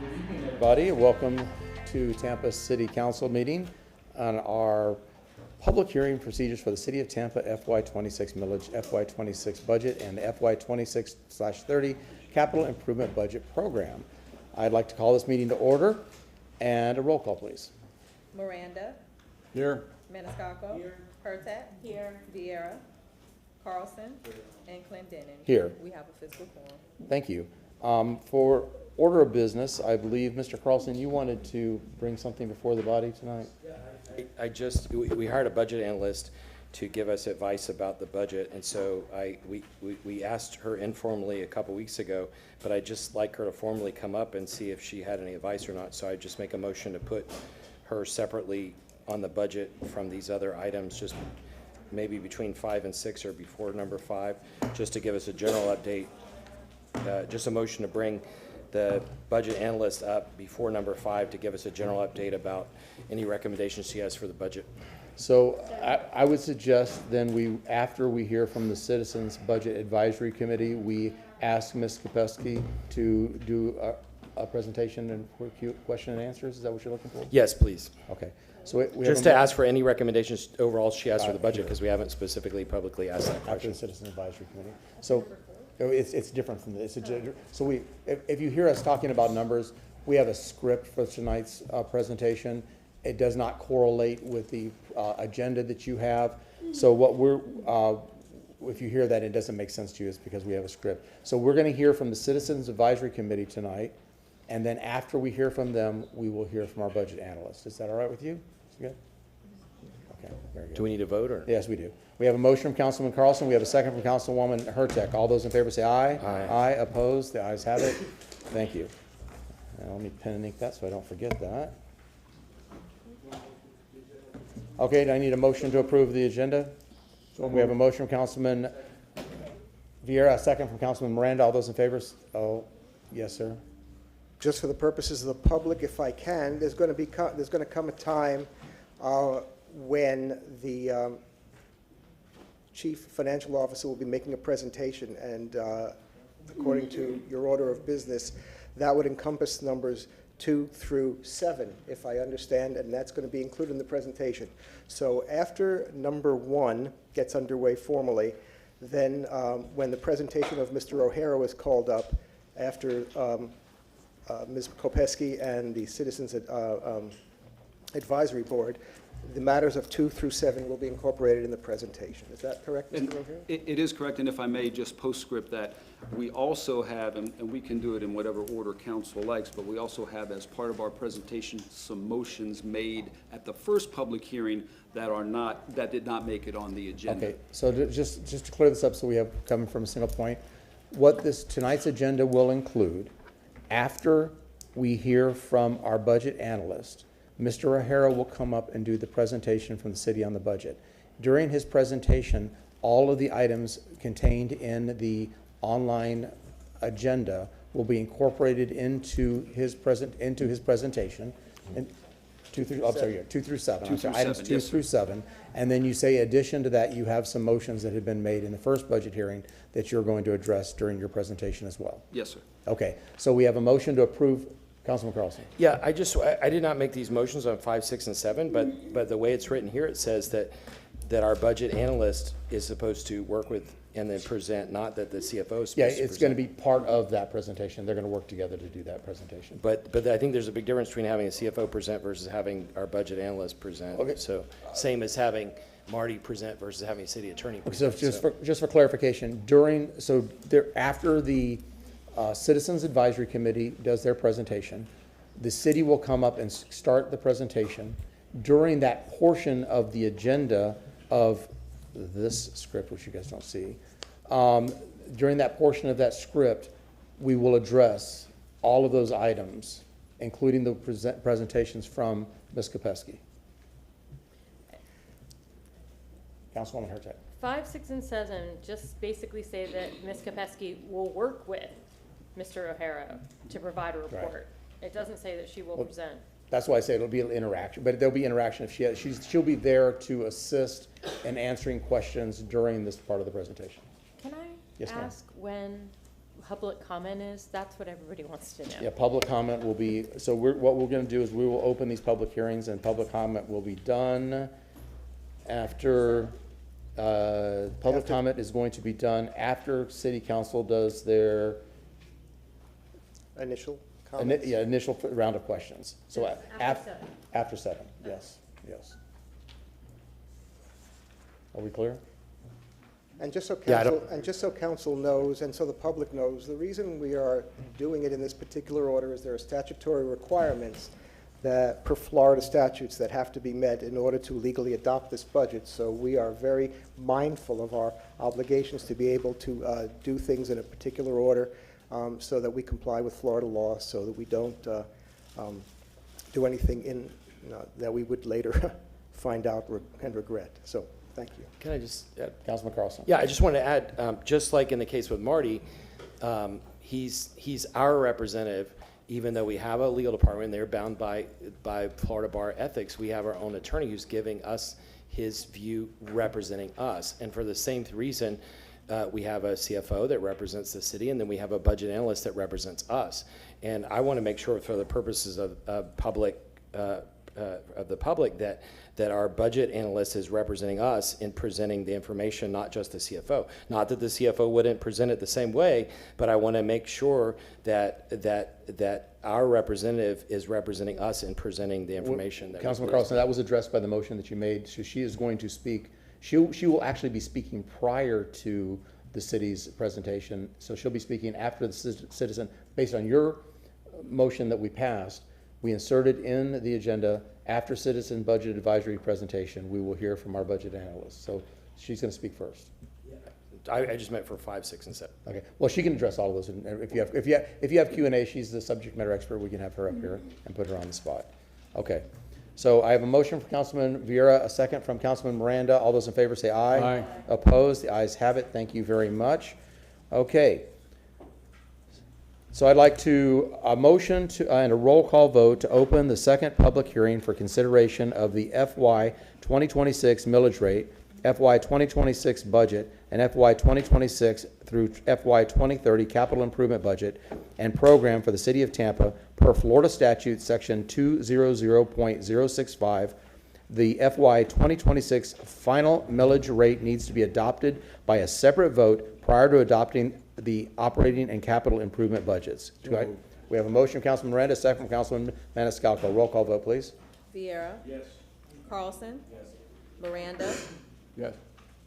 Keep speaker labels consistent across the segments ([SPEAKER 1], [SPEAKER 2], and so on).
[SPEAKER 1] Everybody, welcome to Tampa City Council meeting on our public hearing procedures for the City of Tampa FY26 millage, FY26 budget, and the FY26/30 capital improvement budget program. I'd like to call this meeting to order, and a roll call, please.
[SPEAKER 2] Miranda.
[SPEAKER 1] Here.
[SPEAKER 2] Maniscalco. Here. Hurtak. Here. Vieira. Carlson. And Clendenin.
[SPEAKER 1] Here.
[SPEAKER 2] We have a fiscal quorum.
[SPEAKER 1] Thank you. For order of business, I believe, Mr. Carlson, you wanted to bring something before the body tonight?
[SPEAKER 3] We hired a budget analyst to give us advice about the budget, and so we asked her informally a couple weeks ago, but I'd just like her to formally come up and see if she had any advice or not. So I'd just make a motion to put her separately on the budget from these other items, just maybe between 5 and 6 or before number 5, just to give us a general update. Just a motion to bring the budget analyst up before number 5 to give us a general update about any recommendations she has for the budget.
[SPEAKER 1] So I would suggest then after we hear from the Citizens Budget Advisory Committee, we ask Ms. Kopesky to do a presentation and question and answers. Is that what you're looking for?
[SPEAKER 3] Yes, please.
[SPEAKER 1] Okay. So we
[SPEAKER 3] Just to ask for any recommendations overall she has for the budget, because we haven't specifically publicly asked that
[SPEAKER 1] after
[SPEAKER 3] question.
[SPEAKER 1] the Citizens Advisory Committee. So it's different from this. So if you hear us talking about numbers, we have a script for tonight's presentation. It does not correlate with the agenda that you have. So if you hear that it doesn't make sense to you, it's because we have a script. So we're going to hear from the Citizens Advisory Committee tonight, and then after we hear from them, we will hear from our budget analyst. Is that all right with you? Is it good? Okay, very good.
[SPEAKER 3] Do we need a vote or?
[SPEAKER 1] Yes, we do. We have a motion from Councilman Carlson. We have a second from Councilwoman Hurtak. All those in favor say aye.
[SPEAKER 3] Aye.
[SPEAKER 1] Aye. Opposed? The ayes have it. Thank you. Now, let me pen and ink that so I don't forget that. Okay, I need a motion to approve the agenda. We have a motion from Councilman Vieira, a second from Councilman Miranda. All those in favor? Oh, yes, sir.
[SPEAKER 4] Just for the purposes of the public, if I can, there's going to come a time when the Chief Financial Officer will be making a presentation, and according to your order of business, that would encompass numbers 2 through 7, if I understand, and that's going to be included in the presentation. So after number 1 gets underway formally, then when the presentation of Mr. O'Hara is called up, after Ms. Kopesky and the Citizens Advisory Board, the matters of 2 through 7 will be incorporated in the presentation. Is that correct, Mr. O'Hara?
[SPEAKER 5] It is correct, and if I may just postscript that, we also have, and we can do it in whatever order council likes, but we also have as part of our presentation some motions made at the first public hearing that did not make it on the agenda.
[SPEAKER 1] Okay, so just to clear this up so we have coming from a single point, what tonight's agenda will include, after we hear from our budget analyst, Mr. O'Hara will come up and do the presentation from the city on the budget. During his presentation, all of the items contained in the online agenda will be incorporated into his presentation. And 2 through 7. Items 2 through 7. And then you say, in addition to that, you have some motions that had been made in the first budget hearing that you're going to address during your presentation as well.
[SPEAKER 5] Yes, sir.
[SPEAKER 1] Okay, so we have a motion to approve. Councilman Carlson.
[SPEAKER 3] Yeah, I did not make these motions on 5, 6, and 7, but the way it's written here, it says that our budget analyst is supposed to work with and then present, not that the CFO is supposed to present.
[SPEAKER 1] Yeah, it's going to be part of that presentation. They're going to work together to do that presentation.
[SPEAKER 3] But I think there's a big difference between having a CFO present versus having our budget analyst present.
[SPEAKER 1] Okay.
[SPEAKER 3] So same as having Marty present versus having a city attorney
[SPEAKER 1] So
[SPEAKER 3] present.
[SPEAKER 1] just for clarification, after the Citizens Advisory Committee does their presentation, the city will come up and start the presentation. During that portion of the agenda of this script, which you guys don't see, during that portion of that script, we will address all of those items, including the presentations from Ms. Kopesky. Councilwoman Hurtak.
[SPEAKER 6] 5, 6, and 7 just basically say that Ms. Kopesky will work with Mr. O'Hara to provide a report.
[SPEAKER 1] Right.
[SPEAKER 6] It doesn't say that she will present.
[SPEAKER 1] That's why I say it'll be an interaction, but there'll be interaction if she'll be there to assist in answering questions during this part of the presentation.
[SPEAKER 6] Can I
[SPEAKER 1] Yes, ma'am.
[SPEAKER 6] ask public comment is? That's what everybody wants to know.
[SPEAKER 1] Yeah, public comment will be, so what we're gonna do is we will open these public hearings, and public comment will be done after, public comment is going to be done after city council does their,
[SPEAKER 4] Initial comments?
[SPEAKER 1] initial round of questions. So
[SPEAKER 6] After
[SPEAKER 1] after 7, yes, yes. Are we clear?
[SPEAKER 4] And just so
[SPEAKER 3] Yeah, I
[SPEAKER 4] council, and just so council knows, and so the public knows, the reason we are doing it in this particular order is there are statutory requirements that, per Florida statutes, that have to be met in order to legally adopt this budget. So we are very mindful of our obligations to be able to do things in a particular order, so that we comply with Florida law, so that we don't do anything that we would later find out and regret. So, thank you.
[SPEAKER 3] Can I just add?
[SPEAKER 1] Councilman Carlson?
[SPEAKER 3] Yeah, I just wanted to add, just like in the case with Marty, he's our representative, even though we have a legal department, they're bound by Florida Bar Ethics. We have our own attorney who's giving us his view, representing us. And for the same reason, we have a CFO that represents the city, and then we have a budget analyst that represents us. And I want to make sure, for the purposes of the public, that our budget analyst is representing us in presenting the information, not just the CFO. Not that the CFO wouldn't present it the same way, but I want to make sure that our representative is representing us in presenting the information. That
[SPEAKER 1] Councilman Carlson, that was addressed by the motion that you made. So she is going to speak, she will actually be speaking prior to the city's presentation. So she'll be speaking after the citizen, based on your motion that we passed. We inserted in the agenda, after citizen budget advisory presentation, we will hear from our budget analyst. So she's going to speak first.
[SPEAKER 3] I just meant for 5, 6, and 7.
[SPEAKER 1] Okay. Well, she can address all of those. And if you have Q&A, she's the subject matter expert. We can have her up here and put her on the spot. Okay. So I have a motion from Councilman Vieira, a second from Councilman Miranda. All those in favor say aye.
[SPEAKER 7] Aye.
[SPEAKER 1] Opposed? The ayes have it. Thank you very much. Okay. So I'd like a motion and a roll call vote to open the second public hearing for consideration of the FY 2026 millage rate, FY 2026 budget, and FY 2026 through FY 2030 capital improvement budget and program for the city of Tampa per Florida statute section 200.065. The FY 2026 final millage rate needs to be adopted by a separate vote prior to adopting the operating and capital improvement budgets. We have a motion from Councilman Miranda, a second from Councilman Maniscalco. Roll call vote, please.
[SPEAKER 2] Vieira. Yes. Carlson. Yes. Miranda.
[SPEAKER 7] Yes.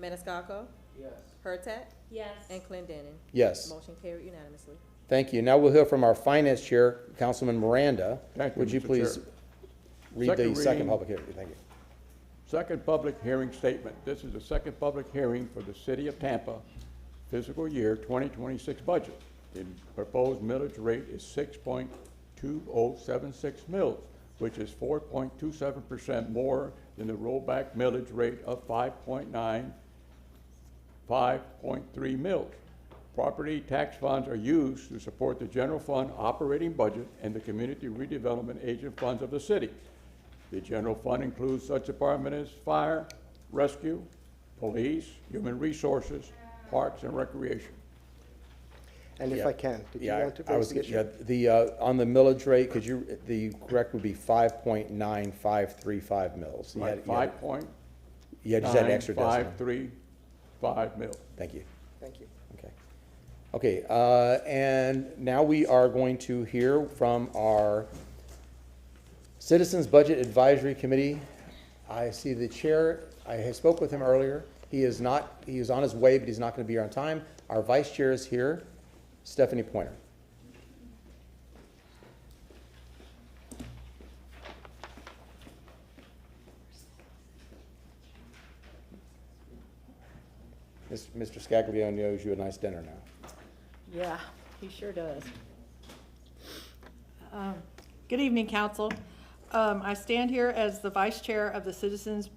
[SPEAKER 2] Maniscalco. Yes. Hurtak.
[SPEAKER 6] Yes.
[SPEAKER 2] And Clendenin.
[SPEAKER 1] Yes.
[SPEAKER 2] Motion carried unanimously.
[SPEAKER 1] Thank you. Now we'll hear from our finance chair, Councilman Miranda.
[SPEAKER 7] Thank you,
[SPEAKER 1] Would you
[SPEAKER 7] Mr.
[SPEAKER 1] please
[SPEAKER 7] Chair.
[SPEAKER 1] read
[SPEAKER 7] Second
[SPEAKER 1] the second
[SPEAKER 7] reading.
[SPEAKER 1] public hearing? Thank you.
[SPEAKER 7] Second public hearing statement. This is the second public hearing for the City of Tampa fiscal year 2026 budget. The proposed millage rate is 6.2076 mils, which is 4.27% more than the rollback millage rate of 5.3 mils. Property tax funds are used to support the general fund operating budget and the community redevelopment agent funds of the city. The general fund includes such departments as fire, rescue, police, human resources, parks, and recreation.
[SPEAKER 4] And if
[SPEAKER 1] Yeah.
[SPEAKER 4] I can, did you
[SPEAKER 1] Yeah,
[SPEAKER 4] want to
[SPEAKER 1] I
[SPEAKER 4] raise
[SPEAKER 1] was,
[SPEAKER 4] the issue?
[SPEAKER 1] yeah, on the millage rate, the correct would be 5.9535 mils. You had-
[SPEAKER 7] 5.9535
[SPEAKER 1] You just had an extra decimal.
[SPEAKER 7] mils.
[SPEAKER 1] Thank you.
[SPEAKER 4] Thank you.
[SPEAKER 1] Okay. Okay, and now we are going to hear from our Citizens Budget Advisory Committee. I see the chair, I spoke with him earlier. He is on his way, but he's not going to be here on time. Our vice chair is here, Stephanie Pointer. Mr. Scaglione owes you a nice dinner now.
[SPEAKER 8] Yeah, he sure does. Good evening, council. I stand here as the vice chair of the Citizens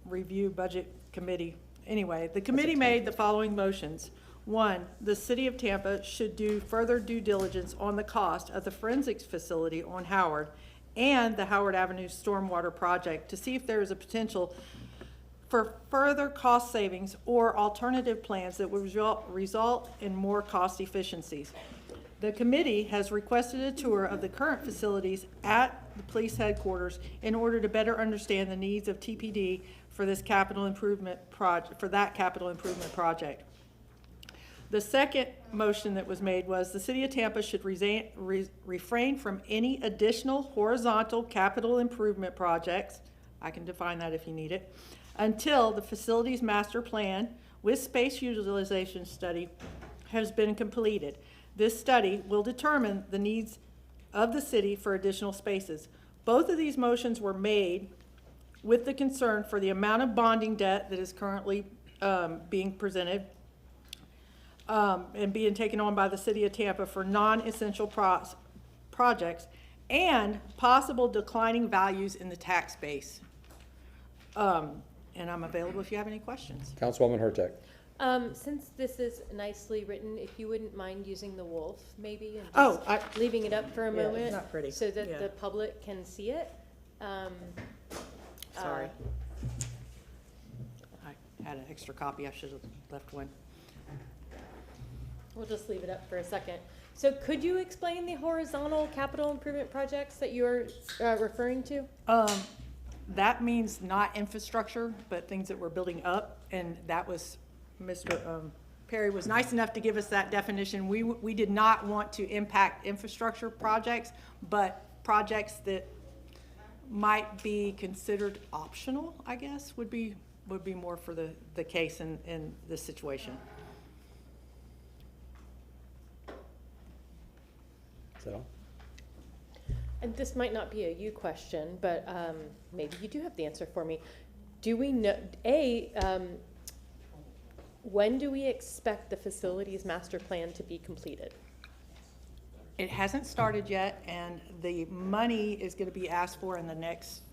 [SPEAKER 8] Review Budget Committee. Anyway, the committee made the following motions. 1, the city of Tampa should do further due diligence on the cost of the forensics facility on Howard and the Howard Avenue Stormwater Project to see if there is a potential for further cost savings or alternative plans that would result in more cost efficiencies. The committee has requested a tour of the current facilities at the police headquarters in order to better understand the needs of TPD for this capital improvement project, The second motion that was made was the City of Tampa should refrain from any additional horizontal capital improvement projects, I can define that if you need it, until the facilities master plan with space utilization study has been completed. This study will determine the needs of the city for additional spaces. Both of these motions were made with the concern for the amount of bonding debt that is currently being presented and being taken on by the City of Tampa for non-essential projects and possible declining values in the tax base. And I'm available if you have any questions.
[SPEAKER 1] Councilwoman Hurtak.
[SPEAKER 6] Since this is nicely written, if you wouldn't mind using the wolf, maybe, and
[SPEAKER 8] Oh,
[SPEAKER 6] just leaving it up for a
[SPEAKER 8] yeah, it's
[SPEAKER 6] moment.
[SPEAKER 8] not pretty.
[SPEAKER 6] So that
[SPEAKER 8] Yeah.
[SPEAKER 6] the public can see it.
[SPEAKER 8] Sorry. I had an extra copy, I should have left one.
[SPEAKER 6] We'll just leave it up for a second. So could you explain the horizontal capital improvement projects that you're referring to?
[SPEAKER 8] That means not infrastructure, but things that we're building up, and that was, Mr. Perry was nice enough to give us that definition. We did not want to impact infrastructure projects, but projects that might be considered optional, I guess, would be more for the case in this situation.
[SPEAKER 1] Is that all?
[SPEAKER 6] And this might not be a you question, but maybe you do have the answer for me. Do we know, when do we expect the facilities master plan to be completed?
[SPEAKER 8] It hasn't started yet, and the money is going to be asked for in the next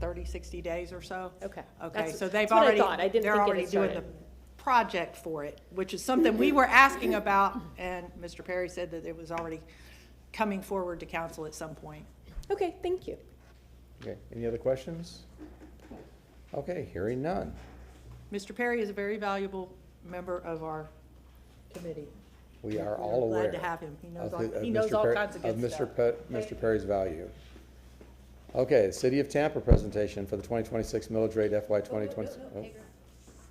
[SPEAKER 8] 30, 60 days or so.
[SPEAKER 6] Okay.
[SPEAKER 8] Okay,
[SPEAKER 6] That's-
[SPEAKER 8] so they've
[SPEAKER 6] that's what I
[SPEAKER 8] already,
[SPEAKER 6] thought. I didn't
[SPEAKER 8] they're
[SPEAKER 6] think it had
[SPEAKER 8] already doing the
[SPEAKER 6] started.
[SPEAKER 8] project for it, which is something we were asking about, and Mr. Perry said that it was already coming forward to council at some point.
[SPEAKER 6] Okay, thank you.
[SPEAKER 1] Okay, any other questions? Okay, hearing none.
[SPEAKER 8] Mr. Perry is a very valuable member of our committee.
[SPEAKER 1] We are
[SPEAKER 8] We're
[SPEAKER 1] all aware.
[SPEAKER 8] glad to have him. He knows
[SPEAKER 1] of
[SPEAKER 8] all,
[SPEAKER 1] the- of
[SPEAKER 8] he knows
[SPEAKER 1] Mr.
[SPEAKER 8] all
[SPEAKER 1] Per-
[SPEAKER 8] kinds of good stuff.
[SPEAKER 1] Mr. Perry's value. Okay, City of Tampa presentation for the 2026 millage rate FY 2026.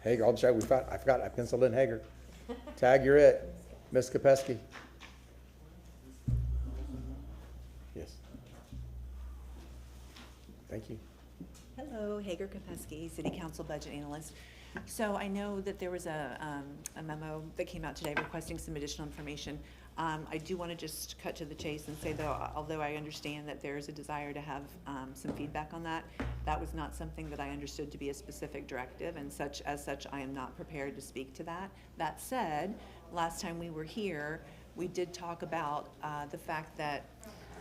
[SPEAKER 1] Hager, I'm sorry, I forgot, I penciled in Hager. Tag, you're it. Ms. Kopesky. Yes. Thank you.
[SPEAKER 9] Hello, Hager Kopesky, City Council Budget Analyst. So I know that there was a memo that came out today requesting some additional information. I do want to just cut to the chase and say, though, although I understand that there is a desire to have some feedback on that, that was not something that I understood to be a specific directive, and as such, I am not prepared to speak to that. That said, last time we were here, we did talk about the fact that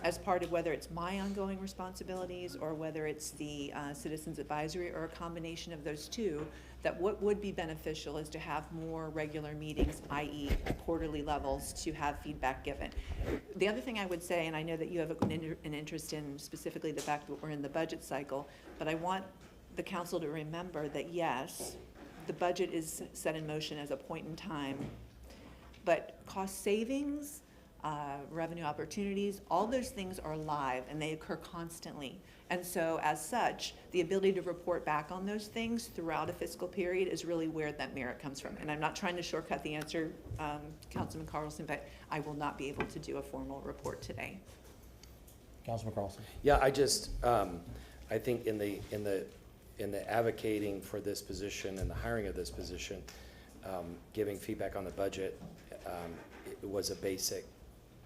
[SPEAKER 9] as part of whether it's my ongoing responsibilities or whether it's the Citizens Advisory or a combination of those two, that what would be beneficial is to have more regular meetings, i.e. quarterly levels, to have feedback given. The other thing I would say, and I know that you have an interest in specifically the fact that we're in the budget cycle, but I want the council to remember that yes, the budget is set in motion as a point in time, but cost savings, revenue opportunities, all those things are live and they occur constantly. And so as such, the ability to report back on those things throughout a fiscal period is really where that merit comes from. And I'm not trying to shortcut the answer, Councilman Carlson, but I will not be able to do a formal report today.
[SPEAKER 1] Councilman Carlson.
[SPEAKER 3] Yeah, I just, I think in the advocating for this position and the hiring of this position, giving feedback on the budget, it was a basic,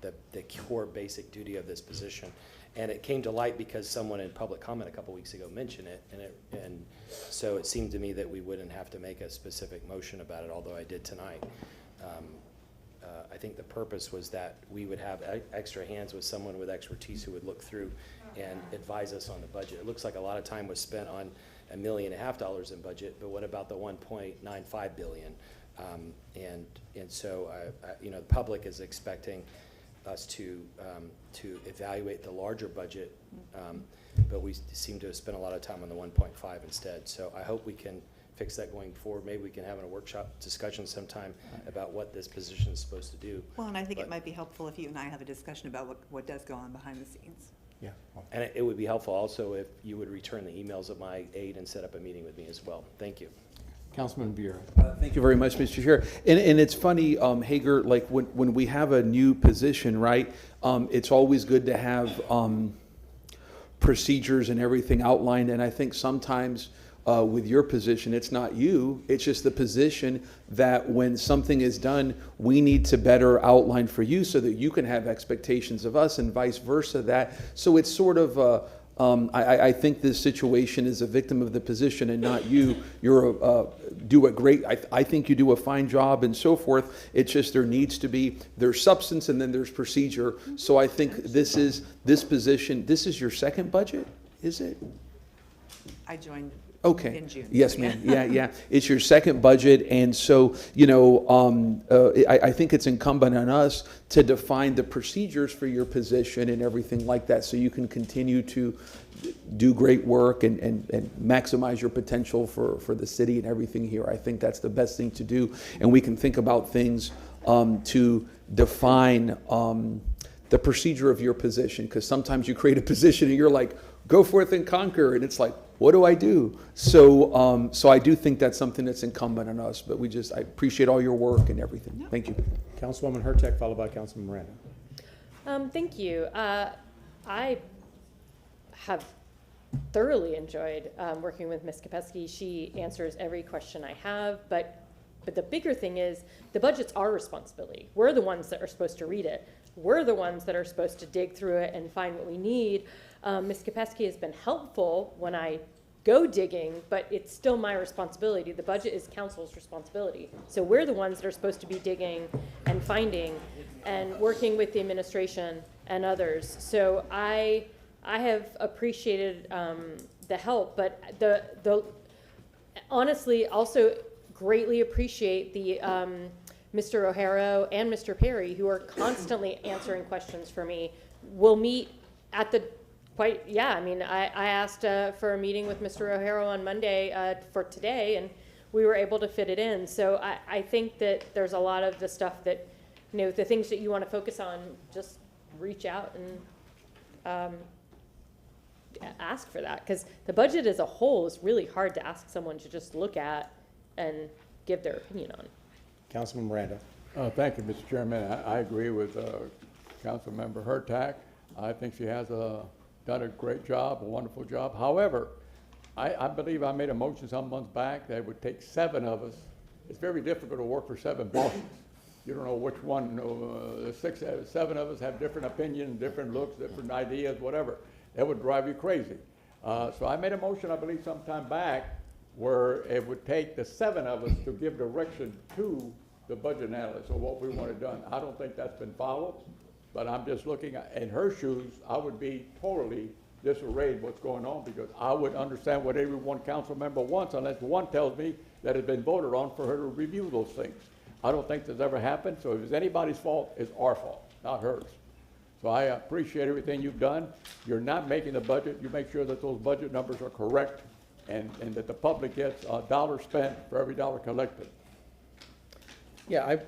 [SPEAKER 3] the core basic duty of this position. And it came to light because someone in public comment a couple weeks ago mentioned it, and so it seemed to me that we wouldn't have to make a specific motion about it, although I did tonight. I think the purpose was that we would have extra hands with someone with expertise who would look through and advise us on the budget. It looks like a lot of time was spent on $1.5 million in budget, but what about the 1.95 billion? And so you know, the public is expecting us to evaluate the larger budget, but we seem to have spent a lot of time on the 1.5 instead. So I hope we can fix that going forward. Maybe we can have a workshop discussion sometime about what this position is supposed to do.
[SPEAKER 9] Well, and I think
[SPEAKER 3] But-
[SPEAKER 9] it might be helpful if you and I have a discussion about what does go on behind the scenes.
[SPEAKER 1] Yeah.
[SPEAKER 3] And it would be helpful also if you would return the emails of my aide and set up a meeting with me as well. Thank you.
[SPEAKER 1] Councilman Bureau.
[SPEAKER 10] Thank you very much, Mr. Chair. And it's funny, Hager, like when we have a new position, right, it's always good to have procedures and everything outlined. And I think sometimes with your position, it's not you, it's just the position that when something is done, we need to better outline for you so that you can have expectations of us and vice versa. That so it's sort of I think this situation is a victim of the position and not you. I think you do a fine job and so forth. It's just there's substance and then there's procedure. So I think this is your second budget, is it?
[SPEAKER 9] I joined
[SPEAKER 10] Okay.
[SPEAKER 9] in June.
[SPEAKER 10] Yes,
[SPEAKER 9] so
[SPEAKER 10] ma'am. Yeah. It's your second budget, and so I think it's incumbent on us to define the procedures for your position and everything like that, so you can continue to do great work and maximize your potential for the city and everything here. I think that's the best thing to do, and we can think about things to define the procedure of your position, because sometimes you create a position and you're like, go forth and conquer, and it's like, what do I do? So I do think that's something that's incumbent on us, but I appreciate all your work and everything. Thank you.
[SPEAKER 1] Councilwoman Hurtak, followed by Councilman Miranda.
[SPEAKER 6] Thank you. I have thoroughly enjoyed working with Ms. Kopesky. She answers every question I have, but the bigger thing is the budget's our responsibility. We're the ones that are supposed to read it. We're the ones that are supposed to dig through it and find what we need. Ms. Kopesky has been helpful when I go digging, but it's still my responsibility. The budget is council's responsibility. So we're the ones that are supposed to be digging and finding and working with the administration and others. So I have appreciated the help, but the honestly also greatly appreciate the Mr. O'Hara and Mr. Perry, who are constantly answering questions for me. We'll meet at the I asked for a meeting with Mr. O'Hara on Monday for today, and we were able to fit it in. So I think that there's a lot of the stuff that, the things that you want to focus on, just reach out and ask for that. Because the budget as a whole is really hard to ask someone to just look at and give their opinion on.
[SPEAKER 1] Councilman Miranda.
[SPEAKER 7] Thank you, Mr. Chairman. I agree with Councilmember Hurtak. I think she has done a great job, a wonderful job. However, I believe I made a motion some months back that it would take 7 of us. It's very difficult to work for 7 bosses. You don't know which one, 7 of us have different opinions, different looks, different ideas, whatever. That would drive you crazy. So I made a motion, I believe, sometime back where it would take the 7 of us to give direction to the budget analyst on what we wanted done. I don't think that's been followed. But I'm just looking in her shoes, I would be totally disarrayed what's going on, because I would understand what every one council member wants unless one tells me that it's been voted on for her to review those things. I don't think that's ever happened, so if it's anybody's fault, it's our fault, not hers. So I appreciate everything you've done. You're not making the budget. You make sure that those budget numbers are correct and that the public gets a dollar spent for every dollar collected.
[SPEAKER 1] Yeah,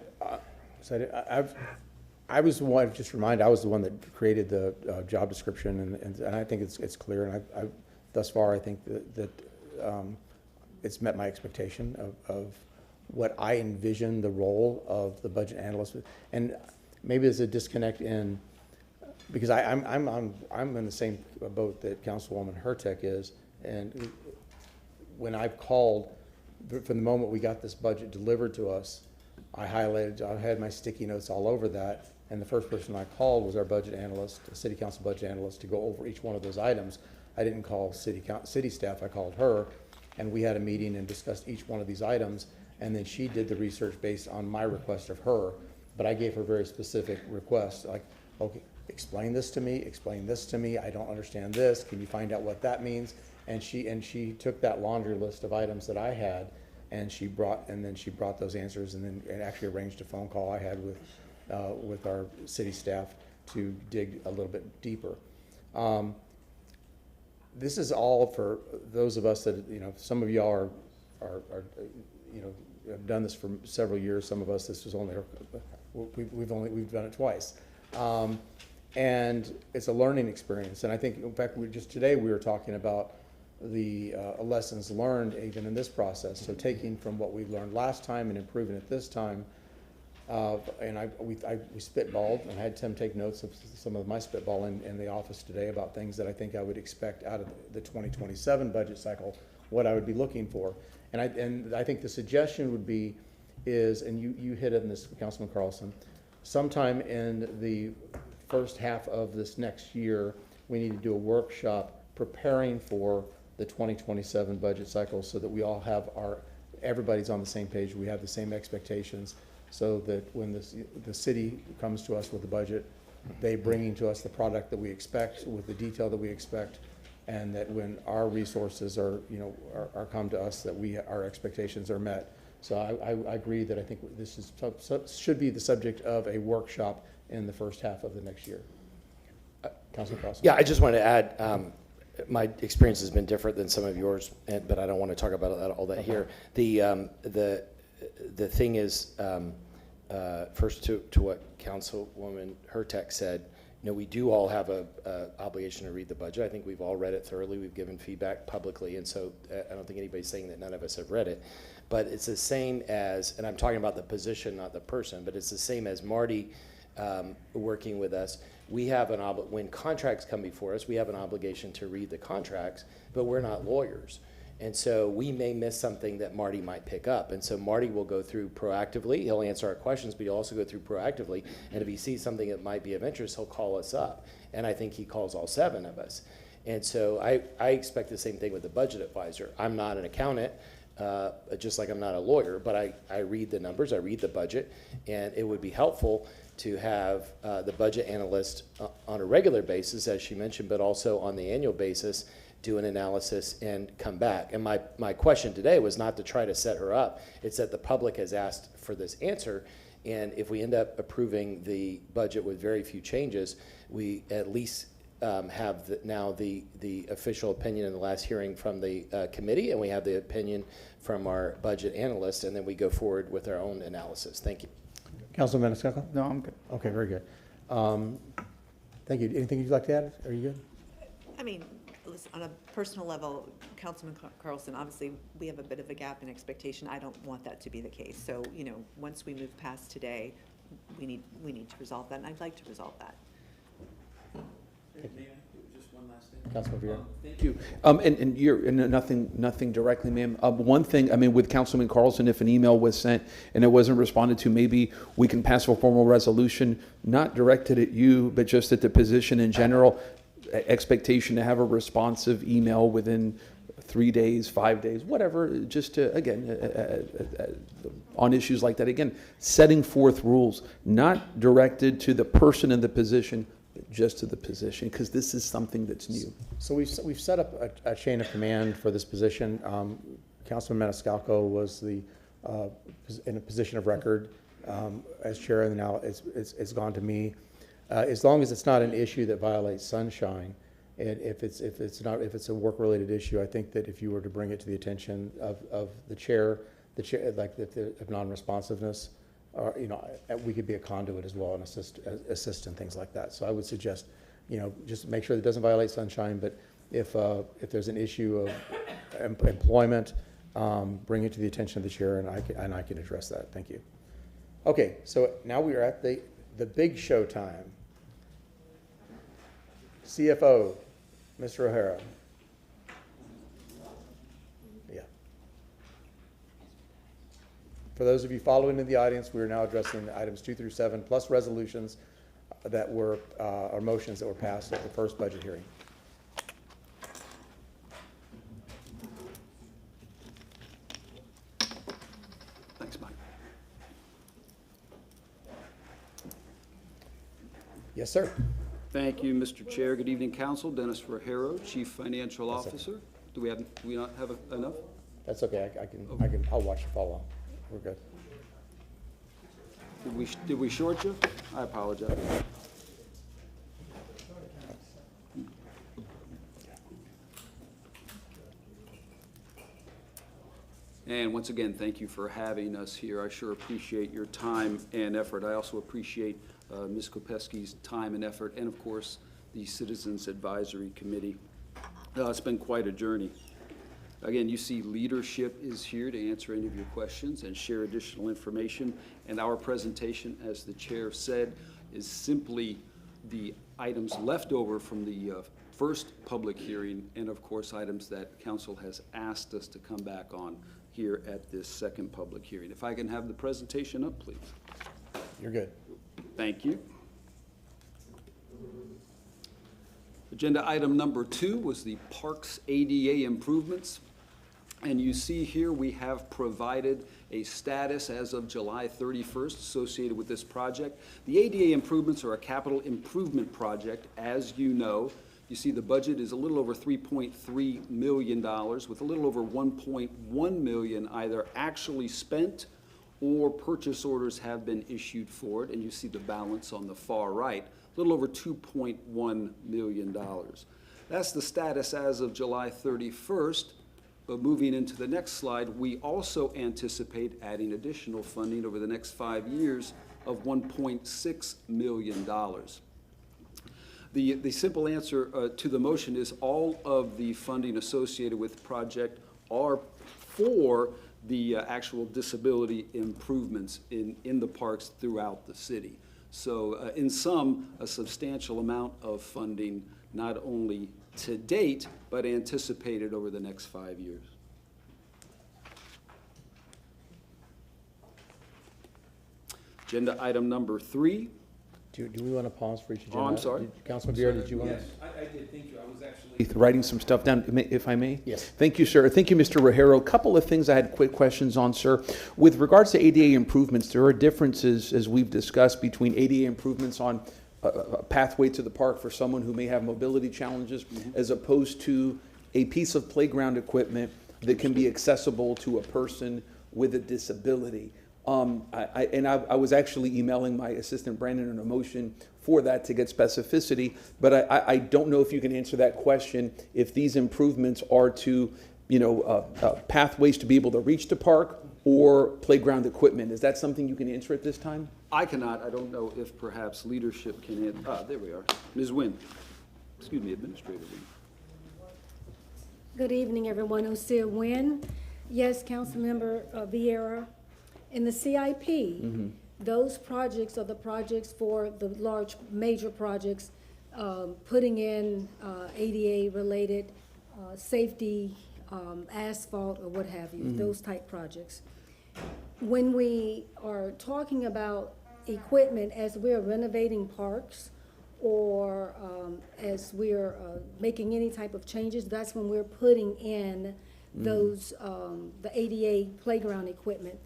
[SPEAKER 1] I was the one, just remind, I was the one that created the job description, and I think it's clear, and I thus far, I think that it's met my expectation of what I envision the role of the budget analyst. And maybe there's a disconnect because I'm in the same boat that Councilwoman Hurtak is, and when I've called, from the moment we got this budget delivered to us, I had my sticky notes all over that. And the first person I called was our budget analyst, a city council budget analyst, to go over each one of those items. I didn't call city staff, I called her, and we had a meeting and discussed each one of these items, and then she did the research based on my request of her, but I gave her very specific requests, like, okay, explain this to me, I don't understand this, can you find out what that means? And she took that laundry list of items that I had, and she brought those answers, and then actually arranged a phone call I had with our city staff to dig a little bit deeper. This is all for those of us that, some of y'all are you know, have done this for several years. Some of us, this was only, we've done it twice. And it's a learning experience. And I think, in fact, just today we were talking about the lessons learned even in this process. So taking from what we learned last time and improving it this time. And we spitballed, and I had Tim take notes of some of my spitball in the office today about things that I think I would expect out of the 2027 budget cycle, what I would be looking for. And I think the suggestion would be is, and you hit it in this, Councilman Carlson, sometime in the first half of this next year, we need to do a workshop preparing for the 2027 budget cycle so that we all have everybody's on the same page, we have the same expectations, so that when the city comes to us with the budget, they bringing to us the product that we expect with the detail that we expect, and that when our resources are come to us, that our expectations are met. So I agree that I think this should be the subject of a workshop in the first half of the next year. Councilman Carlson.
[SPEAKER 3] Yeah, I just wanted to add, my experience has been different than some of yours, but I don't want to talk about all that here. The thing is, first to what Councilwoman Hurtak said, we do all have a obligation to read the budget. I think we've all read it thoroughly. We've given feedback publicly, and so I don't think anybody's saying that none of us have read it. But it's the same as, and I'm talking about the position, not the person, but it's the same as Marty working with us. We have when contracts come before us, we have an obligation to read the contracts, but we're not lawyers. And so we may miss something that Marty might pick up. And so Marty will go through proactively. He'll answer our questions, but he'll also go through proactively. And if he sees something that might be of interest, he'll call us up. And I think he calls all 7 of us. And so I expect the same thing with the budget advisor. I'm not an accountant, just like I'm not a lawyer, but I read the numbers, I read the budget, and it would be helpful to have the budget analyst on a regular basis, as she mentioned, but also on the annual basis, do an analysis and come back. And my question today was not to try to set her up. It's that the public has asked for this answer. And if we end up approving the budget with very few changes, we at least have now the official opinion in the last hearing from the committee, and we have the opinion from our budget analyst, and then we go forward with our own analysis. Thank you.
[SPEAKER 1] Councilman Maniscalco?
[SPEAKER 11] No, I'm good.
[SPEAKER 1] Okay, very good. Thank you. Anything you'd like to add? Are you good?
[SPEAKER 9] I mean, listen, on a personal level, Councilman Carlson, obviously, we have a bit of a gap in expectation. I don't want that to be the case. So, once we move past today, we need to resolve that, and I'd like to resolve that.
[SPEAKER 10] Just one last thing.
[SPEAKER 1] Councilman Vera.
[SPEAKER 10] Thank you. And nothing directly, ma'am. One thing, with Councilman Carlson, if an email was sent and it wasn't responded to, maybe we can pass a formal resolution, not directed at you, but just at the position in general, expectation to have a responsive email within 3 days, 5 days, whatever, just to, again, on issues like that, again, setting forth rules, not directed to the person in the position, but just to the position, because this is something that's new.
[SPEAKER 1] So we've set up a chain of command for this position. Councilman Maniscalco was in a position of record as chair, and now it's gone to me. As long as it's not an issue that violates sunshine, and if it's a work-related issue, I think that if you were to bring it to the attention of the chair, like if non-responsiveness, or we could be a conduit as well and assist in things like that. So I would suggest, just make sure that it doesn't violate sunshine. But if there's an issue of employment, bring it to the attention of the chair, and I can address that. Thank you. Okay, so now we are at the big show time. CFO, Mr. O'Hara. Yeah. For those of you following in the audience, we are now addressing items 2 through 7, plus resolutions that were, or motions that were passed at the first budget hearing.
[SPEAKER 5] Thanks, Mike.
[SPEAKER 1] Yes, sir.
[SPEAKER 5] Thank you, Mr. Chair. Good evening, Council. Dennis Rogero, Chief Financial Officer. Do we not have enough?
[SPEAKER 1] That's okay. I'll watch you follow. We're good.
[SPEAKER 5] Did we short you? I apologize. And once again, thank you for having us here. I sure appreciate your time and effort. I also appreciate Ms. Kopesky's time and effort, and of course, the Citizens Advisory Committee. It's been quite a journey. Again, you see leadership is here to answer any of your questions and share additional information. And our presentation, as the chair said, is simply the items left over from the first public hearing, and of course, items that council has asked us to come back on here at this second public hearing. If I can have the presentation up, please.
[SPEAKER 1] You're good.
[SPEAKER 5] Thank you. Agenda item number 2 was the Parks ADA improvements. And you see here we have provided a status as of July 31st associated with this project. The ADA improvements are a capital improvement project, as you know. You see the budget is a little over $3.3 million, with a little over $1.1 million either actually spent or purchase orders have been issued for it. And you see the balance on the far right, a little over $2.1 million. That's the status as of July 31st. But moving into the next slide, we also anticipate adding additional funding over the next 5 years of $1.6 million. The simple answer to the motion is all of the funding associated with the project are for the actual disability improvements in the parks throughout the city. So in sum, a substantial amount of funding, not only to date, but anticipated over the next 5 years. Agenda item number 3.
[SPEAKER 1] Do we want to pause for each agenda?
[SPEAKER 5] Oh, I'm sorry.
[SPEAKER 1] Councilman Bureau, did you want to?
[SPEAKER 10] Yes, I did, thank you. I was actually writing some stuff down, if I may.
[SPEAKER 1] Yes.
[SPEAKER 10] Thank you, sir. Thank you, Mr. Rajero. A couple of things I had quick questions on, sir. With regards to ADA improvements, there are differences, as we've discussed, between ADA improvements on a pathway to the park for someone who may have mobility challenges, as opposed to a piece of playground equipment that can be accessible to a person with a disability. I was actually emailing my assistant Brandon an motion for that to get specificity, but I don't know if you can answer that question. If these improvements are to, pathways to be able to reach the park or playground equipment, is that something you can answer at this time?
[SPEAKER 5] I cannot. I don't know if perhaps leadership can answer. There we are. Ms. Nguyen. Excuse me, Administrator Nguyen.
[SPEAKER 11] Good evening, everyone. Osir Nguyen. Yes, Councilmember Vieira. In the CIP, those projects are the projects for the large major projects, putting in ADA-related safety, asphalt, or what have you, those type projects. When we are talking about equipment as we're renovating parks or as we're making any type of changes, that's when we're putting in those, the ADA playground equipment.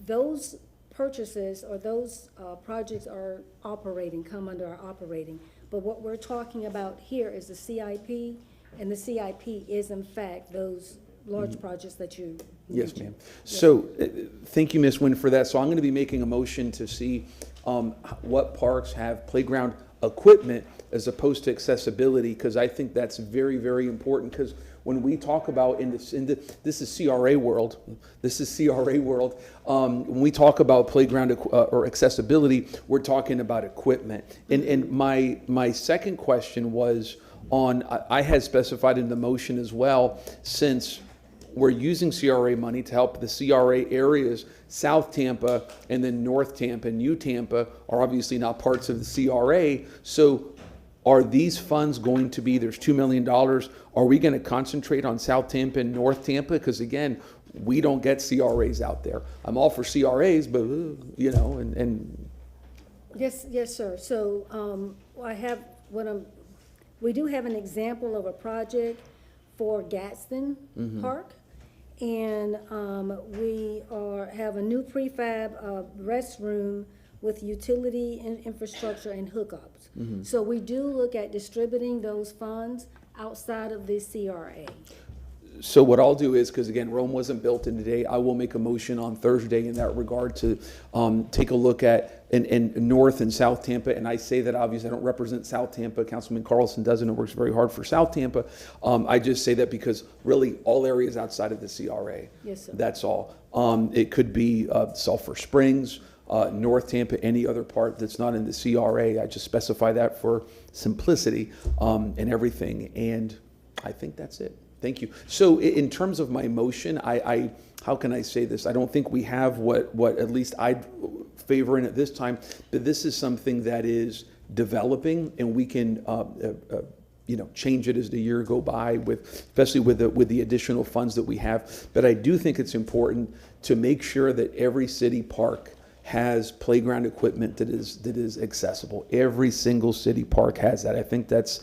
[SPEAKER 11] Those purchases or those projects are operating, come under our operating. But what we're talking about here is the CIP, and the CIP is in fact those large projects that you
[SPEAKER 10] Yes,
[SPEAKER 11] mentioned.
[SPEAKER 10] ma'am. So, thank you, Ms. Nguyen, for that. So I'm going to be making a motion to see what parks have playground equipment as opposed to accessibility, because I think that's very, very important. Because when we talk about this is CRA world. When we talk about playground or accessibility, we're talking about equipment. And my second question was on, I had specified in the motion as well, since we're using CRA money to help the CRA areas, South Tampa and then North Tampa and New Tampa are obviously not parts of the CRA. So are these funds going to be, there's $2 million, are we going to concentrate on South Tampa and North Tampa? Because again, we don't get CRAs out there. I'm all for CRAs, but and
[SPEAKER 11] Yes, sir. So we do have an example of a project for Gadsden Park. And we have a new prefab restroom with utility infrastructure and hookups. So we do look at distributing those funds outside of the CRA.
[SPEAKER 10] So what I'll do is, because again, Rome wasn't built in a day, I will make a motion on Thursday in that regard to take a look at in North and South Tampa. And I say that obviously I don't represent South Tampa. Councilman Carlson doesn't, and works very hard for South Tampa. I just say that because really all areas outside of the CRA.
[SPEAKER 11] Yes, sir.
[SPEAKER 10] That's all. It could be Sulphur Springs, North Tampa, any other part that's not in the CRA. I just specify that for simplicity and everything. And I think that's it. Thank you. So in terms of my motion, I how can I say this? I don't think we have what at least I'd favor in at this time, but this is something that is developing, and we can change it as the year go by, especially with the additional funds that we have. But I do think it's important to make sure that every city park has playground equipment that is accessible. Every single city park has that. I think that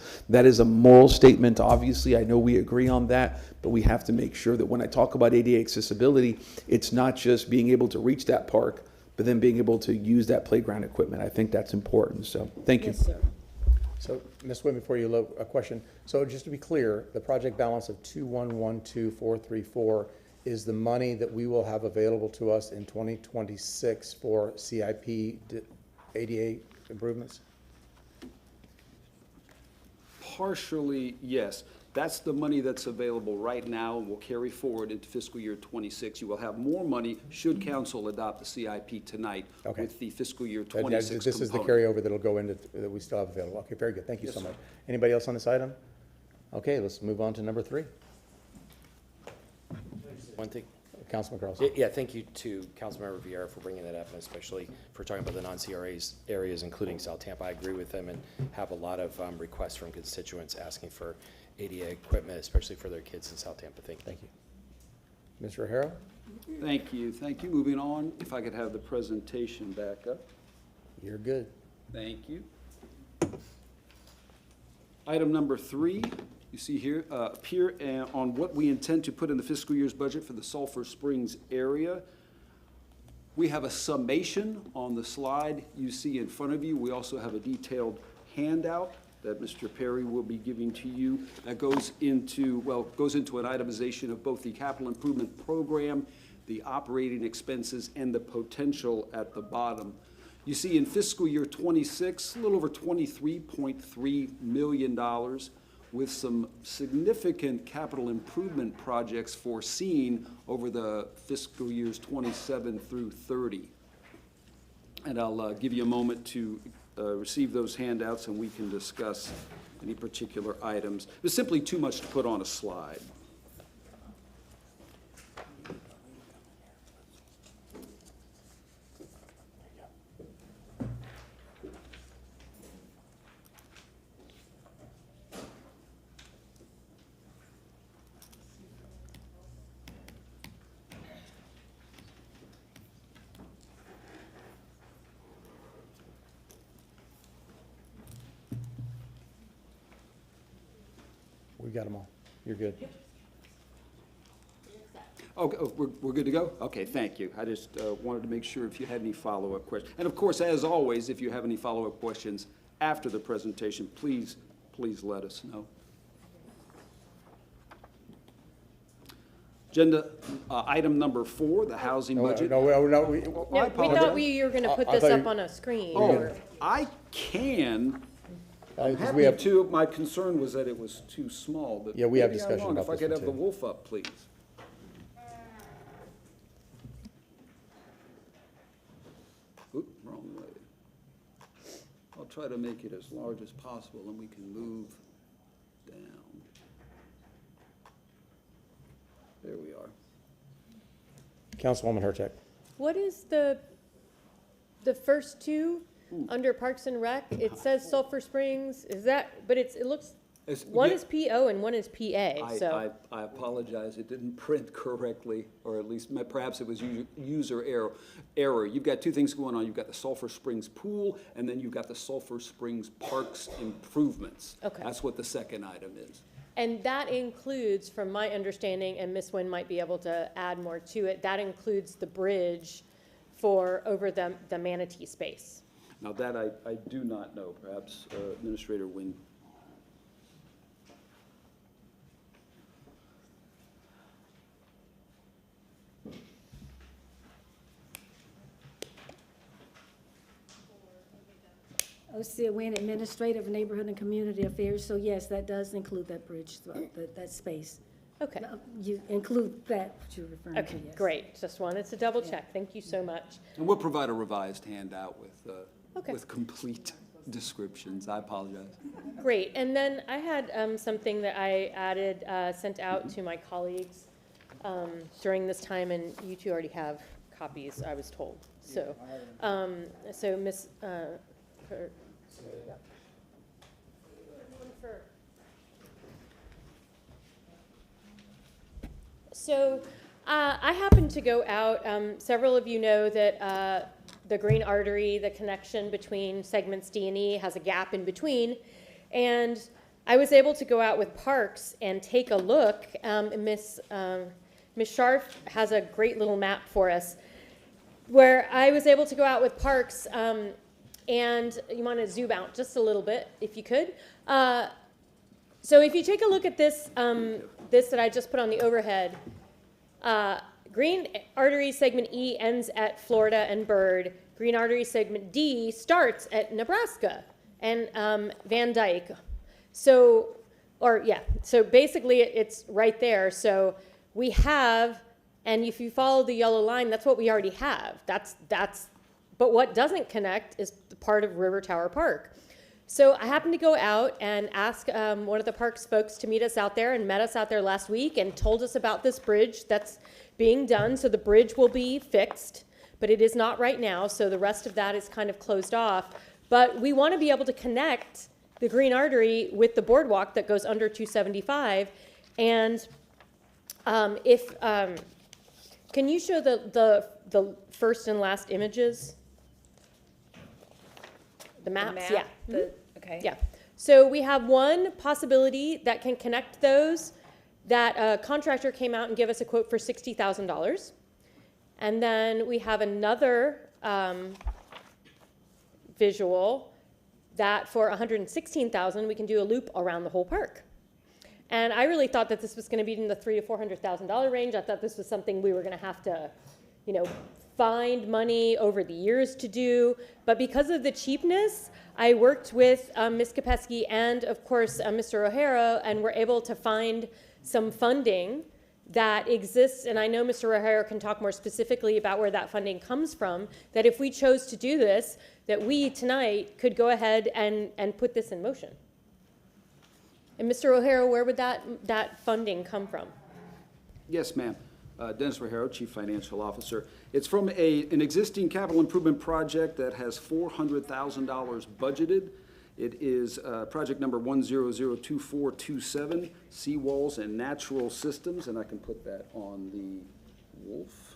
[SPEAKER 10] is a moral statement. Obviously, I know we agree on that, but we have to make sure that when I talk about ADA accessibility, it's not just being able to reach that park, but then being able to use that playground equipment. I think that's important. So thank you.
[SPEAKER 11] Yes, sir.
[SPEAKER 1] So, Ms. Whitman, before you load a question, so just to be clear, the project balance of 2112434 is the money that we will have available to us in 2026 for CIP ADA improvements?
[SPEAKER 5] Partially, yes. That's the money that's available right now and will carry forward into fiscal year '26. You will have more money should council adopt the CIP tonight
[SPEAKER 1] Okay.
[SPEAKER 5] with the fiscal year
[SPEAKER 1] But
[SPEAKER 5] '26
[SPEAKER 1] this is the
[SPEAKER 5] component.
[SPEAKER 1] carryover that'll go into, that we still have available. Okay, very good. Thank you
[SPEAKER 5] Yes,
[SPEAKER 1] so
[SPEAKER 5] sir.
[SPEAKER 1] much. Anybody else on this item? Okay, let's move on to number 3.
[SPEAKER 3] One thing,
[SPEAKER 1] Councilman Carlson.
[SPEAKER 3] yeah, thank you to Councilmember Vieira for bringing that up, and especially for talking about the non-CRAs areas, including South Tampa. I agree with them and have a lot of requests from constituents asking for ADA equipment, especially for their kids in South Tampa. Thank you.
[SPEAKER 1] Thank you. Mr. O'Hara?
[SPEAKER 5] Thank you, thank you. Moving on, if I could have the presentation back up.
[SPEAKER 1] You're good.
[SPEAKER 5] Thank you. Item number 3, you see here, appear on what we intend to put in the fiscal year's budget for the Sulphur Springs area. We have a summation on the slide you see in front of you. We also have a detailed handout that Mr. Perry will be giving to you that goes into an itemization of both the capital improvement program, the operating expenses, and the potential at the bottom. You see in fiscal year '26, a little over $23.3 million with some significant capital improvement projects foreseen over the fiscal years '27 through '30. And I'll give you a moment to receive those handouts and we can discuss any particular items. There's simply too much to put on a slide.
[SPEAKER 1] We got them all. You're good.
[SPEAKER 5] Okay, we're good to go? Okay, thank you. I just wanted to make sure if you had any follow-up questions. And of course, as always, if you have any follow-up questions after the presentation, please let us know. Agenda item number 4, the housing budget.
[SPEAKER 1] No,
[SPEAKER 5] I
[SPEAKER 6] We thought
[SPEAKER 5] apologize.
[SPEAKER 6] we were gonna put
[SPEAKER 1] I
[SPEAKER 6] this
[SPEAKER 1] thought
[SPEAKER 6] up
[SPEAKER 1] you-
[SPEAKER 6] on a screen.
[SPEAKER 5] Oh,
[SPEAKER 6] or-
[SPEAKER 5] I can. I'm
[SPEAKER 1] 'cause we
[SPEAKER 5] happy
[SPEAKER 1] have-
[SPEAKER 5] to. My concern was that it was too small, but
[SPEAKER 1] Yeah, we have
[SPEAKER 5] maybe I'm
[SPEAKER 1] discussion
[SPEAKER 5] wrong.
[SPEAKER 1] about
[SPEAKER 5] If I
[SPEAKER 1] this
[SPEAKER 5] could
[SPEAKER 1] one,
[SPEAKER 5] have the
[SPEAKER 1] too.
[SPEAKER 5] wolf up, please. Oop, wrong way. I'll try to make it as large as possible, and we can move down. There we are.
[SPEAKER 1] Councilwoman Hurtak.
[SPEAKER 6] What is the first two under Parks and Rec? It says Sulphur Springs, is that, but it looks, one is PO and one is PA, so.
[SPEAKER 5] I apologize, it didn't print correctly, or at least perhaps it was user error. You've got two things going on. You've got the Sulphur Springs Pool, and then you've got the Sulphur Springs Parks Improvements.
[SPEAKER 6] Okay.
[SPEAKER 5] That's what the second item is.
[SPEAKER 6] And that includes, from my understanding, and Ms. Nguyen might be able to add more to it, that includes the bridge for over the manatee space.
[SPEAKER 5] Now that I do not know, perhaps Administrator Nguyen.
[SPEAKER 11] Wynn, Administrative, Neighborhood, and Community Affairs, so yes, that does include that bridge, that space.
[SPEAKER 6] Okay.
[SPEAKER 11] You include that, what you're referring to,
[SPEAKER 6] Okay,
[SPEAKER 11] yes.
[SPEAKER 6] great. Just wanted to double check. Thank you so much.
[SPEAKER 5] And we'll provide a revised handout
[SPEAKER 6] Okay.
[SPEAKER 5] with complete descriptions. I apologize.
[SPEAKER 6] Great. And then I had something that I added, sent out to my colleagues during this time, and you two already have copies, I was told. So, Miss, So I happened to go out, several of you know that the Green Artery, the connection between segments D and E has a gap in between. And I was able to go out with Parks and take a look. Miss Scharf has a great little map for us where I was able to go out with Parks, and you want to zoom out just a little bit if you could. So if you take a look at this, this that I just put on the overhead, Green Artery segment E ends at Florida and Byrd. Green Artery segment D starts at Nebraska and Van Dyke. So basically it's right there. So we have, and if you follow the yellow line, that's what we already have. But what doesn't connect is the part of River Tower Park. So I happened to go out and ask one of the parks folks to meet us out there, and met us out there last week and told us about this bridge that's being done. So the bridge will be fixed, but it is not right now. So the rest of that is kind of closed off. But we want to be able to connect the Green Artery with the boardwalk that goes under 275. And can you show the first and last images? The maps, yeah.
[SPEAKER 9] Okay.
[SPEAKER 6] Yeah. So we have one possibility that can connect those, that a contractor came out and gave us a quote for $60,000. And then we have another visual that for $116,000 we can do a loop around the whole park. And I really thought that this was going to be in the $300,000 to $400,000 range. I thought this was something we were going to have to, find money over the years to do. But because of the cheapness, I worked with Ms. Kopesky and, of course, Mr. O'Hara, and were able to find some funding that exists. And I know Mr. O'Hara can talk more specifically about where that funding comes from, that if we chose to do this, that we tonight could go ahead and put this in motion. And Mr. O'Hara, where would that funding come from?
[SPEAKER 5] Yes, ma'am. Dennis O'Hara, Chief Financial Officer. It's from an existing capital improvement project that has $400,000 budgeted. It is project number 1002427, Seawalls and Natural Systems, and I can put that on the wolf.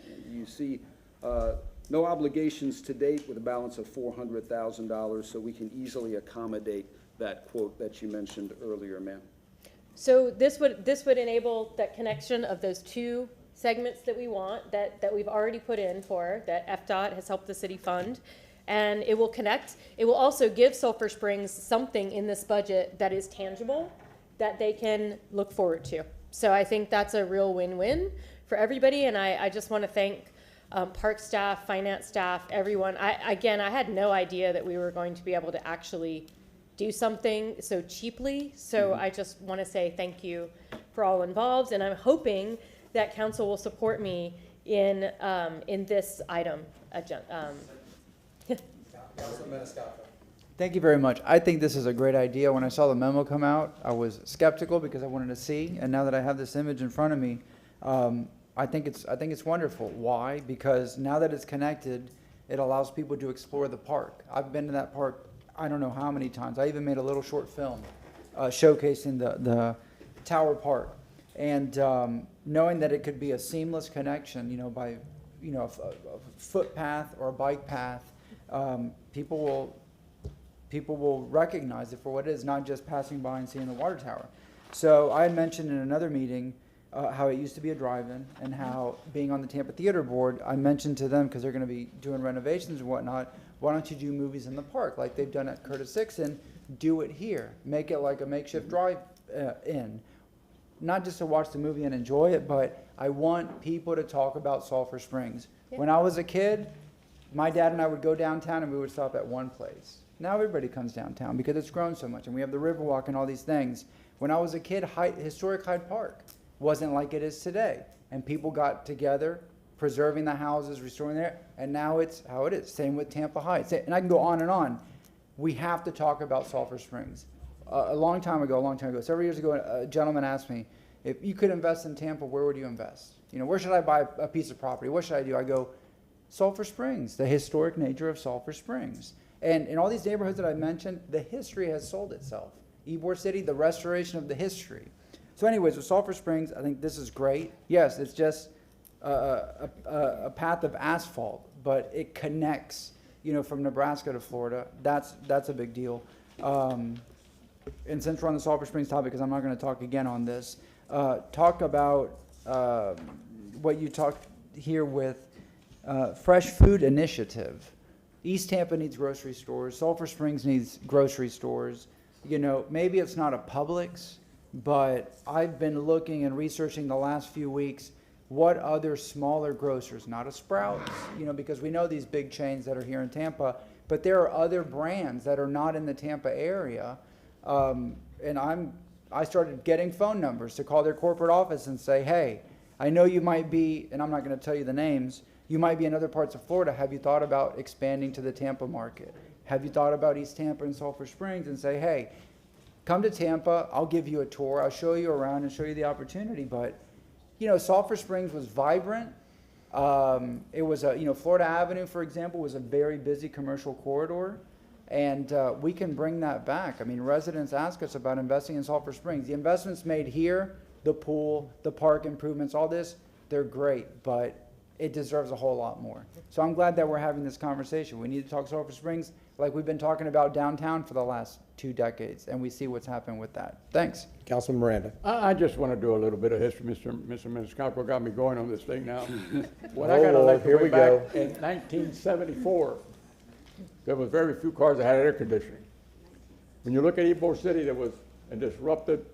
[SPEAKER 5] And you see no obligations to date with a balance of $400,000, so we can easily accommodate that quote that you mentioned earlier, ma'am.
[SPEAKER 6] So this would enable that connection of those two segments that we want, that we've already put in for, that FDOT has helped the city fund, and it will connect. It will also give Sulphur Springs something in this budget that is tangible, that they can look forward to. So I think that's a real win-win for everybody, and I just want to thank park staff, finance staff, everyone. I had no idea that we were going to be able to actually do something so cheaply. So I just want to say thank you for all involved, and I'm hoping that council will support me in this item.
[SPEAKER 12] Thank you very much. I think this is a great idea. When I saw the memo come out, I was skeptical because I wanted to see, and now that I have this image in front of me, I think it's wonderful. Why? Because now that it's connected, it allows people to explore the park. I've been to that park I don't know how many times. I even made a little short film showcasing the Tower Park. And knowing that it could be a seamless connection, by, a footpath or a bike path, people will recognize it for what it is, not just passing by and seeing the water tower. So I had mentioned in another meeting how it used to be a drive-in, and how being on the Tampa Theater Board, I mentioned to them, because they're going to be doing renovations and whatnot, why don't you do movies in the park like they've done at Curtis Dixon? Do it here. Make it like a makeshift drive-in. Not just to watch the movie and enjoy it, but I want people to talk about Sulphur Springs. Yeah. When I was a kid, My dad and I would go downtown and we would stop at one place. Now everybody comes downtown because it's grown so much and we have the Riverwalk and all these things. When I was a kid, historic Hyde Park wasn't like it is today. And people got together, preserving the houses, restoring there, and now it's how it is. Same with Tampa Heights. And I can go on and on. We have to talk about Sulphur Springs. A long time ago, several years ago, a gentleman asked me, if you could invest in Tampa, where would you invest? You know, where should I buy a piece of property? What should I do? I go, Sulphur Springs, the historic nature of Sulphur Springs. And in all these neighborhoods that I mentioned, the history has sold itself. Ybor City, the restoration of the history. So anyways, with Sulphur Springs, I think this is great. Yes, it's just a path of asphalt, but it connects, you know, from Nebraska to Florida. That's a big deal. And since we're on the Sulphur Springs topic, because I'm not going to talk again on this, talk about what you talked here with Fresh Food Initiative. East Tampa needs grocery stores. Sulphur Springs needs grocery stores. You know, maybe it's not a Publix, but I've been looking and researching the last few weeks what other smaller grocers, not a Sprouts, you know, because we know these big chains that are here in Tampa, but there are other brands that are not in the Tampa area. And I started getting phone numbers to call their corporate office and say, hey, I know you might be, and I'm not going to tell you the names, you might be in other parts of Florida. Have you thought about expanding to the Tampa market? Have you thought about East Tampa and Sulphur Springs and say, hey, come to Tampa, I'll give you a tour, I'll show you around and show you the opportunity. But, you know, Sulphur Springs was vibrant. It was a, you know, Florida Avenue, for example, was a very busy commercial corridor. And we can bring that back. I mean, residents ask us about investing in Sulphur Springs. The investments made here, the pool, the park improvements, all this, they're great, but it deserves a whole lot more. So I'm glad that we're having this conversation. We need to talk Sulphur Springs like we've been talking about downtown for the last 2 decades, and we see what's happened with that. Thanks.
[SPEAKER 1] Councilman Miranda.
[SPEAKER 7] I just want to do a little bit of history. Mr. Maniscalco got me going on this thing now. When I got elected
[SPEAKER 1] here we
[SPEAKER 7] way back
[SPEAKER 1] go.
[SPEAKER 7] in 1974, there was very few cars that had air conditioning. When you look at Ybor City, there was a disrupted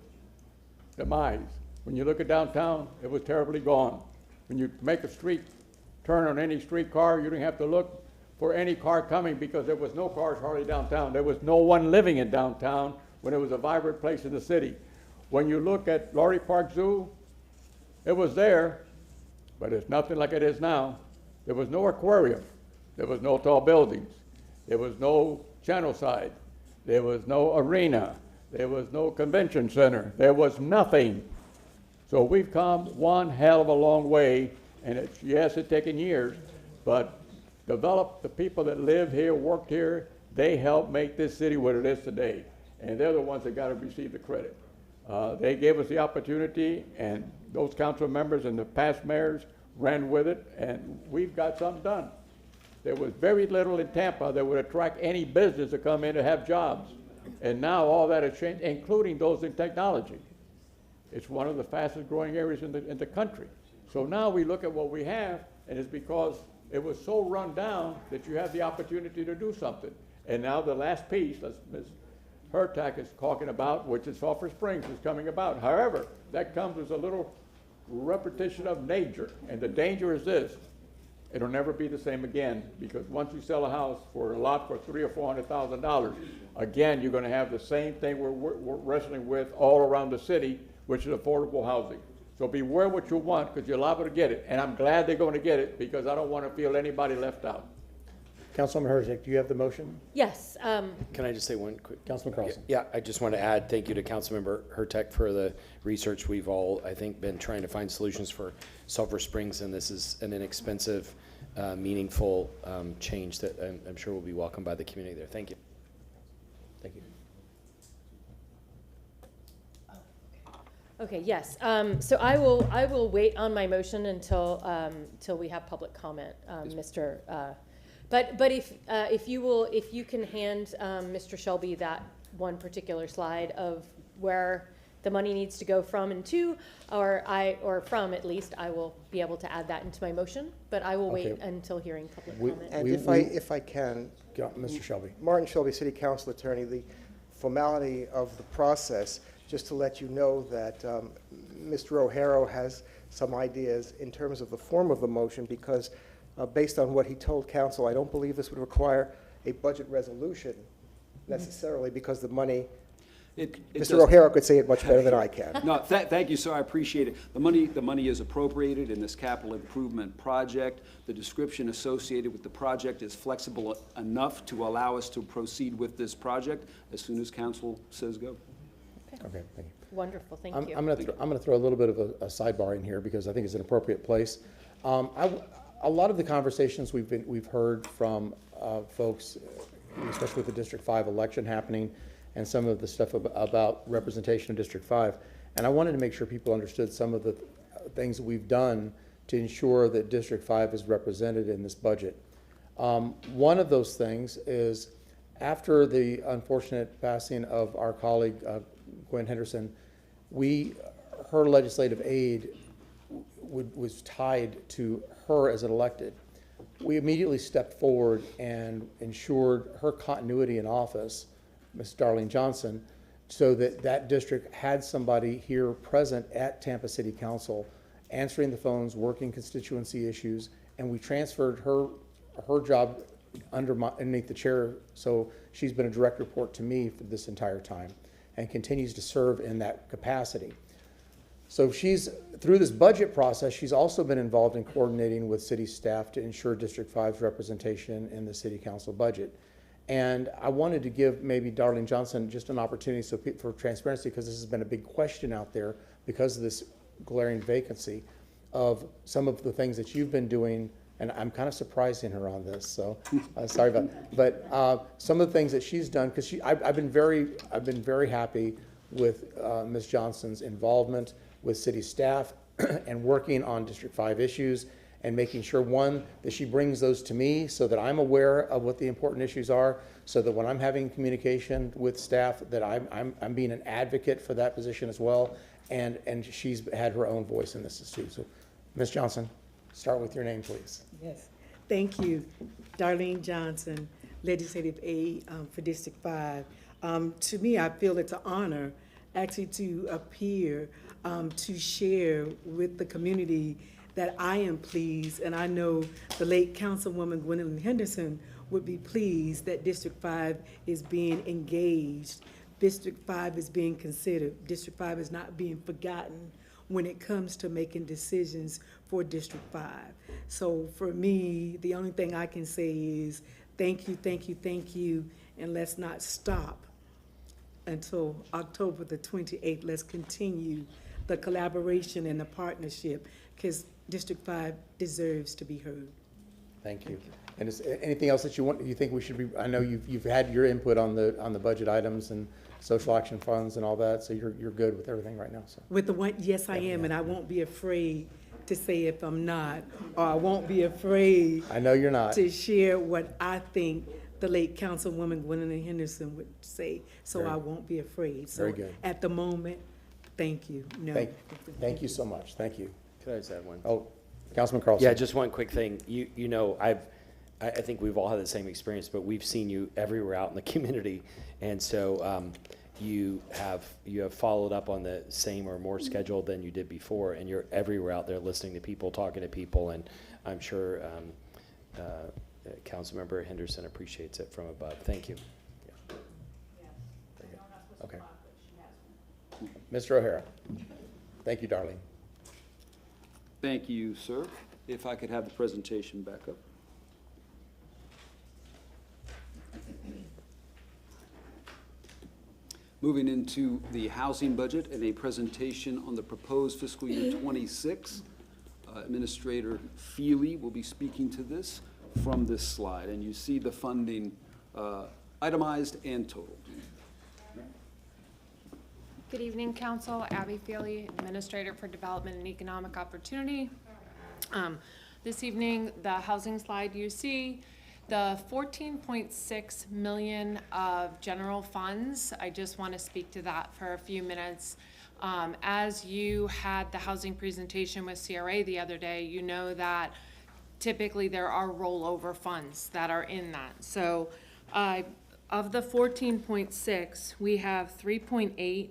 [SPEAKER 7] demise. When you look at downtown, it was terribly gone. When you make a street turn on any streetcar, you didn't have to look for any car coming because there was no cars hardly downtown. There was no one living in downtown when it was a vibrant place in the city. When you look at Laurie Park Zoo, it was there, but it's nothing like it is now. There was no aquarium. There was no tall buildings. There was no channel side. There was no arena. There was no convention center. There was nothing. So we've come one hell of a long way, and it's, yes, it's taken years, but develop the people that live here, worked here, they helped make this city what it is today. And they're the ones that got to receive the credit. They gave us the opportunity, and those council members and the past mayors ran with it, and we've got something done. There was very little in Tampa that would attract any business to come in to have jobs. And now all that has changed, including those in technology. It's one of the fastest growing areas in the country. So now we look at what we have, and it's because it was so run down that you have the opportunity to do something. And now the last piece, as Ms. Hurtak is talking about, which is Sulphur Springs, is coming about. However, that comes with a little repetition of nature. And the danger is this: it'll never be the same again, because once you sell a house for a lot for $300,000 or $400,000, again, you're going to have the same thing we're wrestling with all around the city, which is affordable housing. So beware what you want, because you're liable to get it. And I'm glad they're going to get it, because I don't want to feel anybody left out.
[SPEAKER 1] Councilwoman Hurtak, do you have the motion?
[SPEAKER 6] Yes.
[SPEAKER 3] Can I just say one quick?
[SPEAKER 1] Councilman Carlson.
[SPEAKER 3] Yeah, I just want to add thank you to Councilmember Hurtak for the research. We've all, I think, been trying to find solutions for Sulphur Springs, and this is an inexpensive, meaningful change that I'm sure will be welcomed by the community there. Thank you. Thank you.
[SPEAKER 6] Okay, yes. So I will wait on my motion until we have public comment, Mr. But if you can hand Mr. Shelby that one particular slide of where the money needs to go from and to, or from at least, I will be able to add that into my motion. But I will wait until hearing public comment.
[SPEAKER 4] And if I can,
[SPEAKER 1] Mr. Shelby.
[SPEAKER 4] Martin Shelby, City Council Attorney, the formality of the process, just to let you know that Mr. O'Hara has some ideas in terms of the form of the motion, because based on what he told council, I don't believe this would require a budget resolution necessarily, because the money,
[SPEAKER 5] It
[SPEAKER 4] Mr.
[SPEAKER 5] does-
[SPEAKER 4] O'Hara could say it much better than I can.
[SPEAKER 5] No, thank you, sir, I appreciate it. The money is appropriated in this capital improvement project. The description associated with the project is flexible enough to allow us to proceed with this project as soon as council says go.
[SPEAKER 1] Okay, thank you.
[SPEAKER 6] Wonderful, thank
[SPEAKER 1] I'm
[SPEAKER 6] you.
[SPEAKER 1] gonna throw a little bit of a sidebar in here because I think it's an appropriate place. A lot of the conversations we've heard from folks, especially with the District 5 election happening, and some of the stuff about representation of District 5, and I wanted to make sure people understood some of the things that we've done to ensure that District 5 is represented in this budget. One of those things is, after the unfortunate passing of our colleague Gwen Henderson, her legislative aid was tied to her as an elected. We immediately stepped forward and ensured her continuity in office, Ms. Darlene Johnson, so that that district had somebody here present at Tampa City Council, answering the phones, working constituency issues, and we transferred her job underneath the chair, so she's been a direct report to me for this entire time and continues to serve in that capacity. So through this budget process, she's also been involved in coordinating with city staff to ensure District 5's representation in the city council budget. And I wanted to give maybe Darlene Johnson just an opportunity for transparency, because this has been a big question out there because of this glaring vacancy of some of the things that you've been doing, and I'm kind of surprising her on this, so sorry about that. But some of the things that she's done, because I've been very happy with Ms. Johnson's involvement with city staff and working on District 5 issues, and making sure, one, that she brings those to me so that I'm aware of what the important issues are, so that when I'm having communication with staff, that I'm being an advocate for that position as well, and she's had her own voice in this too. So, Ms. Johnson, start with your name, please.
[SPEAKER 13] Yes, thank you. Darlene Johnson, Legislative Aide for District 5. To me, I feel it's an honor actually to appear to share with the community that I am pleased, and I know the late Councilwoman Gwendolyn Henderson would be pleased that District 5 is being engaged. District 5 is being considered. District 5 is not being forgotten when it comes to making decisions for District 5. So for me, the only thing I can say is thank you, thank you, thank you, and let's not stop until October the 28th. Let's continue the collaboration and the partnership, because District 5 deserves to be heard.
[SPEAKER 1] Thank you. And is anything else that you think we should be? I know you've had your input on the budget items and social action funds and all that, so you're good with everything right now. So
[SPEAKER 13] With the one, yes, I am, and I won't be afraid to say if I'm not, or I won't be afraid.
[SPEAKER 1] I know you're not.
[SPEAKER 13] To share what I think the late Councilwoman Gwendolyn Henderson would say, so I won't be afraid. So
[SPEAKER 1] Very good.
[SPEAKER 13] at the moment, thank you. No.
[SPEAKER 1] Thank you so much. Thank you.
[SPEAKER 3] Could I just add one?
[SPEAKER 1] Oh, Councilman Carlson.
[SPEAKER 3] Yeah, just one quick thing. You know, I think we've all had the same experience, but we've seen you everywhere out in the community, and so you have followed up on the same or more schedule than you did before, and you're everywhere out there listening to people, talking to people, and I'm sure Councilmember Henderson appreciates it from above. Thank you.
[SPEAKER 1] Okay. Mr. O'Hara. Thank you, Darlene.
[SPEAKER 5] Thank you, sir. If I could have the presentation back up. Moving into the housing budget and a presentation on the proposed fiscal year 26. Administrator Feely will be speaking to this from this slide, and you see the funding itemized and total.
[SPEAKER 14] Good evening, Council. Abby Feely, Administrator for Development and Economic Opportunity. This evening, the housing slide you see, the 14.6 million of general funds. I just want to speak to that for a few minutes. As you had the housing presentation with CRA the other day, you know that typically there are rollover funds that are in that. So of the 14.6, we have 3.8.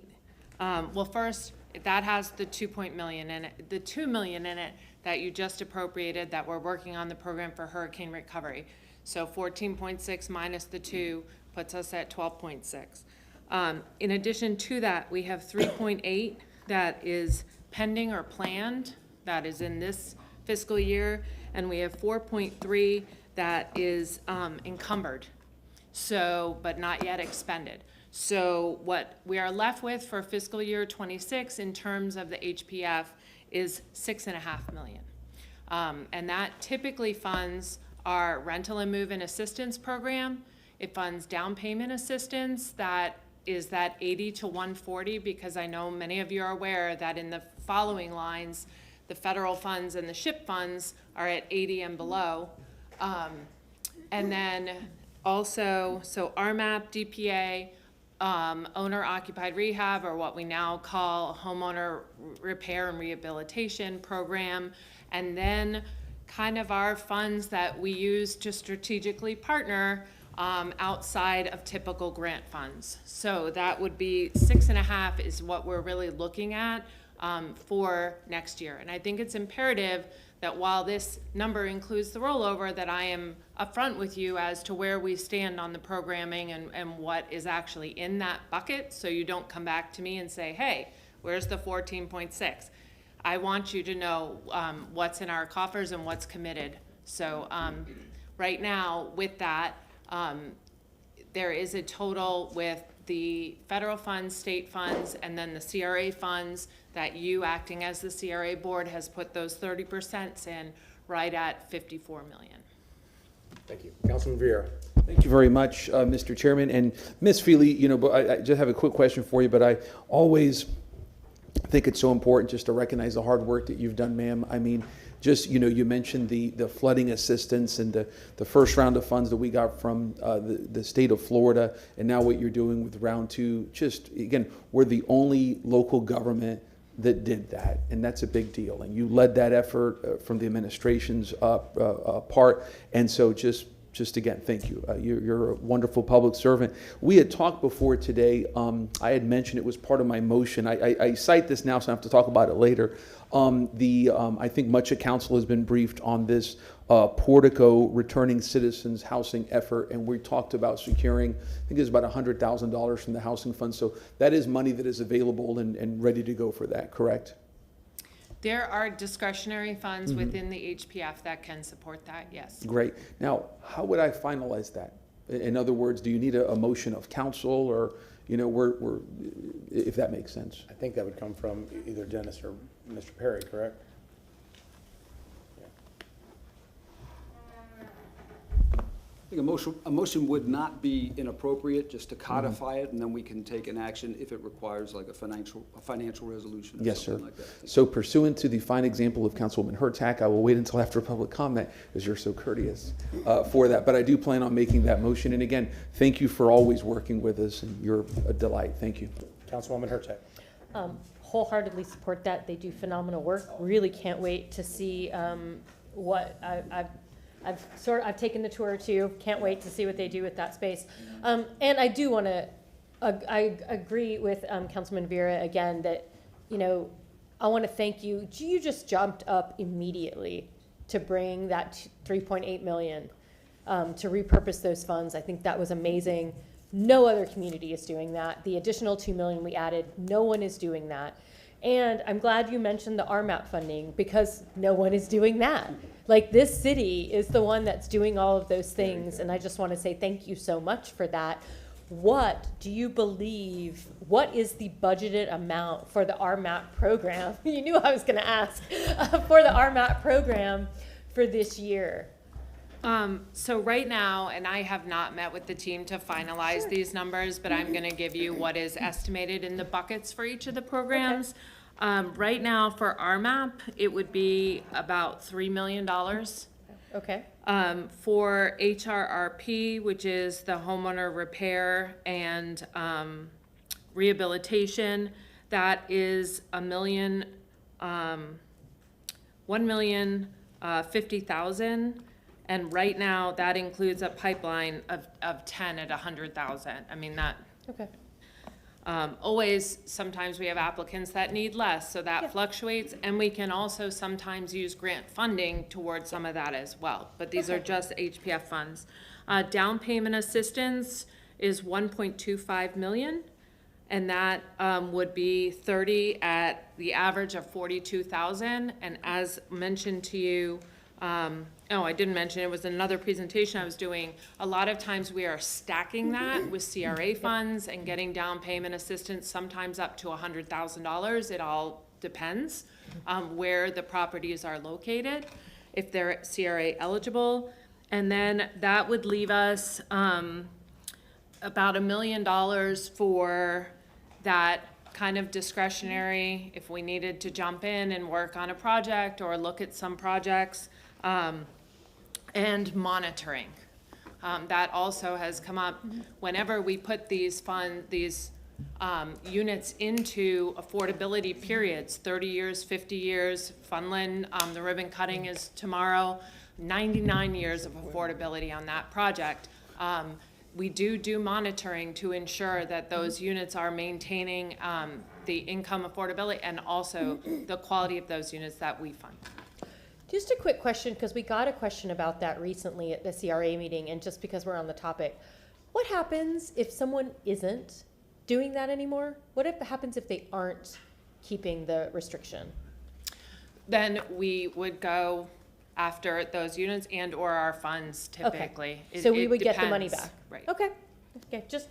[SPEAKER 14] Well, first, that has the 2 million in it. The 2 million in it, that you just appropriated that we're working on the program for hurricane recovery. So 14.6 minus the 2 puts us at 12.6. In addition to that, we have 3.8 that is pending or planned, that is in this fiscal year, and we have 4.3 that is encumbered, so, but not yet expended. So what we are left with for fiscal year 26 in terms of the HPF is $6.5 million. And that typically funds our rental and move-in assistance program. It funds down payment assistance, that is that 80 to 140, because I know many of you are aware that in the following lines, the federal funds and the SHIP funds are at 80 and below. And then also, so RMAP, DPA, owner-occupied rehab, or what we now call homeowner repair and rehabilitation program, and then kind of our funds that we use to strategically partner outside of typical grant funds. So that would be 6.5 is what we're really looking at for next year. And I think it's imperative that while this number includes the rollover, that I am upfront with you as to where we stand on the programming and what is actually in that bucket, so you don't come back to me and say, hey, where's the 14.6? I want you to know what's in our coffers and what's committed. So right now, with that, there is a total with the federal funds, state funds, and then the CRA funds that you, acting as the CRA board, has put those 30% in, right at $54 million.
[SPEAKER 1] Thank you. Councilman Vieira.
[SPEAKER 10] Thank you very much, Mr. Chairman. And Ms. Feely, you know, but I just have a quick question for you, but I always think it's so important just to recognize the hard work that you've done, ma'am. I mean, just, you know, you mentioned the flooding assistance and the first round of funds that we got from the state of Florida, and now what you're doing with round 2. Just, again, we're the only local government that did that, and that's a big deal. And you led that effort from the administration's part, and so just again, thank you. You're a wonderful public servant. We had talked before today. I had mentioned it was part of my motion. I cite this now, so I have to talk about it later. I think much of council has been briefed on this Portico returning citizens housing effort, and we talked about securing, I think it's about $100,000 from the housing fund. So that is money that is available and ready to go for that, correct?
[SPEAKER 14] There are discretionary funds within the HPF that can support that, yes.
[SPEAKER 10] Great. Now, how would I finalize that? In other words, do you need a motion of council, or, you know, if that makes sense?
[SPEAKER 1] I think that would come from either Dennis or Mr. Perry, correct?
[SPEAKER 5] I think a motion would not be inappropriate, just to codify it, and then we can take an action if it requires like a financial resolution or
[SPEAKER 10] Yes, sir.
[SPEAKER 5] something like that.
[SPEAKER 10] So pursuant to the fine example of Councilwoman Hurtak, I will wait until after public comment, as you're so courteous for that. But I do plan on making that motion. And again, thank you for always working with us, and you're a delight. Thank you.
[SPEAKER 1] Councilwoman Hurtak.
[SPEAKER 6] Wholeheartedly support that. They do phenomenal work. Really can't wait to see what I've taken the tour too. Can't wait to see what they do with that space. And I do want to, I agree with Councilman Vera again that, you know, I want to thank you. You just jumped up immediately to bring that 3.8 million to repurpose those funds. I think that was amazing. No other community is doing that. The additional 2 million we added, no one is doing that. And I'm glad you mentioned the RMAP funding, because no one is doing that. Like, this city is the one that's doing all of those things, and I just want to say thank you so much for that. What do you believe, what is the budgeted amount for the RMAP program? You knew I was going to ask, for the RMAP program for this year.
[SPEAKER 14] So right now, and I have not met with the team to finalize these numbers, but I'm going to give you what is estimated in the buckets for each of the programs. Okay. Right now for RMAP, it would be about $3 million.
[SPEAKER 6] Okay.
[SPEAKER 14] For HRRP, which is the homeowner repair and rehabilitation, that is $1,050,000. And right now, that includes a pipeline of 10 at 100,000. I mean, that.
[SPEAKER 6] Okay.
[SPEAKER 14] Always, sometimes we have applicants that need less, so that fluctuates, and we can also sometimes use grant funding towards some of that as well. But these are just HPF funds. Down payment assistance is 1.25 million, and that would be 30 at the average of 42,000. And as mentioned to you, I didn't mention, it was another presentation I was doing. A lot of times we are stacking that with CRA funds and getting down payment assistance, sometimes up to $100,000. It all depends where the properties are located, if they're CRA eligible. And then that would leave us about $1 million for that kind of discretionary, if we needed to jump in and work on a project or look at some projects. And monitoring. That also has come up whenever we put these units into affordability periods, 30 years, 50 years, Funland, the ribbon cutting is tomorrow, 99 years of affordability on that project. We do monitoring to ensure that those units are maintaining the income affordability and also the quality of those units that we fund.
[SPEAKER 6] Just a quick question, because we got a question about that recently at the CRA meeting, and just because we're on the topic, what happens if someone isn't doing that anymore? What happens if they aren't keeping the restriction?
[SPEAKER 14] Then we would go after those units and or our funds typically.
[SPEAKER 6] Okay. So we would get the money back?
[SPEAKER 14] Right.
[SPEAKER 6] Okay, just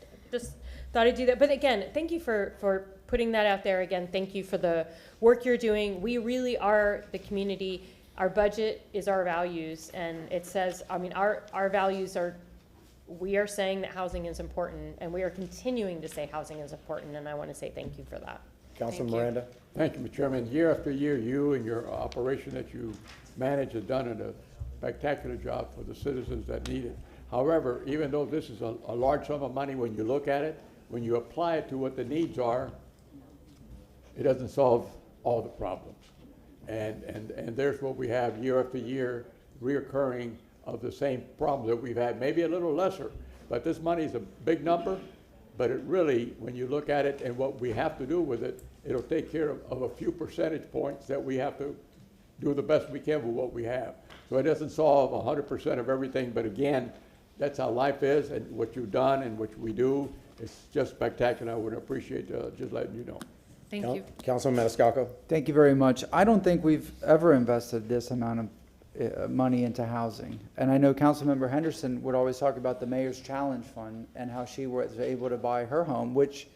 [SPEAKER 6] thought I'd do that. But again, thank you for putting that out there. Again, thank you for the work you're doing. We really are the community. Our budget is our values, and it says, I mean, our values are, we are saying that housing is important, and we are continuing to say housing is important, and I want to say thank you for that.
[SPEAKER 1] Councilman Miranda?
[SPEAKER 7] Thank you, Mr. Chairman. Year after year, you and your operation that you manage has done a spectacular job for the citizens that need it. However, even though this is a large sum of money, when you look at it, when you apply it to what the needs are, it doesn't solve all the problems. And there's what we have year after year, reoccurring of the same problems that we've had, maybe a little lesser. But this money is a big number, but it really, when you look at it and what we have to do with it, it'll take care of a few percentage points that we have to do the best we can with what we have. So it doesn't solve 100% of everything, but again, that's how life is, and what you've done and what we do, it's just spectacular. I would appreciate just letting you know.
[SPEAKER 14] Thank you.
[SPEAKER 1] Councilman Maniscalco?
[SPEAKER 12] Thank you very much. I don't think we've ever invested this amount of money into housing. And I know Councilmember Henderson would always talk about the Mayor's Challenge Fund and how she was able to buy her home, which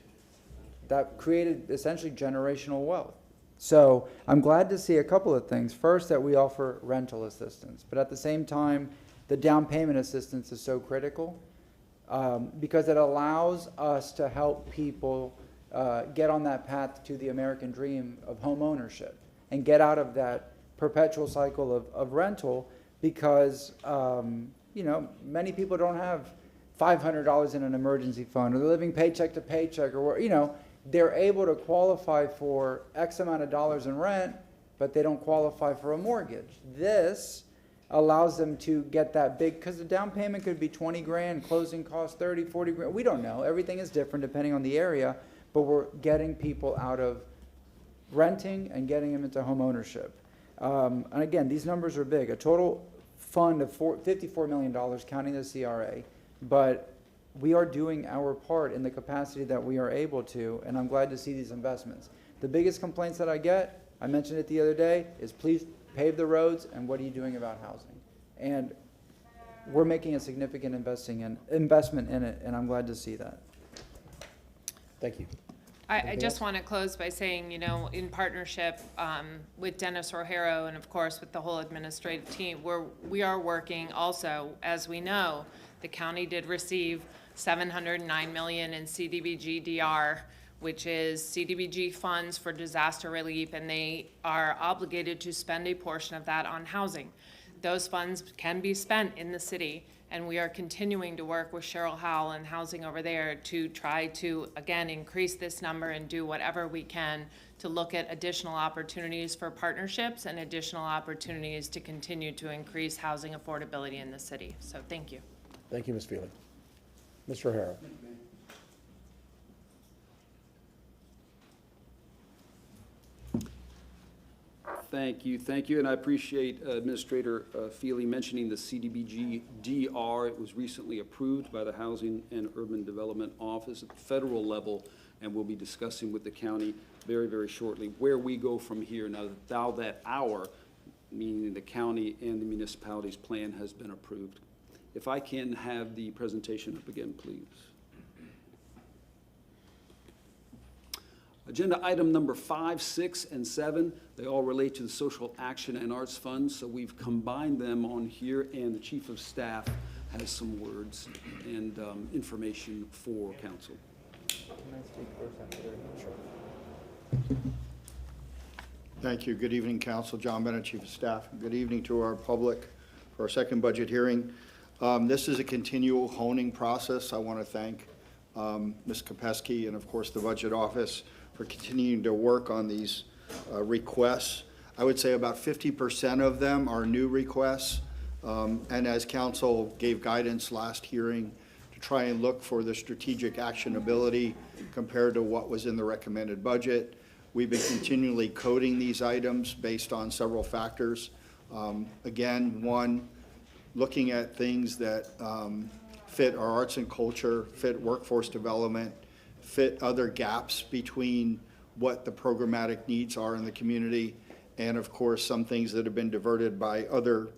[SPEAKER 12] that created essentially generational wealth. So I'm glad to see a couple of things. First, that we offer rental assistance, but at the same time, the down payment assistance is so critical because it allows us to help people get on that path to the American dream of home ownership and get out of that perpetual cycle of rental because, many people don't have $500 in an emergency fund, or they're living paycheck to paycheck, or, they're able to qualify for X amount of dollars in rent, but they don't qualify for a mortgage. This allows them to get that big, because the down payment could be 20 grand, closing costs 30, 40 grand. We don't know. Everything is different depending on the area, but we're getting people out of renting and getting them into home ownership. And again, these numbers are big. A total fund of $54 million, counting the CRA, but we are doing our part in the capacity that we are able to, and I'm glad to see these investments. The biggest complaints that I get, I mentioned it the other day, is please pave the roads, and what are you doing about housing? And we're making a significant investment in it, and I'm glad to see that.
[SPEAKER 1] Thank you.
[SPEAKER 14] I just want to close by saying, in partnership with Dennis Rojero and of course with the whole administrative team, we are working also, as we know, the county did receive $709 million in CDBG DR, which is CDBG funds for disaster relief, and they are obligated to spend a portion of that on housing. Those funds can be spent in the city, and we are continuing to work with Cheryl Howell and housing over there to try to, again, increase this number and do whatever we can to look at additional opportunities for partnerships and additional opportunities to continue to increase housing affordability in the city. So thank you.
[SPEAKER 1] Thank you, Ms. Feely. Mr. O'Hara.
[SPEAKER 5] Thank you, and I appreciate Administrator Feely mentioning the CDBG DR. It was recently approved by the Housing and Urban Development Office at the federal level, and we'll be discussing with the county very, very shortly where we go from here. Now that our, meaning the county and the municipality's plan has been approved. If I can have the presentation up again, please. Agenda item number 5, 6, and 7, they all relate to the Social Action and Arts Fund, so we've combined them on here, and the Chief of Staff has some words and information for council.
[SPEAKER 15] Thank you. Good evening, Council. John Bennett, Chief of Staff. Good evening to our public for our second budget hearing. This is a continual honing process. I want to thank Ms. Kopesky and, of course, the Budget Office for continuing to work on these requests. I would say about 50% of them are new requests. And as Council gave guidance last hearing to try and look for the strategic actionability compared to what was in the recommended budget, we've been continually coding these items based on several factors. Again, one, looking at things that fit our arts and culture, fit workforce development, fit other gaps between what the programmatic needs are in the community, and of course, some things that have been diverted by other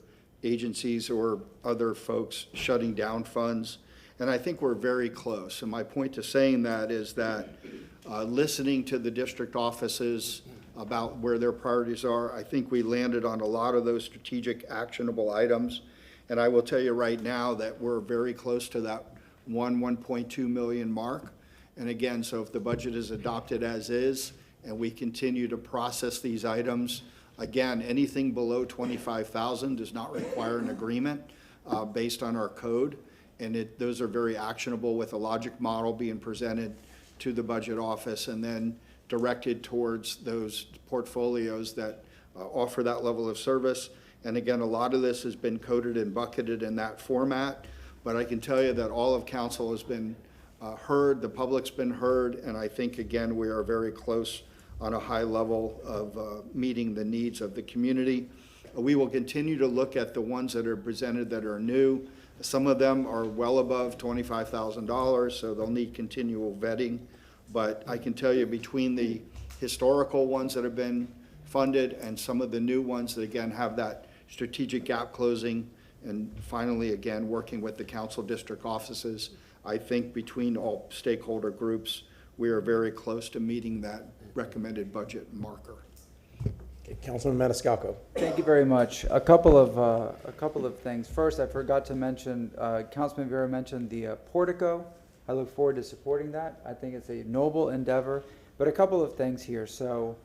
[SPEAKER 15] agencies or other folks shutting down funds. And I think we're very close. And my point to saying that is that listening to the district offices about where their priorities are, I think we landed on a lot of those strategic actionable items. And I will tell you right now that we're very close to that 1.2 million mark. And again, so if the budget is adopted as is, and we continue to process these items, again, anything below 25,000 does not require an agreement based on our code. And those are very actionable with a logic model being presented to the Budget Office and then directed towards those portfolios that offer that level of service. And again, a lot of this has been coded and bucketed in that format, but I can tell you that all of council has been heard, the public's been heard, and I think, again, we are very close on a high level of meeting the needs of the community. We will continue to look at the ones that are presented that are new. Some of them are well above $25,000, so they'll need continual vetting. But I can tell you between the historical ones that have been funded and some of the new ones that, again, have that strategic gap closing, and finally, again, working with the council district offices, I think between all stakeholder groups, we are very close to meeting that recommended budget marker.
[SPEAKER 1] Okay, Councilman Maniscalco.
[SPEAKER 12] Thank you very much. A couple of things. First, I forgot to mention, Councilman Vera mentioned the portico. I look forward to supporting that. I think it's a noble endeavor. But a couple of things here. So,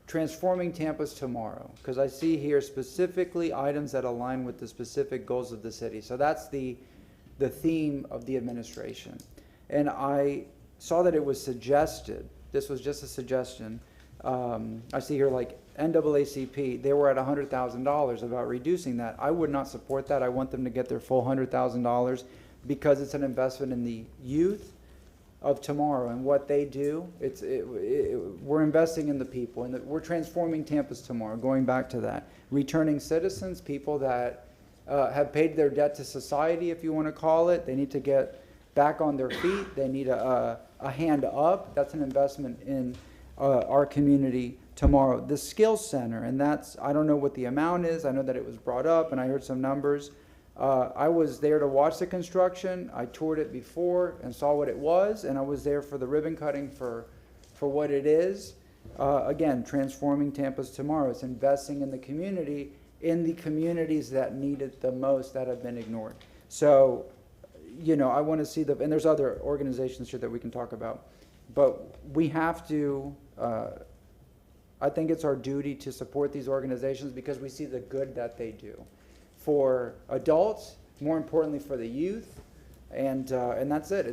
[SPEAKER 12] transforming Tampa's tomorrow, because I see here specifically items that align with the specific goals of the city. So that's the theme of the administration. And I saw that it was suggested, this was just a suggestion, I see here like NAACP, they were at $100,000 about reducing that. I would not support that. I want them to get their full $100,000 because it's an investment in the youth of tomorrow and what they do. We're investing in the people, and we're transforming Tampa's tomorrow, going back to that. Returning citizens, people that have paid their debt to society, if you want to call it. They need to get back on their feet. They need a hand up. That's an investment in our community tomorrow. The Skills Center, and that's, I don't know what the amount is. I know that it was brought up, and I heard some numbers. I was there to watch the construction. I toured it before and saw what it was, and I was there for the ribbon cutting for what it is. Again, transforming Tampa's tomorrow. It's investing in the communities that need it the most, that have been ignored. So, you know, I want to see and there's other organizations here that we can talk about, but we have to, I think it's our duty to support these organizations because we see the good that they do for adults, more importantly for the youth, and that's it.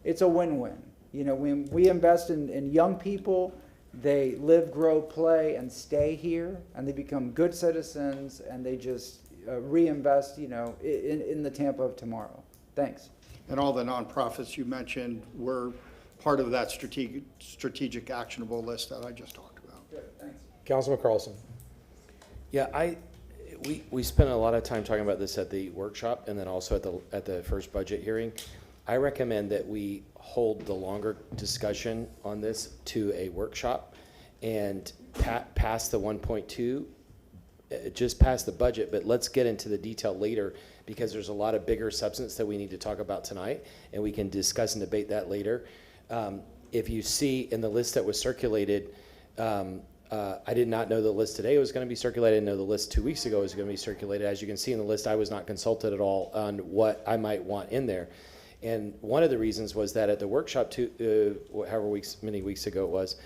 [SPEAKER 12] It's a win-win. You know, when we invest in young people, they live, grow, play, and stay here, and they become good citizens, and they just reinvest, you know, in the Tampa of tomorrow. Thanks.
[SPEAKER 15] And all the nonprofits you mentioned were part of that strategic actionable list that I just talked about.
[SPEAKER 12] Good, thanks.
[SPEAKER 1] Councilman Carlson.
[SPEAKER 3] Yeah, we spent a lot of time talking about this at the workshop and then also at the first budget hearing. I recommend that we hold the longer discussion on this to a workshop and pass the 1.2, just pass the budget, but let's get into the detail later because there's a lot of bigger substance that we need to talk about tonight, and we can discuss and debate that later. If you see in the list that was circulated, I did not know the list today was going to be circulated. I didn't know the list 2 weeks ago was going to be circulated. As you can see in the list, I was not consulted at all on what I might want in there. And one of the reasons was that at the workshop, many weeks ago it was,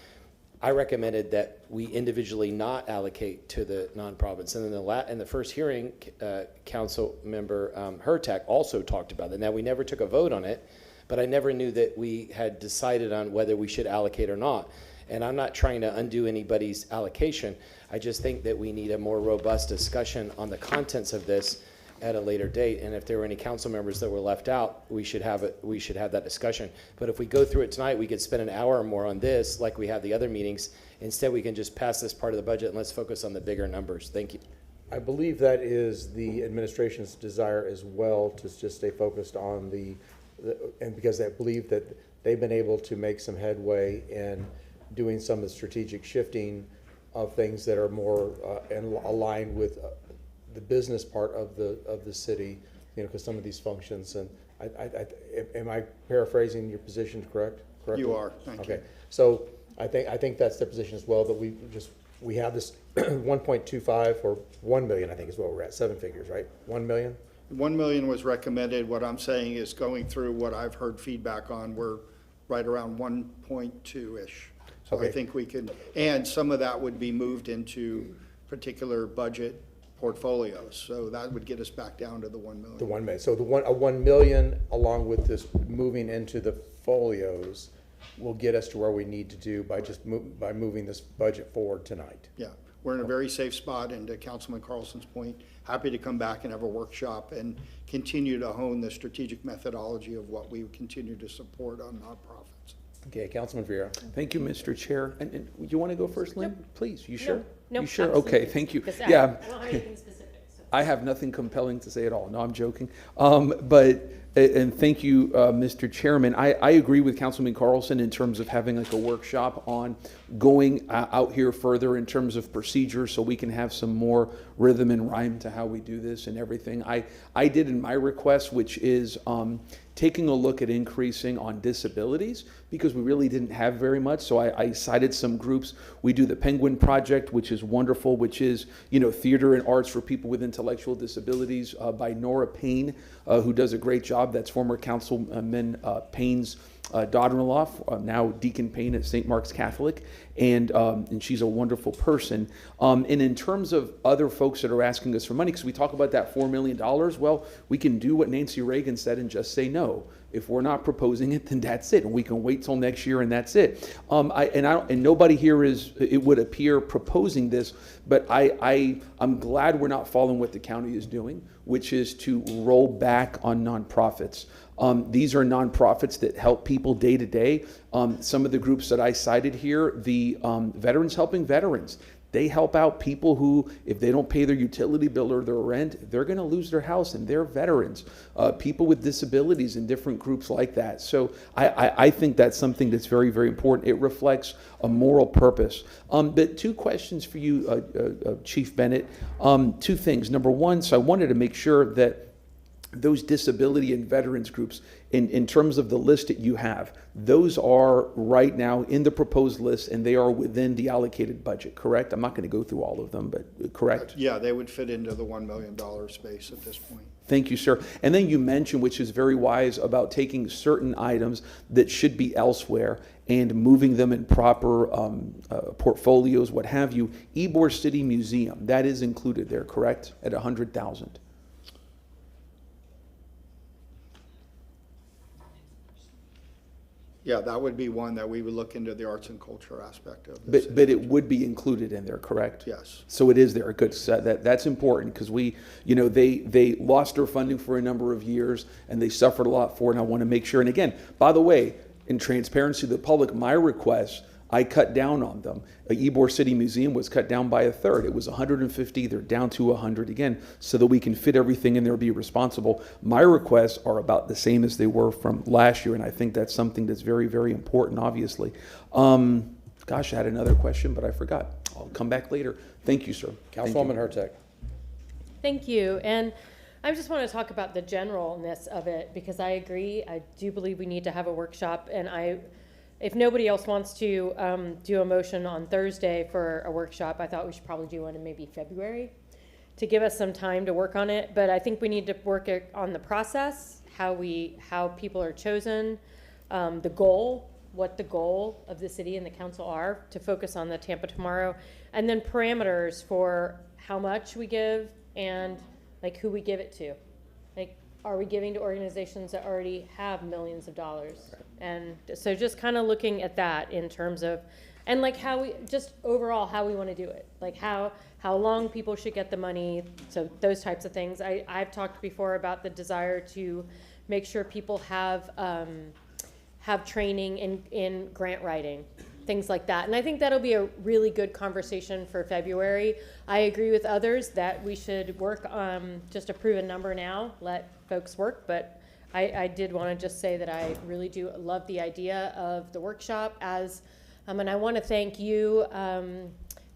[SPEAKER 3] I recommended that we individually not allocate to the nonprofits. And then in the first hearing, Council Member Hurtak also talked about it. Now, we never took a vote on it, but I never knew that we had decided on whether we should allocate or not. And I'm not trying to undo anybody's allocation. I just think that we need a more robust discussion on the contents of this at a later date. And if there were any council members that were left out, we should have that discussion. But if we go through it tonight, we could spend an hour or more on this like we have the other meetings. Instead, we can just pass this part of the budget and let's focus on the bigger numbers. Thank you.
[SPEAKER 1] I believe that is the administration's desire as well, to just stay focused on and because I believe that they've been able to make some headway in doing some of the strategic shifting of things that are more aligned with the business part of the city, because some of these functions, and am I paraphrasing your position correctly?
[SPEAKER 15] You are, thank you.
[SPEAKER 1] Okay, so I think that's the position as well, that we have this 1.25 or 1 million, I think is what we're at, 7 figures, right? 1 million?
[SPEAKER 15] 1 million was recommended. What I'm saying is, going through what I've heard feedback on, we're right around 1.2-ish. So
[SPEAKER 1] Okay.
[SPEAKER 15] I think we could, and some of that would be moved into particular budget portfolios. So that would get us back down to the 1 million.
[SPEAKER 1] The 1 million. So a 1 million along with this moving into the folios will get us to where we need to do by moving this budget forward tonight.
[SPEAKER 15] Yeah, we're in a very safe spot, and to Councilman Carlson's point, happy to come back and have a workshop and continue to hone the strategic methodology of what we continue to support on nonprofits.
[SPEAKER 1] Okay, Councilman Vieira.
[SPEAKER 10] Thank you, Mr. Chair. And you want to go first, Lynn? Please, you sure?
[SPEAKER 6] No,
[SPEAKER 10] You sure?
[SPEAKER 6] absolutely.
[SPEAKER 10] Okay, thank you.
[SPEAKER 6] Because
[SPEAKER 10] Yeah.
[SPEAKER 6] I don't have anything specific, so.
[SPEAKER 10] I have nothing compelling to say at all. No, I'm joking. And thank you, Mr. Chairman. I agree with Councilman Carlson in terms of having like a workshop on going out here further in terms of procedures, so we can have some more rhythm and rhyme to how we do this and everything. I did in my request, which is taking a look at increasing on disabilities, because we really didn't have very much. So I cited some groups. We do the Penguin Project, which is wonderful, which is, theater and arts for people with intellectual disabilities, by Nora Payne, who does a great job. That's former Councilman Payne's daughter-in-law, now Deacon Payne at St. Mark's Catholic, and she's a wonderful person. And in terms of other folks that are asking us for money, because we talk about that $4 million, well, we can do what Nancy Reagan said and just say no. If we're not proposing it, then that's it, and we can wait till next year, and that's it. And nobody here is, it would appear, proposing this, but I'm glad we're not following what the county is doing, which is to roll back on nonprofits. These are nonprofits that help people day to day. Some of the groups that I cited here, the Veterans Helping Veterans, they help out people who, if they don't pay their utility bill or their rent, they're going to lose their house, and they're veterans. People with disabilities and different groups like that. So I think that's something that's very, very important. It reflects a moral purpose. But 2 questions for you, Chief Bennett. 2 things. Number one, so I wanted to make sure that those disability and veterans groups, in terms of the list that you have, those are right now in the proposed list, and they are within the allocated budget, correct? I'm not going to go through all of them, but correct?
[SPEAKER 15] Yeah, they would fit into the $1 million space at this point.
[SPEAKER 10] Thank you, sir. And then you mentioned, which is very wise, about taking certain items that should be elsewhere and moving them in proper portfolios, what have you. Ybor City Museum, that is included there, correct? At $100,000.
[SPEAKER 15] Yeah, that would be one that we would look into, the arts and culture aspect of this.
[SPEAKER 10] But it would be included in there, correct?
[SPEAKER 15] Yes.
[SPEAKER 10] So it is there. Good. So that's important, because they lost their funding for a number of years, and they suffered a lot for it. And I want to make sure. And again, by the way, in transparency to the public, my request, I cut down on them. Ybor City Museum was cut down by a third. It was 150, they're down to 100 again, so that we can fit everything in there, be responsible. My requests are about the same as they were from last year, and I think that's something that's very, very important, obviously. Gosh, I had another question, but I forgot. I'll come back later. Thank you, sir.
[SPEAKER 1] Councilwoman Hurtak.
[SPEAKER 6] Thank you. And I just want to talk about the generalness of it, because I agree. I do believe we need to have a workshop, and if nobody else wants to do a motion on Thursday for a workshop, I thought we should probably do one in maybe February to give us some time to work on it. But I think we need to work on the process, how people are chosen, the goal, what the goal of the city and the council are, to focus on the Tampa Tomorrow, and then parameters for how much we give and like who we give it to. Like, are we giving to organizations that already have millions of dollars? And so just kind of looking at that in terms of, and like how we, just overall how we want to do it, like how long people should get the money, so those types of things. I've talked before about the desire to make sure people have training in grant writing, things like that. And I think that'll be a really good conversation for February. I agree with others that we should work on just approve a number now, let folks work, but I did want to just say that I really do love the idea of the workshop and I want to thank you,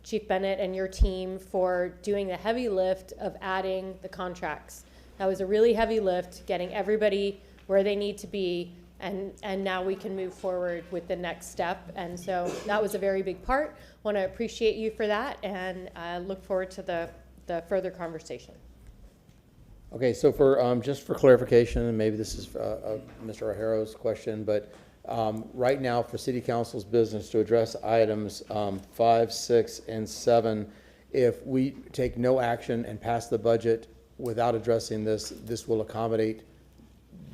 [SPEAKER 6] Chief Bennett, and your team for doing the heavy lift of adding the contracts. That was a really heavy lift, getting everybody where they need to be, and now we can move forward with the next step. And so that was a very big part. Want to appreciate you for that, and I look forward to the further conversation.
[SPEAKER 1] Okay, so for, just for clarification, and maybe this is Mr. O'Hara's question, but right now for City Council's business to address items 5, 6, and 7, if we take no action and pass the budget without addressing this, this will accommodate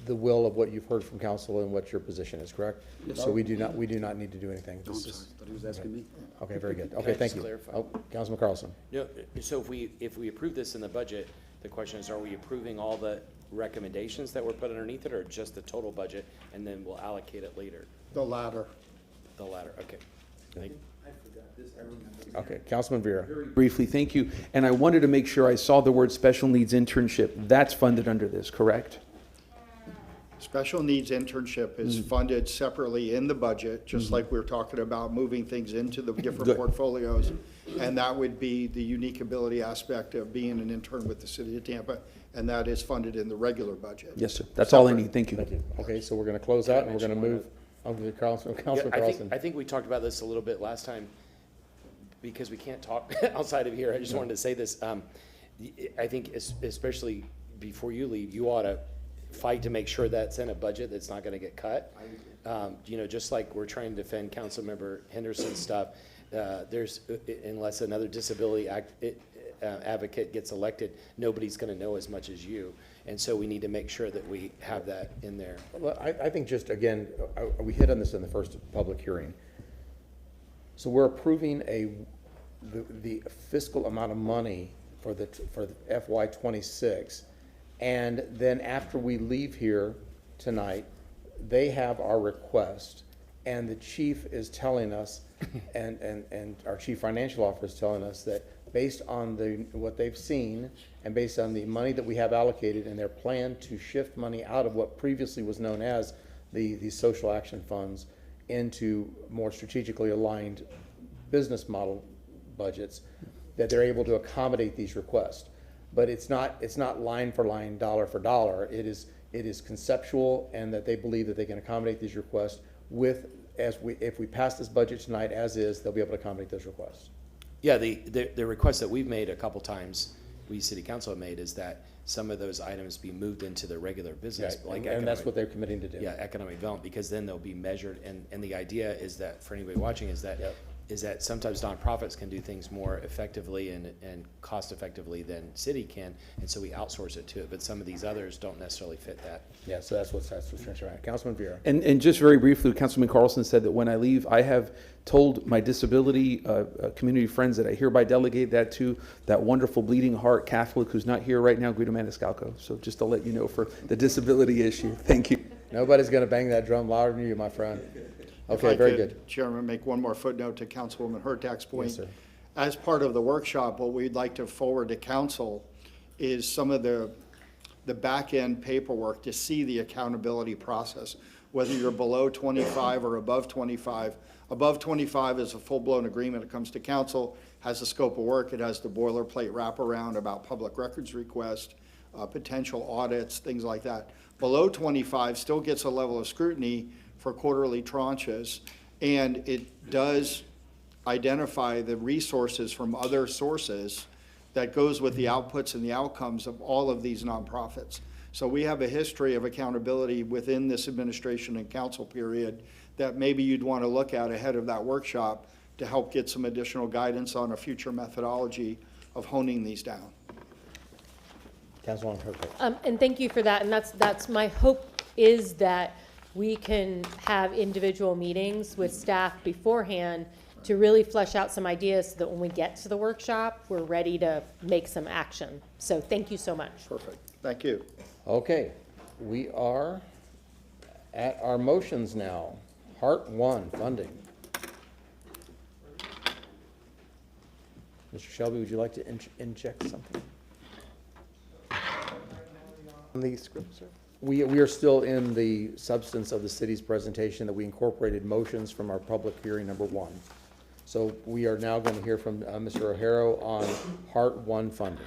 [SPEAKER 1] the will of what you've heard from council and what your position is, correct?
[SPEAKER 5] Yes,
[SPEAKER 1] So we do not need to do anything.
[SPEAKER 5] Oh, I'm sorry, I thought he was asking me.
[SPEAKER 1] Okay, very good.
[SPEAKER 3] Can I
[SPEAKER 1] Okay, thank
[SPEAKER 3] just
[SPEAKER 1] you.
[SPEAKER 3] clarify?
[SPEAKER 1] Oh, Councilman Carlson.
[SPEAKER 3] No, so if we approve this in the budget, the question is, are we approving all the recommendations that were put underneath it, or just the total budget, and then we'll allocate it later?
[SPEAKER 15] The latter.
[SPEAKER 3] The latter, okay. Thank you.
[SPEAKER 1] Okay, Councilman Vera.
[SPEAKER 10] Briefly, thank you. And I wanted to make sure I saw the word special needs internship. That's funded under this, correct?
[SPEAKER 15] Special needs internship is funded separately in the budget, just like we were talking about moving things into the different
[SPEAKER 10] Good.
[SPEAKER 15] portfolios. And that would be the unique ability aspect of being an intern with the city of Tampa, and that is funded in the regular budget.
[SPEAKER 10] Yes, sir. That's all I need. Thank you.
[SPEAKER 1] Thank you. Okay, so we're going to close out and we're going to move over to Councilman
[SPEAKER 3] Yeah,
[SPEAKER 1] Carlson.
[SPEAKER 3] I think we talked about this a little bit last time, because we can't talk outside of here. I just wanted to say this. I think especially before you leave, you ought to fight to make sure that's in a budget that's not going to get cut. You know, just like we're trying to defend Councilmember Henderson's stuff, unless another disability advocate gets elected, nobody's going to know as much as you. And so we need to make sure that we have that in there.
[SPEAKER 1] Well, I think just, again, we hit on this in the first public hearing. So we're approving the fiscal amount of money for the FY '26. And then after we leave here tonight, they have our request, and the chief is telling us, and our chief financial officer is telling us that based on what they've seen, and based on the money that we have allocated and their plan to shift money out of what previously was known as the social action funds into more strategically aligned business model budgets, that they're able to accommodate these requests. But it's not line for line, dollar for dollar. It is conceptual, and that they believe that they can accommodate these requests if we pass this budget tonight as is, they'll be able to accommodate those requests.
[SPEAKER 3] Yeah, the request that we've made a couple times, we city council have made, is that some of those items be moved into the regular business,
[SPEAKER 1] Right, and that's what they're committing to do.
[SPEAKER 3] Yeah, economic development, because then they'll be measured, and the idea is that, for anybody watching, is that
[SPEAKER 1] Yep.
[SPEAKER 3] is that sometimes nonprofits can do things more effectively and cost effectively than city can, and so we outsource it to it, but some of these others don't necessarily fit that.
[SPEAKER 1] Yeah, so that's what's right. Councilman Vera.
[SPEAKER 10] And just very briefly, Councilman Carlson said that when I leave, I have told my disability community friends that I hereby delegate that to that wonderful bleeding heart Catholic who's not here right now, Guido Maniscalco. So just to let you know for the disability issue. Thank you.
[SPEAKER 1] Nobody's going to bang that drum louder than you, my friend.
[SPEAKER 15] If
[SPEAKER 1] Okay,
[SPEAKER 15] I
[SPEAKER 1] very
[SPEAKER 15] could,
[SPEAKER 1] good.
[SPEAKER 15] Chairman, make one more footnote to Councilwoman Hurtak's point.
[SPEAKER 1] Yes, sir.
[SPEAKER 15] As part of the workshop, what we'd like to forward to council is some of the back-end paperwork to see the accountability process, whether you're below 25 or above 25. Above 25 is a full-blown agreement. It comes to council, has the scope of work, it has the boilerplate wraparound about public records request, potential audits, things like that. Below 25 still gets a level of scrutiny for quarterly tranches, and it does identify the resources from other sources that goes with the outputs and the outcomes of all of these nonprofits. So we have a history of accountability within this administration and council period that maybe you'd want to look at ahead of that workshop to help get some additional guidance on a future methodology of honing these down.
[SPEAKER 1] Councilwoman Hurtak.
[SPEAKER 6] And thank you for that, and that's my hope is that we can have individual meetings with staff beforehand to really flesh out some ideas so that when we get to the workshop, we're ready to make some action. So thank you so much.
[SPEAKER 15] Perfect. Thank you.
[SPEAKER 1] Okay, we are at our motions now. Part 1, funding. Mr. Shelby, would you like to inject something?
[SPEAKER 4] On the script, sir?
[SPEAKER 1] We are still in the substance of the city's presentation that we incorporated motions from our public hearing number 1. So we are now going to hear from Mr. O'Hara on Part 1 funding.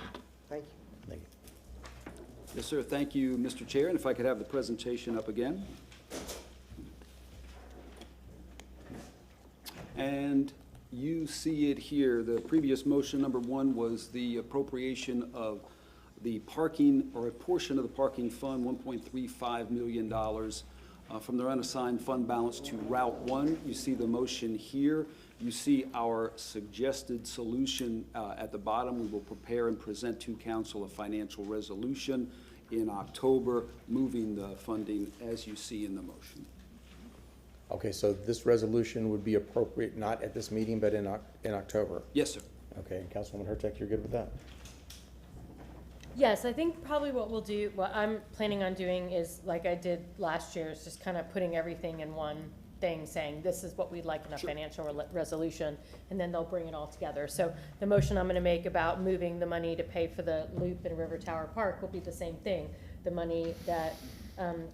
[SPEAKER 4] Thank you.
[SPEAKER 1] Thank you.
[SPEAKER 5] Yes, sir. Thank you, Mr. Chair. And if I could have the presentation up again. And you see it here. The previous motion, number 1, was the appropriation of the parking, or a portion of the parking fund, $1.35 million from their unassigned fund balance to Route 1. You see the motion here. You see our suggested solution at the bottom. We will prepare and present to council a financial resolution in October, moving the funding as you see in the motion.
[SPEAKER 1] Okay, so this resolution would be appropriate not at this meeting, but in October?
[SPEAKER 5] Yes, sir.
[SPEAKER 1] Okay, and Councilwoman Hurtak, you're good with that?
[SPEAKER 6] Yes, I think probably what we'll do, what I'm planning on doing is, like I did last year, is just kind of putting everything in one thing, saying this is what we'd like in a financial resolution, and then they'll bring it all together. So the motion I'm going to make about moving the money to pay for the loop in River Tower Park will be the same thing. The money that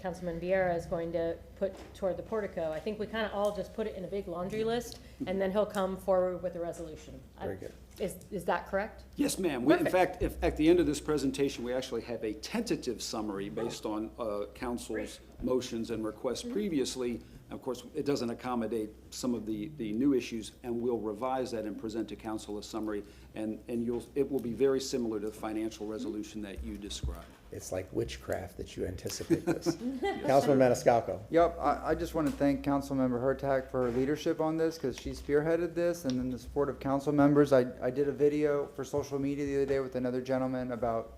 [SPEAKER 6] Councilman Vieira is going to put toward the portico. I think we kind of all just put it in a big laundry list, and then he'll come forward with a resolution.
[SPEAKER 1] Very good.
[SPEAKER 6] Is that correct?
[SPEAKER 5] Yes, ma'am. In fact, if at the end of this presentation, we actually have a tentative summary based on council's motions and requests previously. Of course, it doesn't accommodate some of the new issues, and we'll revise that and present to council a summary, and it will be very similar to the financial resolution that you described.
[SPEAKER 1] It's like witchcraft that you anticipate this. Councilman Maniscalco.
[SPEAKER 12] Yep, I just want to thank Councilmember Hurtak for her leadership on this, because she spearheaded this, and then the support of council members. I did a video for social media the other day with another gentleman about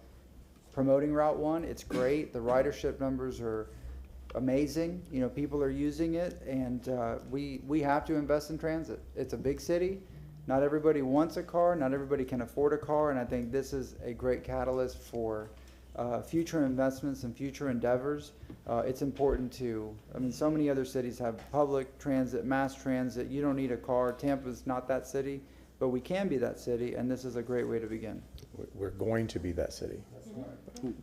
[SPEAKER 12] promoting Route 1. It's great. The ridership numbers are amazing. You know, people are using it, and we have to invest in transit. It's a big city. Not everybody wants a car. Not everybody can afford a car, and I think this is a great catalyst for future investments and future endeavors. It's important to, I mean, so many other cities have public transit, mass transit. You don't need a car. Tampa's not that city, but we can be that city, and this is a great way to begin.
[SPEAKER 1] We're going to be that city.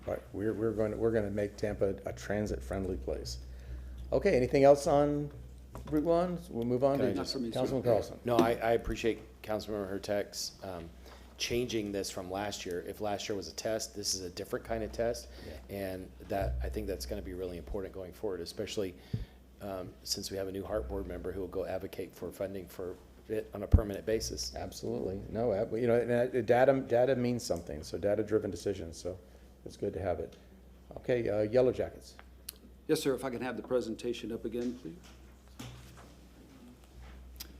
[SPEAKER 1] But we're going to make Tampa a transit-friendly place. Okay, anything else on Route 1? We'll move on to Councilman Carlson.
[SPEAKER 3] No, I appreciate Councilmember Hurtak's changing this from last year. If last year was a test, this is a different kind of test, and I think that's going to be really important going forward, especially since we have a new HART board member who will go advocate for funding for it on a permanent basis.
[SPEAKER 1] Absolutely. No, you know, data means something, so data-driven decisions, so it's good to have it. Okay, Yellow Jackets.
[SPEAKER 5] Yes, sir. If I can have the presentation up again, please.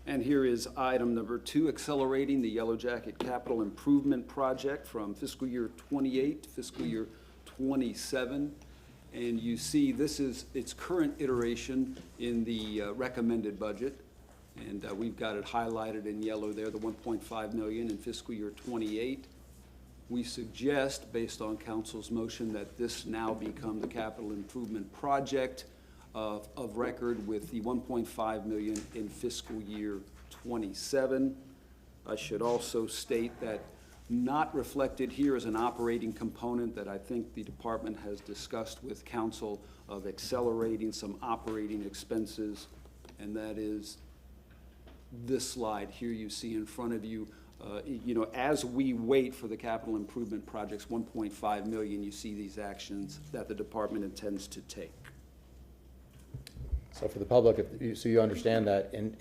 [SPEAKER 5] And here is item number 2, accelerating the Yellow Jacket Capital Improvement Project from fiscal year 28 to fiscal year 27. And you see this is its current iteration in the recommended budget. And we've got it highlighted in yellow there, the $1.5 million in fiscal year 28. We suggest, based on council's motion, that this now become the capital improvement project of record with the 1.5 million in fiscal year '27. I should also state that not reflected here is an operating component that I think the department has discussed with council of accelerating some operating expenses, and that is this slide here you see in front of you. You know, as we wait for the capital improvement projects, 1.5 million, you see these actions that the department intends to take.
[SPEAKER 1] So for the public, so you understand that in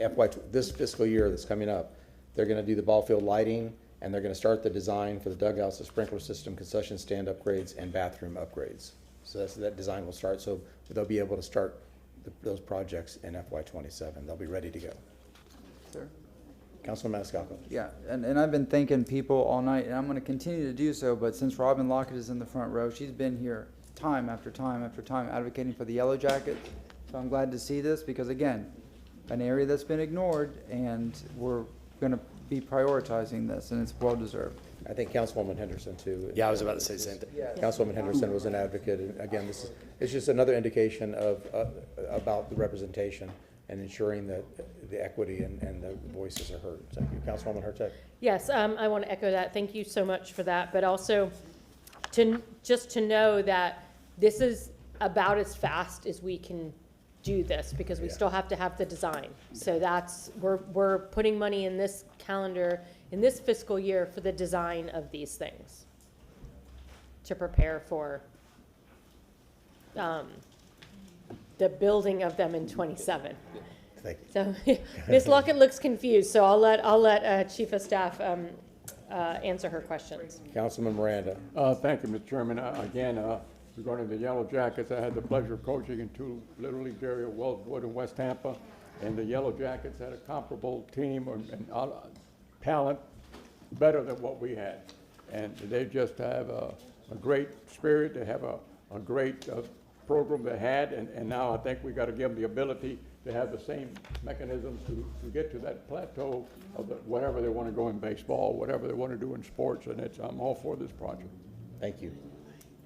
[SPEAKER 1] this fiscal year that's coming up, they're gonna do the ball field lighting, and they're gonna start the design for the dugouts, the sprinkler system, concession stand upgrades, and bathroom upgrades. So that design will start, so they'll be able to start those projects in FY '27. They'll be ready to go.
[SPEAKER 12] Sir?
[SPEAKER 1] Councilman Maniscalco.
[SPEAKER 12] Yeah, and I've been thanking people all night, and I'm gonna continue to do so, but since Robin Lockett is in the front row, she's been here time after time after time advocating for the Yellow Jackets. So I'm glad to see this, because again, an area that's been ignored, and we're gonna be prioritizing this, and it's well-deserved.
[SPEAKER 1] I think Councilwoman Henderson too.
[SPEAKER 3] Yeah, I was about to say the same thing.
[SPEAKER 1] Councilwoman Henderson was an advocate, and again, it's just another indication of, about the representation and ensuring that the equity and the voices are heard. Thank you. Councilwoman Hurtak.
[SPEAKER 6] Yes, I want to echo that. Thank you so much for that. But also, just to know that this is about as fast as we can do this, because we still have to have the design. So we're putting money in this calendar, in this fiscal year, for the design of these things, to prepare for the building of them in '27.
[SPEAKER 1] Thank you.
[SPEAKER 6] So Ms. Lockett looks confused, so I'll let Chief of Staff answer her questions.
[SPEAKER 1] Councilman Miranda.
[SPEAKER 7] Thank you, Mr. Chairman. Again, regarding the Yellow Jackets, I had the pleasure of coaching in two Little League area, Wellswood and West Tampa, and the Yellow Jackets had a comparable team and talent better than what we had. And they just have a great spirit. They have a great program they had, and now I think we got to give them the ability to have the same mechanisms to get to that plateau of whatever they want to go in baseball, whatever they want to do in sports, and I'm all for this project.
[SPEAKER 1] Thank you.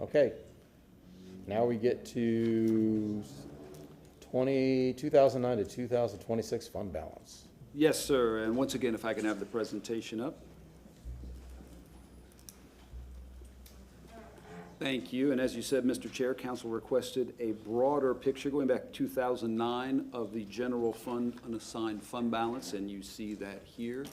[SPEAKER 1] Okay. Now we get to 2009 to 2026 fund balance.
[SPEAKER 5] Yes, sir, and once again, if I can have the presentation up. Thank you, and as you said, Mr. Chair, council requested a broader picture going back to 2009 of the general fund unassigned fund balance, and you see that here.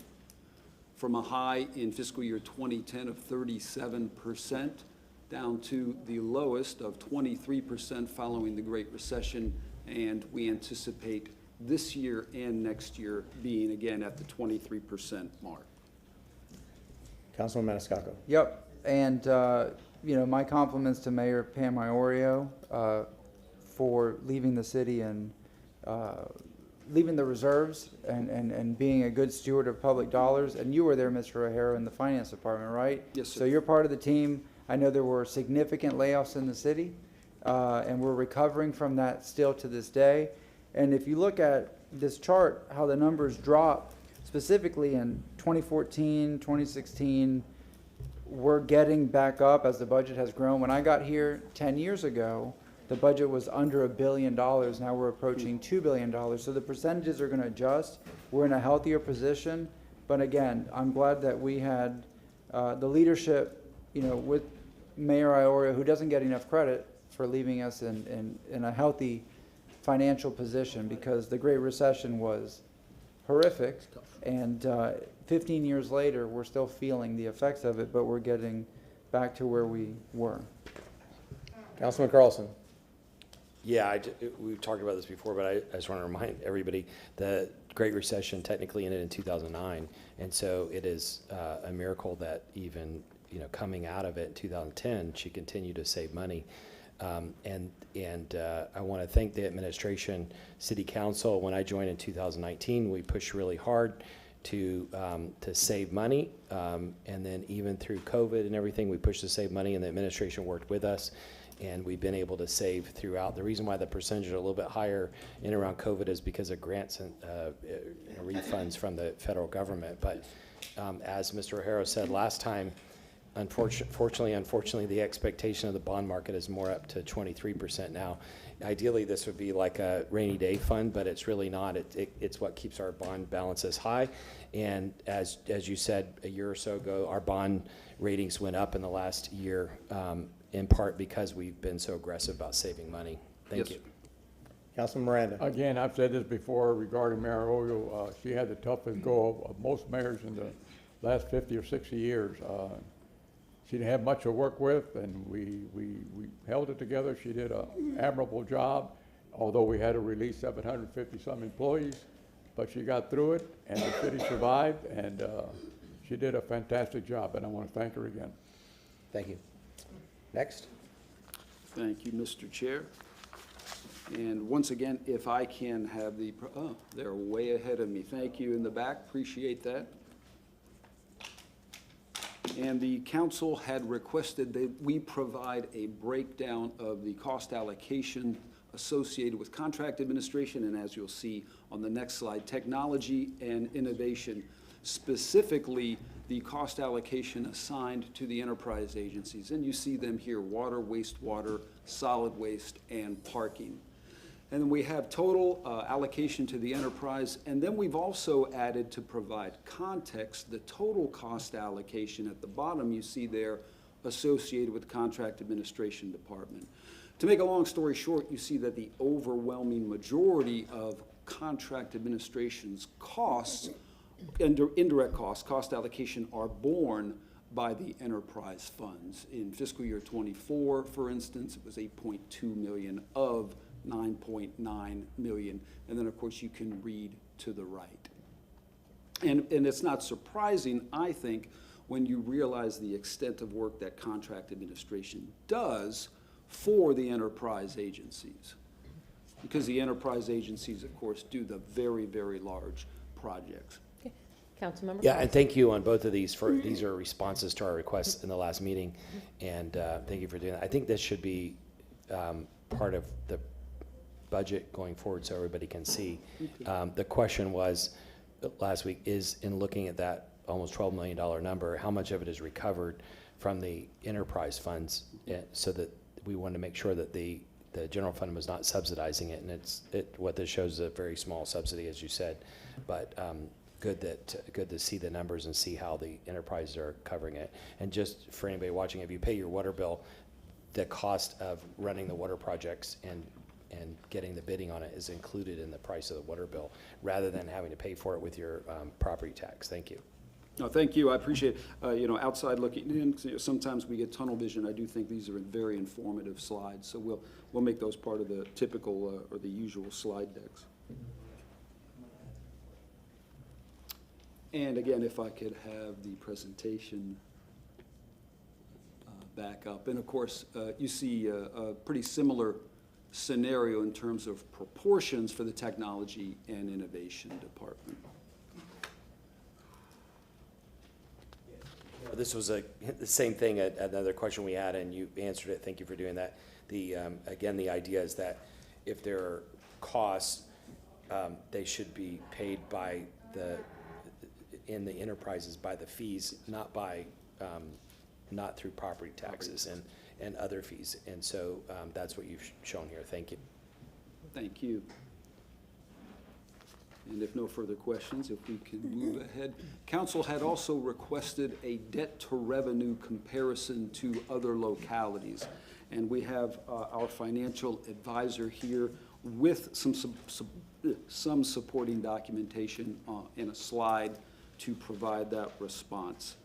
[SPEAKER 5] From a high in fiscal year 2010 of 37%, down to the lowest of 23% following the Great Recession, and we anticipate this year and next year being again at the 23% mark.
[SPEAKER 1] Councilman Maniscalco.
[SPEAKER 12] Yep, and you know, my compliments to Mayor Pam Iorio for leaving the city and leaving the reserves and being a good steward of public dollars. And you were there, Mr. O'Hara, in the finance department, right?
[SPEAKER 5] Yes, sir.
[SPEAKER 12] So you're part of the team. I know there were significant layoffs in the city, and we're recovering from that still to this day. And if you look at this chart, how the numbers drop, specifically in 2014, 2016, we're getting back up as the budget has grown. When I got here 10 years ago, the budget was under $1 billion. Now we're approaching $2 billion. So the percentages are going to adjust. We're in a healthier position. But again, I'm glad that we had the leadership, you know, with Mayor Iorio, who doesn't get enough credit for leaving us in a healthy financial position, because the Great Recession was horrific. And 15 years later, we're still feeling the effects of it, but we're getting back to where we were.
[SPEAKER 1] Councilman Carlson.
[SPEAKER 3] Yeah, we've talked about this before, but I just want to remind everybody the Great Recession technically ended in 2009, and so it is a miracle that even, you know, coming out of it in 2010, she continued to save money. And I want to thank the administration, City Council. When I joined in 2019, we pushed really hard to save money, and then even through COVID and everything, we pushed to save money, and the administration worked with us, and we've been able to save throughout. The reason why the percentages are a little bit higher in around COVID is because of grants and refunds from the federal government. But as Mr. O'Hara said last time, Unfortunately, the expectation of the bond market is more up to 23% now. Ideally, this would be like a rainy day fund, but it's really not. It's what keeps our bond balances high. And as you said a year or so ago, our bond ratings went up in the last year, in part because we've been so aggressive about saving money. Thank
[SPEAKER 5] Yes.
[SPEAKER 3] you.
[SPEAKER 1] Councilman Miranda.
[SPEAKER 7] Again, I've said this before regarding Mayor Oyo. She had the toughest go of most mayors in the last 50 or 60 years. She didn't have much to work with, and we held it together. She did an admirable job, although we had to release 750-some employees, but she got through it, and the city survived, and she did a fantastic job, and I want to thank her again.
[SPEAKER 1] Thank you. Next.
[SPEAKER 5] Thank you, Mr. Chair. And once again, if I can have the, oh, they're way ahead of me. Thank you in the back, appreciate that. And the council had requested that we provide a breakdown of the cost allocation associated with contract administration, and as you'll see on the next slide, technology and innovation, specifically the cost allocation assigned to the enterprise agencies. And you see them here: water, wastewater, solid waste, and parking. And then we have total allocation to the enterprise, and then we've also added, to provide context, the total cost allocation at the bottom you see there associated with the contract administration department. To make a long story short, you see that the overwhelming majority of contract administration's costs, indirect costs, cost allocation, are borne by the enterprise funds. In fiscal year 24, for instance, it was 8.2 million of 9.9 million, and then of course you can read to the right. And it's not surprising, I think, when you realize the extent of work that contract administration does for the enterprise agencies. Because the enterprise agencies, of course, do the very, very large projects.
[SPEAKER 6] Okay. Councilmember
[SPEAKER 3] Yeah, and
[SPEAKER 6] Carlson.
[SPEAKER 3] thank you on both of these these are responses to our requests in the last meeting, and thank you for doing that. I think this should be part of the budget going forward so everybody can see. The question was last week is, in looking at that almost $12 million number, how much of it is recovered from the enterprise funds, so that we wanted to make sure that the general fund was not subsidizing it. And what this shows is a very small subsidy, as you said, but good to see the numbers and see how the enterprises are covering it. And just for anybody watching, if you pay your water bill, the cost of running the water projects and getting the bidding on it is included in the price of the water bill, rather than having to pay for it with your property tax. Thank you.
[SPEAKER 5] No, thank you. I appreciate, outside looking in, sometimes we get tunnel vision. I do think these are very informative slides, so we'll make those part of the typical or the usual slide decks. And again, if I could have the presentation back up. And of course, you see a pretty similar scenario in terms of proportions for the technology and innovation department.
[SPEAKER 3] This was the same thing, another question we had, and you answered it. Thank you for doing that. Again, the idea is that if there are costs, they should be paid by in the enterprises by the fees, not through property taxes and other fees. And so that's what you've shown here. Thank you.
[SPEAKER 5] Thank you. And if no further questions, if we can move ahead. Council had also requested a debt-to-revenue comparison to other localities. And we have our financial advisor here with some supporting documentation in a slide to provide that response.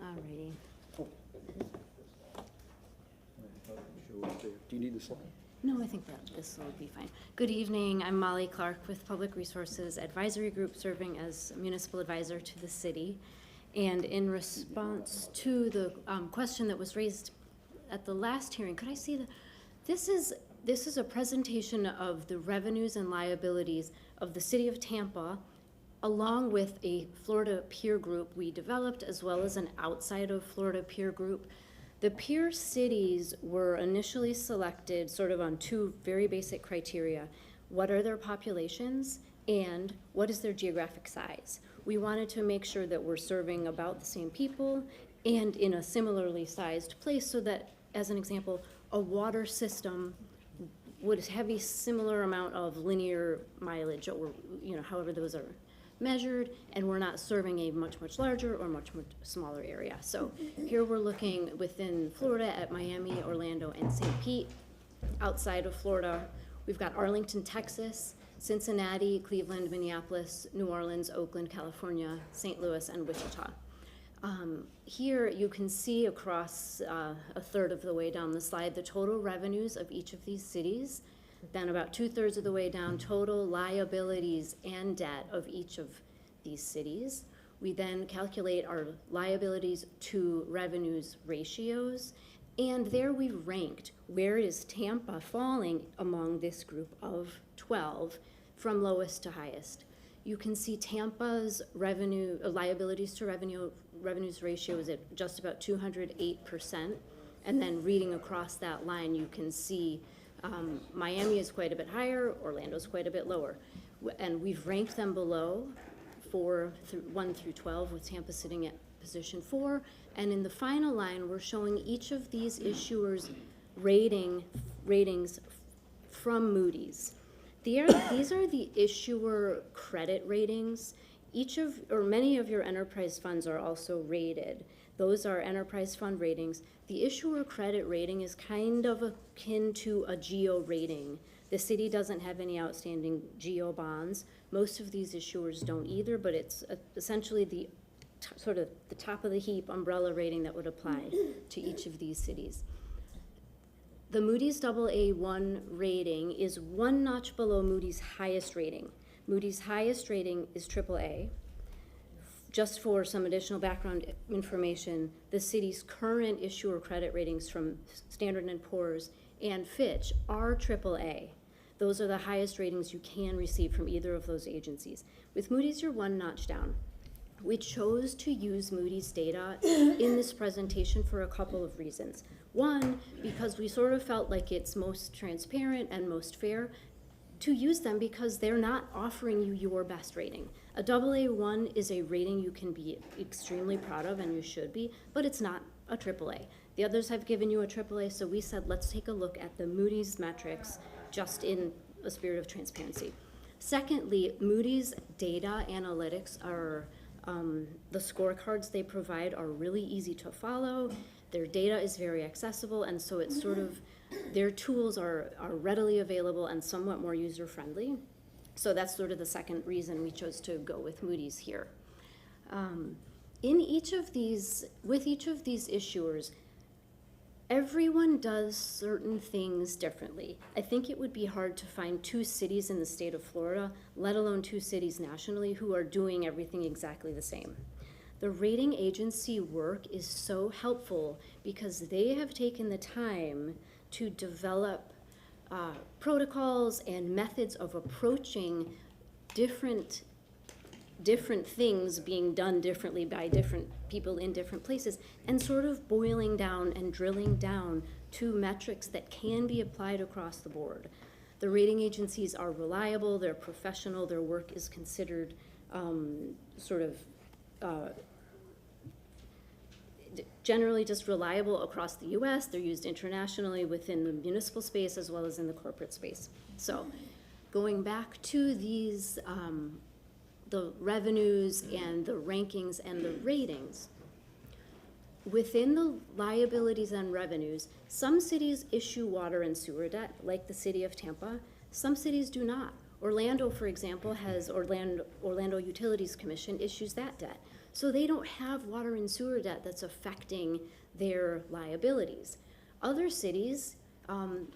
[SPEAKER 16] Alrighty.
[SPEAKER 5] Do you need the slide?
[SPEAKER 16] No, I think that this will be fine. Good evening. I'm Molly Clark with Public Resources Advisory Group, serving as municipal advisor to the city. And in response to the question that was raised at the last hearing, could I see this is a presentation of the revenues and liabilities of the city of Tampa, along with a Florida peer group we developed, as well as an outside of Florida peer group. The peer cities were initially selected sort of on two very basic criteria. What are their populations and what is their geographic size? We wanted to make sure that we're serving about the same people and in a similarly sized place so that, as an example, a water system would have a similar amount of linear mileage or, however those are measured, and we're not serving a much, much larger or much, much smaller area. So here we're looking within Florida at Miami, Orlando, and St. Pete. Outside of Florida, we've got Arlington, Texas, Cincinnati, Cleveland, Minneapolis, New Orleans, Oakland, California, St. Louis, and Wichita. Here you can see across a third of the way down the slide the total revenues of each of these cities. Then about 2/3 of the way down, total liabilities and debt of each of these cities. We then calculate our liabilities to revenues ratios, and there we ranked where is Tampa falling among this group of 12 from lowest to highest. You can see Tampa's revenue, liabilities to revenues ratio is at just about 208%, and then reading across that line, you can see Miami is quite a bit higher, Orlando's quite a bit lower. And we've ranked them below 1 through 12, with Tampa sitting at position 4. And in the final line, we're showing each of these issuers' ratings from Moody's. These are the issuer credit ratings. Many of your enterprise funds are also rated. Those are enterprise fund ratings. The issuer credit rating is kind of akin to a GEO rating. The city doesn't have any outstanding GEO bonds. Most of these issuers don't either, but it's essentially the sort of the top of the heap umbrella rating that would apply to each of these cities. The Moody's AA1 rating is one notch below Moody's highest rating. Moody's highest rating is AAA. Just for some additional background information, the city's current issuer credit ratings from Standard & Poor's and Fitch are AAA. Those are the highest ratings you can receive from either of those agencies. With Moody's, you're one notch down. We chose to use Moody's data in this presentation for a couple of reasons. One, because we sort of felt like it's most transparent and most fair to use them because they're not offering you your best rating. A AA1 is a rating you can be extremely proud of, and you should be, but it's not a AAA. The others have given you a AAA, so we said let's take a look at the Moody's metrics just in a spirit of transparency. Secondly, Moody's data analytics are, the scorecards they provide are really easy to follow. Their data is very accessible, and so it's sort of, their tools are readily available and somewhat more user-friendly. So that's sort of the second reason we chose to go with Moody's here. With each of these issuers, everyone does certain things differently. I think it would be hard to find two cities in the state of Florida, let alone two cities nationally, who are doing everything exactly the same. The rating agency work is so helpful because they have taken the time to develop protocols and methods of approaching different things being done differently by different people in different places, and sort of boiling down and drilling down to metrics that can be applied across the board. The rating agencies are reliable, they're professional, their work is considered generally just reliable across the US. They're used internationally within the municipal space as well as in the corporate space. So going back to these, the revenues and the rankings and the ratings, within the liabilities and revenues, some cities issue water and sewer debt, like the city of Tampa. Some cities do not. Orlando, for example, has Orlando Utilities Commission issues that debt. So they don't have water and sewer debt that's affecting their liabilities. Other cities,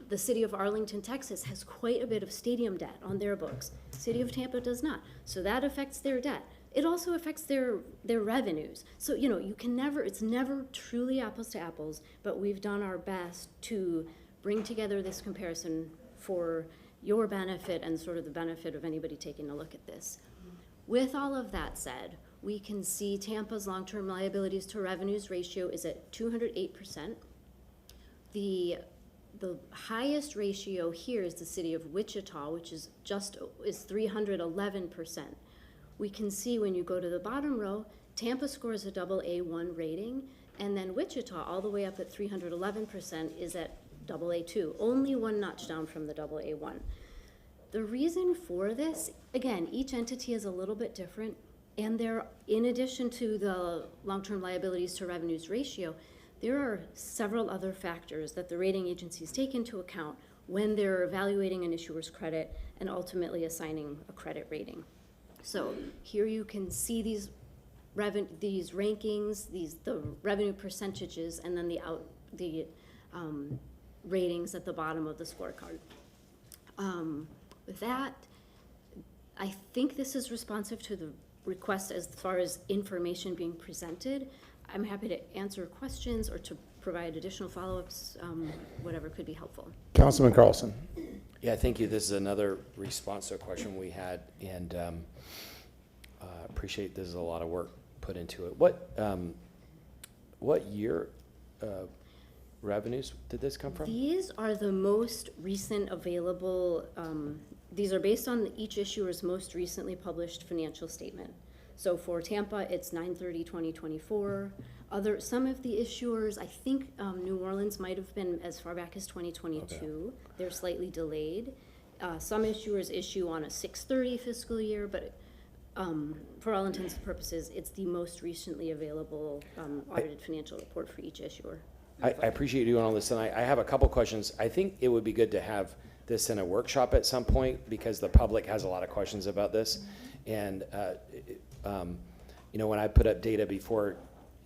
[SPEAKER 16] the city of Arlington, Texas, has quite a bit of stadium debt on their books. City of Tampa does not. So that affects their debt. It also affects their revenues. So, it's never truly apples to apples, but we've done our best to bring together this comparison for your benefit and sort of the benefit of anybody taking a look at this. With all of that said, we can see Tampa's long-term liabilities to revenues ratio is at 208%. The highest ratio here is the city of Wichita, which is 311%. We can see when you go to the bottom row, Tampa scores a AA1 rating, and then Wichita, all the way up at 311%, is at AA2, only one notch down from the AA1. The reason for this, again, each entity is a little bit different, and there, in addition to the long-term liabilities to revenues ratio, there are several other factors that the rating agencies take into account when they're evaluating an issuer's credit and ultimately assigning a credit rating. So here you can see these rankings, the revenue percentages, and then the ratings at the bottom of the scorecard. With that, I think this is responsive to the request as far as information being presented. I'm happy to answer questions or to provide additional follow-ups, whatever could be helpful.
[SPEAKER 1] Councilman Carlson.
[SPEAKER 3] Yeah, thank you. This is another response to a question we had, and appreciate this is a lot of work put into it. What year revenues did this come from?
[SPEAKER 16] These are the most recent available. These are based on each issuer's most recently published financial statement. So for Tampa, it's 9/30/2024. Some of the issuers, I think New Orleans might have been as far back as 2022. Okay. They're slightly delayed. Some issuers issue on a 6/30 fiscal year, but for all intents and purposes, it's the most recently available audited financial report for each issuer.
[SPEAKER 3] I appreciate you doing all this, and I have a couple questions. I think it would be good to have this in a workshop at some point because the public has a lot of questions about this. And when I put up data before,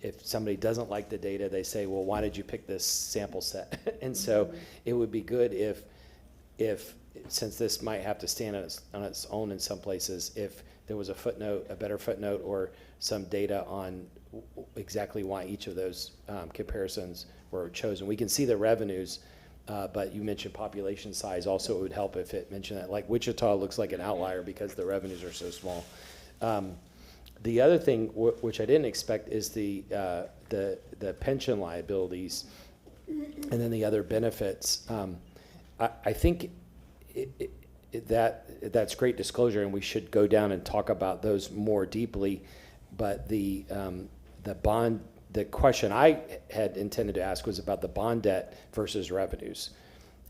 [SPEAKER 3] if somebody doesn't like the data, they say, well, why did you pick this sample set? And so it would be good if since this might have to stand on its own in some places, if there was a better footnote or some data on exactly why each of those comparisons were chosen. We can see the revenues, but you mentioned population size. Also, it would help if it mentioned that. Like Wichita looks like an outlier because the revenues are so small. The other thing, which I didn't expect, is the pension liabilities, and then the other benefits. I think that's great disclosure, and we should go down and talk about those more deeply. But the question I had intended to ask was about the bond debt versus revenues,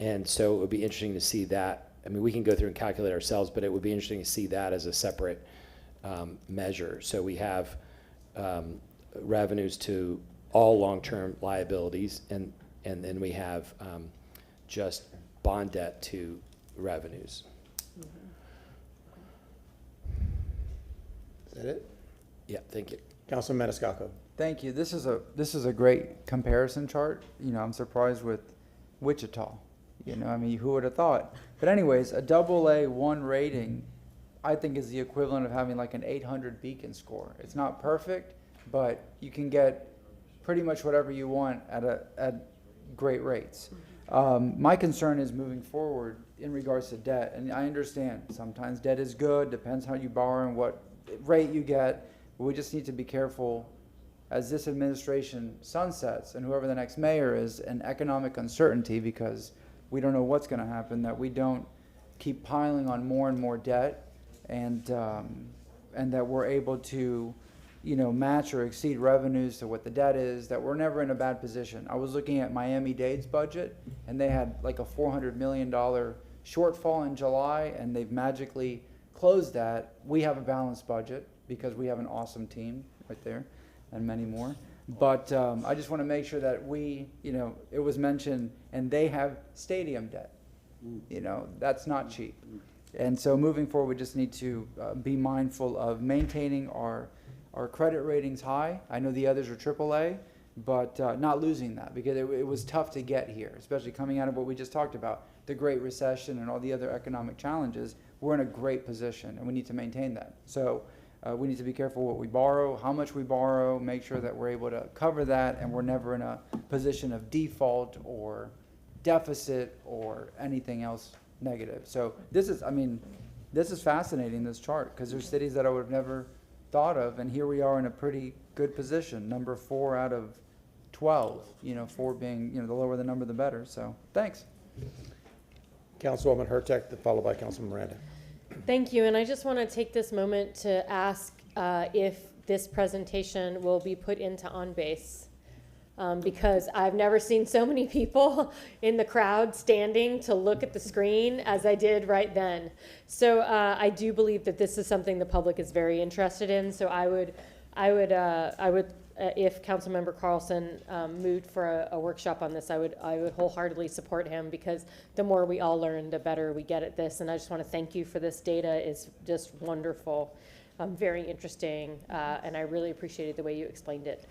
[SPEAKER 3] and so it would be interesting to see that. I mean, we can go through and calculate ourselves, but it would be interesting to see that as a separate measure. So we have revenues to all long-term liabilities, and then we have just bond debt to revenues.
[SPEAKER 1] Is that it?
[SPEAKER 3] Yeah, thank you.
[SPEAKER 1] Councilman Maniscalco.
[SPEAKER 12] Thank you. This is a great comparison chart. I'm surprised with Wichita. Who would have thought? But anyways, a AA1 rating, I think, is the equivalent of having like an 800 Beacon score. It's not perfect, but you can get pretty much whatever you want at great rates. My concern is moving forward in regards to debt, and I understand sometimes debt is good, depends how you borrow and what rate you get, but we just need to be careful as this administration sunsets and whoever the next mayor is, and economic uncertainty, because we don't know what's going to happen, that we don't keep piling on more and more debt, and that we're able to match or exceed revenues to what the debt is, that we're never in a bad position. I was looking at Miami-Dade's budget, and they had like a $400 million shortfall in July, and they've magically closed that. We have a balanced budget because we have an awesome team right there, and many more. But I just want to make sure that we, it was mentioned, and they have stadium debt. That's not cheap. And so moving forward, we just need to be mindful of maintaining our credit ratings high. I know the others are AAA, but not losing that, because it was tough to get here, especially coming out of what we just talked about, the Great Recession and all the other economic challenges. We're in a great position, and we need to maintain that. So we need to be careful what we borrow, how much we borrow, make sure that we're able to cover that, and we're never in a position of default or deficit or anything else negative. So this is fascinating, this chart, because there's cities that I would have never thought of, and here we are in a pretty good position, number 4 out of 12, 4 being, the lower the number, the better. So, thanks.
[SPEAKER 1] Councilwoman Hurtak, followed by Councilman Miranda.
[SPEAKER 6] Thank you, and I just want to take this moment to ask if this presentation will be put into OnBase, because I've never seen so many people in the crowd standing to look at the screen as I did right then. So I do believe that this is something the public is very interested in. So I would, if Councilmember Carlson moved for a workshop on this, I would wholeheartly support him, because the more we all learn, the better we get at this. And I just want to thank you for this. Data is just wonderful, very interesting, and I really appreciated the way you explained it.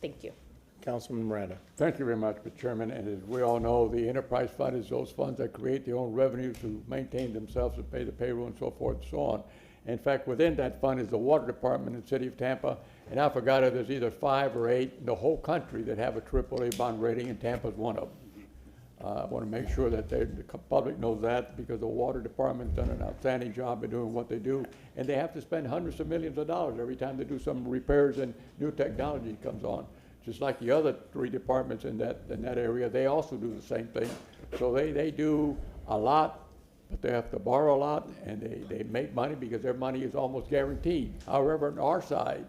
[SPEAKER 6] Thank you.
[SPEAKER 1] Councilman Miranda.
[SPEAKER 7] Thank you very much, Mr. Chairman. And as we all know, the enterprise fund is those funds that create their own revenues to maintain themselves and pay the payroll and so forth and so on. In fact, within that fund is the water department in the city of Tampa. And I forgot if there's either 5 or 8 in the whole country that have a AAA bond rating, and Tampa's one of them. I want to make sure that the public knows that, because the water department's done an outstanding job of doing what they do. And they have to spend hundreds of millions of dollars every time they do some repairs and new technology comes on. Just like the other 3 departments in that area, they also do the same thing. So they do a lot, but they have to borrow a lot, and they make money because their money is almost guaranteed. However, on our side,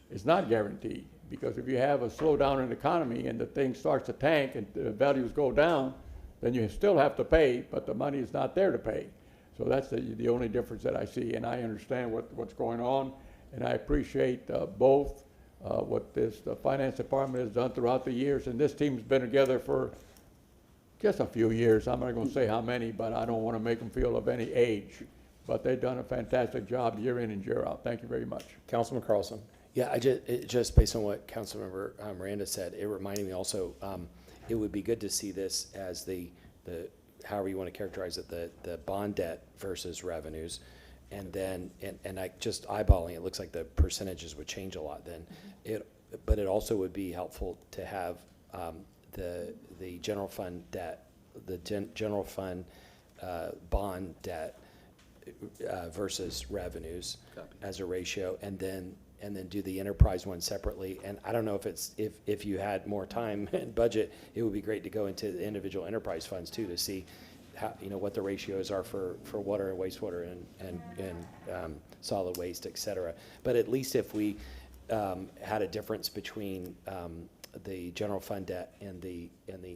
[SPEAKER 7] it's not guaranteed, because if you have a slowdown in the economy and the thing starts to tank and the values go down, then you still have to pay, but the money is not there to pay. So that's the only difference that I see, and I understand what's going on, and I appreciate both what the finance department has done throughout the years, and this team's been together for just a few years. I'm not going to say how many, but I don't want to make them feel of any age. But they've done a fantastic job year in and year out. Thank you very much.
[SPEAKER 1] Councilman Carlson.
[SPEAKER 3] Yeah, just based on what Councilmember Miranda said, it reminded me also, it would be good to see this as the however you want to characterize it, the bond debt versus revenues. And then, and I just eyeballing, it looks like the percentages would change a lot then. But it also would be helpful to have the general fund debt, the general fund bond debt versus revenues as a ratio, and then do the enterprise one separately. And I don't know if you had more time and budget, it would be great to go into the individual enterprise funds too, to see how, what the ratios are for water and wastewater and solid waste, et cetera. But at least if we had a difference between the general fund debt and the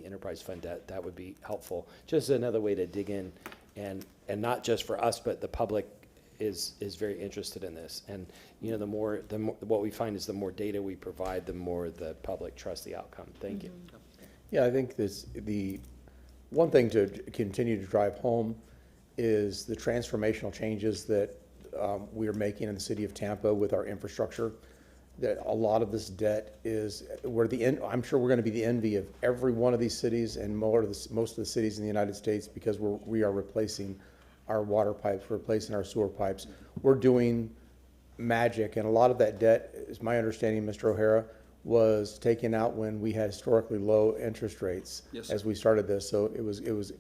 [SPEAKER 3] enterprise fund debt, that would be helpful. Just another way to dig in, and not just for us, but the public is very interested in this. And the more what we find is the more data we provide, the more the public trusts the outcome. Thank you.
[SPEAKER 1] Yeah, I think the one thing to continue to drive home is the transformational changes that we are making in the city of Tampa with our infrastructure. That a lot of this debt is, I'm sure we're going to be the envy of every one of these cities and most of the cities in the United States, because we are replacing our water pipes, we're replacing our sewer pipes. We're doing magic, and a lot of that debt, is my understanding, Mr. O'Hara, was taken out when we had historically low interest rates.
[SPEAKER 5] Yes,
[SPEAKER 1] as we started this. So it was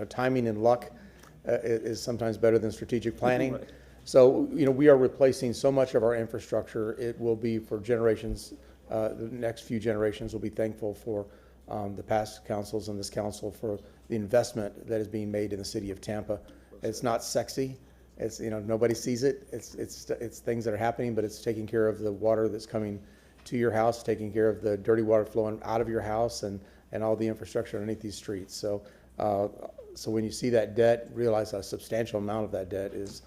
[SPEAKER 1] timing and luck is sometimes better than strategic planning.
[SPEAKER 5] Right.
[SPEAKER 1] So, we are replacing so much of our infrastructure. It will be for generations, the next few generations will be thankful for the past councils and this council for the investment that is being made in the city of Tampa. It's not sexy. It's, nobody sees it. It's things that are happening, but it's taking care of the water that's coming to your house, taking care of the dirty water flowing out of your house, and all the infrastructure underneath these streets. So, so when you see that debt, realize a substantial amount of that debt is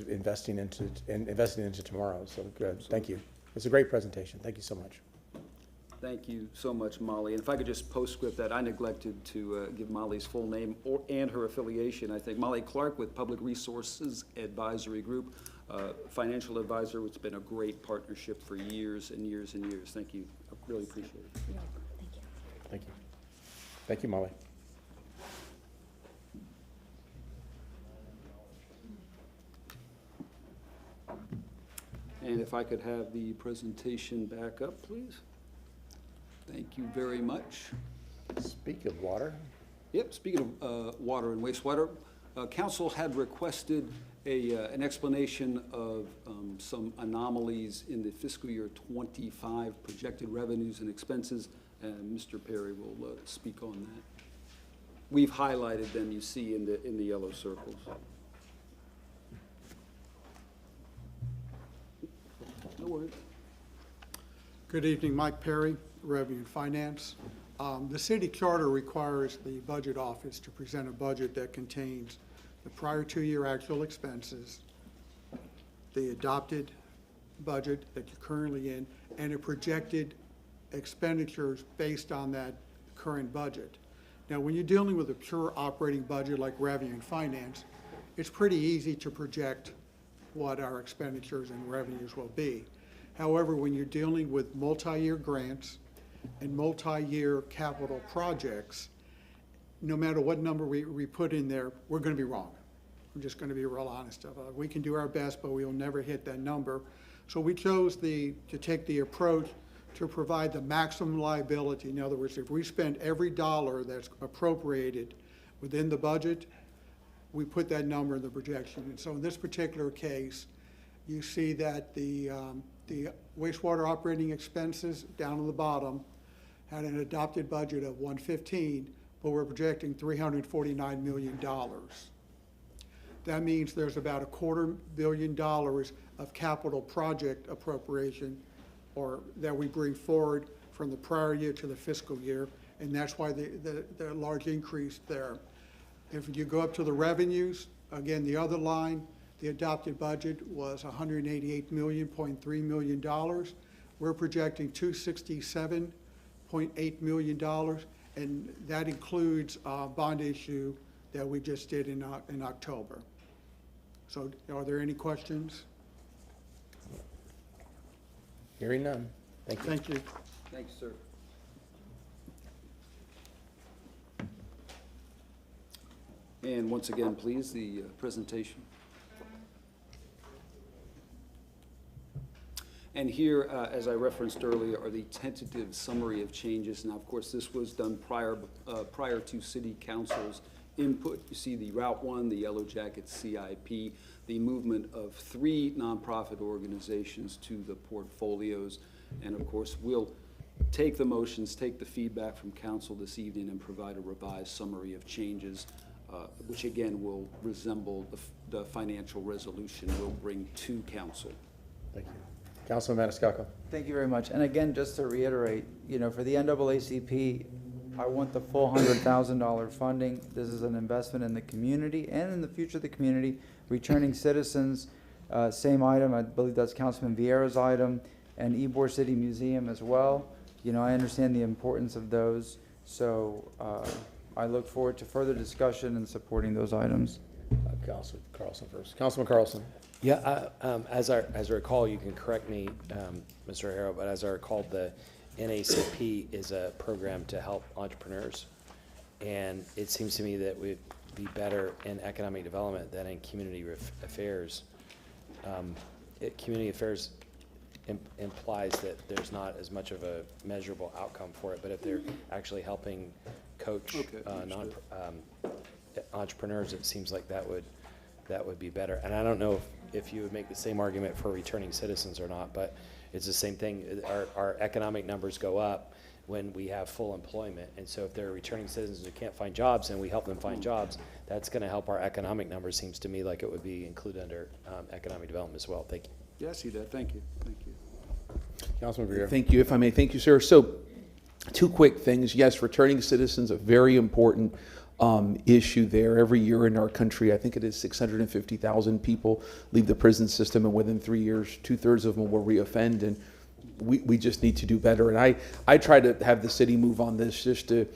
[SPEAKER 1] investing into tomorrow. So good. Thank you. It's a great presentation. Thank you so much.
[SPEAKER 5] Thank you so much, Molly. And if I could just postscript that, I neglected to give Molly's full name and her affiliation. I think Molly Clark with Public Resources Advisory Group, financial advisor. It's been a great partnership for years and years and years. Thank you. I really appreciate it.
[SPEAKER 11] You're welcome. Thank you.
[SPEAKER 1] Thank you. Thank you, Molly.
[SPEAKER 5] And if I could have the presentation back up, please. Thank you very much.
[SPEAKER 1] Speak of water.
[SPEAKER 5] Yep, speaking of water and wastewater, Council had requested an explanation of some anomalies in the fiscal year '25 projected revenues and expenses, and Mr. Perry will speak on that. We've highlighted them, you see, in the yellow circles. No worries.
[SPEAKER 17] Good evening, Mike Perry, Revenue and Finance. The city charter requires the budget office to present a budget that contains the prior 2-year actual expenses, the adopted budget that you're currently in, and a projected expenditures based on that current budget. Now, when you're dealing with a pure operating budget like Revenue and Finance, it's pretty easy to project what our expenditures and revenues will be. However, when you're dealing with multi-year grants and multi-year capital projects, no matter what number we put in there, we're going to be wrong. I'm just going to be real honest about it. We can do our best, but we will never hit that number. So we chose to take the approach to provide the maximum liability. In other words, if we spend every dollar that's appropriated within the budget, we put that number in the projection. And so in this particular case, you see that the wastewater operating expenses down on the bottom had an adopted budget of $115, but we're projecting $349 million. That means there's about $250 million of capital project appropriation or that we bring forward from the prior year to the fiscal year, and that's why the large increase there. If you go up to the revenues, again, the other line, the adopted budget was $188.3 million. We're projecting $267.8 million, and that includes a bond issue that we just did in October. So are there any questions?
[SPEAKER 1] Hearing none. Thank you.
[SPEAKER 17] Thank you.
[SPEAKER 5] Thanks, sir. And once again, please, the presentation. And here, as I referenced earlier, are the tentative summary of changes. Now, of course, this was done prior to City Council's input. You see the Route 1, the Yellow Jacket CIP, the movement of 3 nonprofit organizations to the portfolios. And of course, we'll take the motions, take the feedback from council this evening and provide a revised summary of changes, which again will resemble the financial resolution we'll bring to council.
[SPEAKER 1] Thank you. Councilman Maniscalco.
[SPEAKER 12] Thank you very much. And again, just to reiterate, for the NAACP, I want the full $100,000 funding. This is an investment in the community and in the future of the community. Returning citizens, same item. I believe that's Councilman Vieira's item, and Ybor City Museum as well. I understand the importance of those. So I look forward to further discussion and supporting those items.
[SPEAKER 1] Councilman Carlson first. Councilman Carlson.
[SPEAKER 3] Yeah, as I recall, you can correct me, Mr. O'Hara, but as I recall, the NACP is a program to help entrepreneurs. And it seems to me that we'd be better in economic development than in community affairs. Community affairs implies that there's not as much of a measurable outcome for it, but if they're actually helping coach entrepreneurs, it seems like that would be better. And I don't know if you would make the same argument for returning citizens or not, but it's the same thing. Our economic numbers go up when we have full employment. And so if there are returning citizens who can't find jobs and we help them find jobs, that's going to help our economic numbers. Seems to me like it would be included under economic development as well. Thank you.
[SPEAKER 5] Yeah, I see that. Thank you. Thank you.
[SPEAKER 1] Councilman Vieira.
[SPEAKER 10] Thank you, if I may. Thank you, sir. So 2 quick things. Yes, returning citizens, a very important issue there. Every year in our country, I think it is 650,000 people leave the prison system, and within 3 years, 2/3 of them will reoffend, and we just need to do better. And I try to have the city move on this just to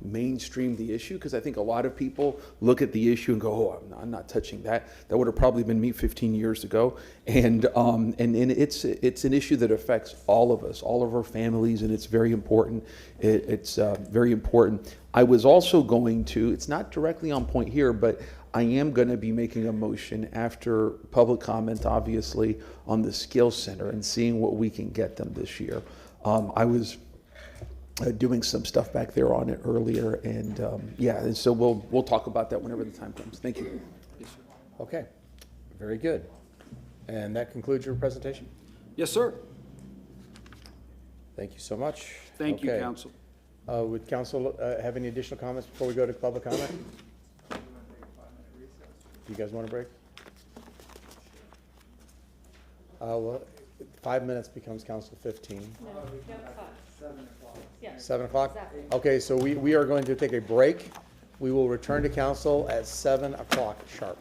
[SPEAKER 10] mainstream the issue, because I think a lot of people look at the issue and go, oh, I'm not touching that. That would have probably been me 15 years ago. And it's an issue that affects all of us, all of our families, and it's very important. It's very important. I was also going to, it's not directly on point here, but I am going to be making a motion after public comment, obviously, on the Skills Center and seeing what we can get them this year. doing some stuff back there on it earlier, and yeah, and so we'll talk about that whenever the time comes. Thank you.
[SPEAKER 1] Okay, very good. And that concludes your presentation?
[SPEAKER 5] Yes, sir.
[SPEAKER 1] Thank you so much.
[SPEAKER 5] Thank you,
[SPEAKER 1] Okay.
[SPEAKER 5] council.
[SPEAKER 1] Would council have any additional comments before we go to public comment? You guys want a break? Well, 5 minutes becomes council 15.
[SPEAKER 6] No, 7 o'clock. Yeah.
[SPEAKER 1] 7 o'clock?
[SPEAKER 6] Exactly.
[SPEAKER 1] Okay, so we are going to take a break. We will return to council at 7 o'clock sharp.